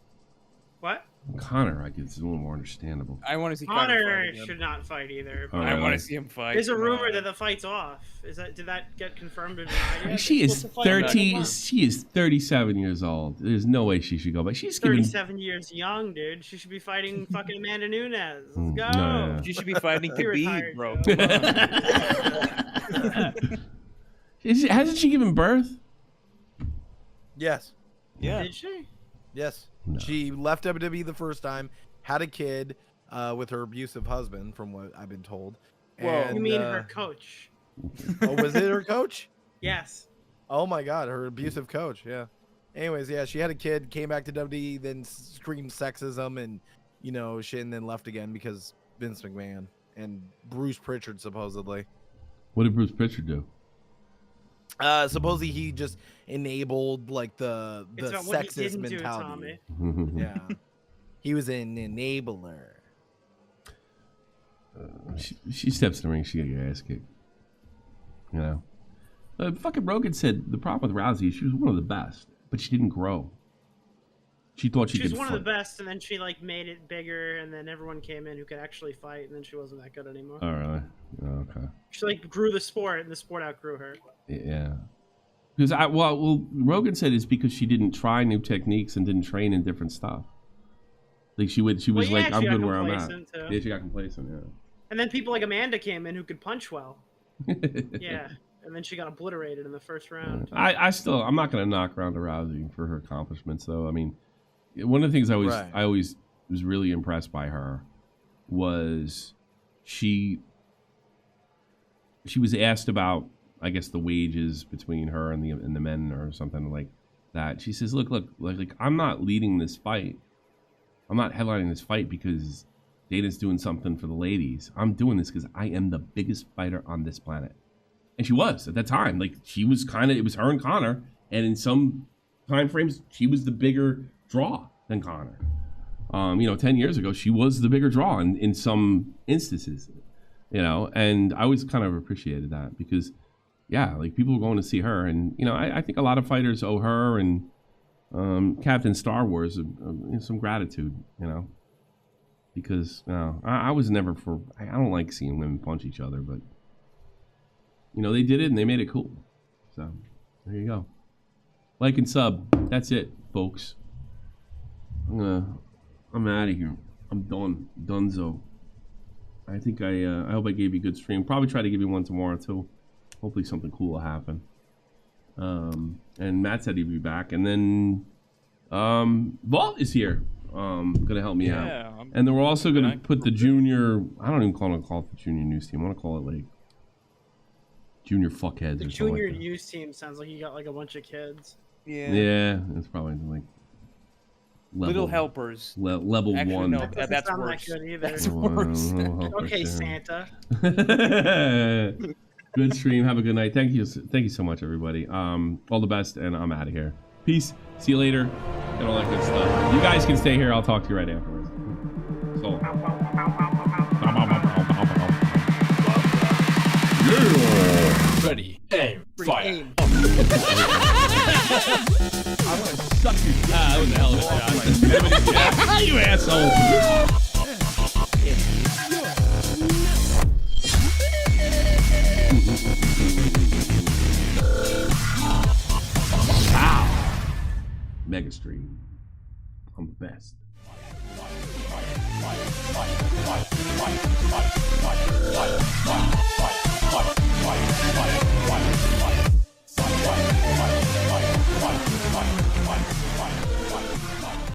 What? Connor, I guess, is a little more understandable. I want to see Connor fight should not fight either. All but- right, I want to see him fight. There's a rumor that the fight's off. Did that get confirmed or denied yet? She They're is supposed to fight in a couple 30. months. She is 37 years old. There's no way she should go back. She's giving. 37 years young, dude. She should be fighting fucking Amanda Nunes. Let's go. No, She should be fighting You're Khabib, bro. Hasn't she given birth? Yes. Yeah. Did she? Yes. No. She left WWE the first time, had a kid with her abusive husband, from what I've been told. Whoa. You mean uh, her coach? Oh, was it her coach? Yes. Oh my God, her abusive coach. Yeah. Anyways, yeah, she had a kid, came back to WWE, then screamed sexism and shit, and then left again because Vince McMahon and Bruce Pritchard supposedly. What did Bruce Pritchard do? Supposedly he just enabled like the It's about what he sexist didn't do, mentality. Tommy. Yeah, he was an enabler. She steps in the ring, she got your ass kicked. Fucking Rogan said the problem with Rousey is she was one of the best, but she didn't grow. She thought she She was could one fight. of the best, and then she like made it bigger, and then everyone came in who could actually fight, and then she wasn't that good anymore. Oh, really? Oh, okay. She like grew the sport, and the sport outgrew her. Yeah. Because Rogan said it's because she didn't try new techniques and didn't train in different stuff. Like she was Well, yeah, like, I'm she got good where I'm at. complacent, too. Yeah, she got complacent. Yeah. And then people like Amanda came in who could punch well. Yeah, and then she got obliterated in the first round. I'm not gonna knock Ronda Rousey for her accomplishments, though. I mean, one of the things I always was really impressed by her was she was asked about, I guess, the wages between her and the men or something like that. She says, look, like I'm not leading this fight. I'm not headlining this fight because Dana's doing something for the ladies. I'm doing this because I am the biggest fighter on this planet. And she was at that time. Like she was it was her and Connor. And in some time frames, she was the bigger draw than Connor. 10 years ago, she was the bigger draw in some instances, and I always kind of appreciated that because, yeah, like people were going to see her. And, I think a lot of fighters owe her and Captain Star Wars some gratitude, because I was never I don't like seeing women punch each other, but they did it and they made it cool. So there you go. Like and sub. That's it, folks. I'm out of here. I'm done. Dunzo. I think I hope I gave you a good stream. Probably try to give you one tomorrow too. Hopefully something cool will happen. And Matt said he'd be back, and then Vault is here. Gonna help me out. And then we're also gonna put the junior. I don't even call it the junior news team. I want to call it like junior fuckheads The or something. junior Like that. youth team sounds like you got like a bunch of kids. Yeah, it's probably like Little helpers. Level Actually, 1. no, That doesn't that's sound worse. that good either. That's worse. Okay, Santa. Good stream. Have a good night. Thank you so much, everybody. All the best, and I'm out of here. Peace. See you later, and all that good stuff. You guys can stay here. I'll talk to you right afterwards. So. Yeah. Ready, aim, fire. I want to suck your dick. That was a hell of a shot. You asshole. Wow. Mega Stream. I'm the best. Fight.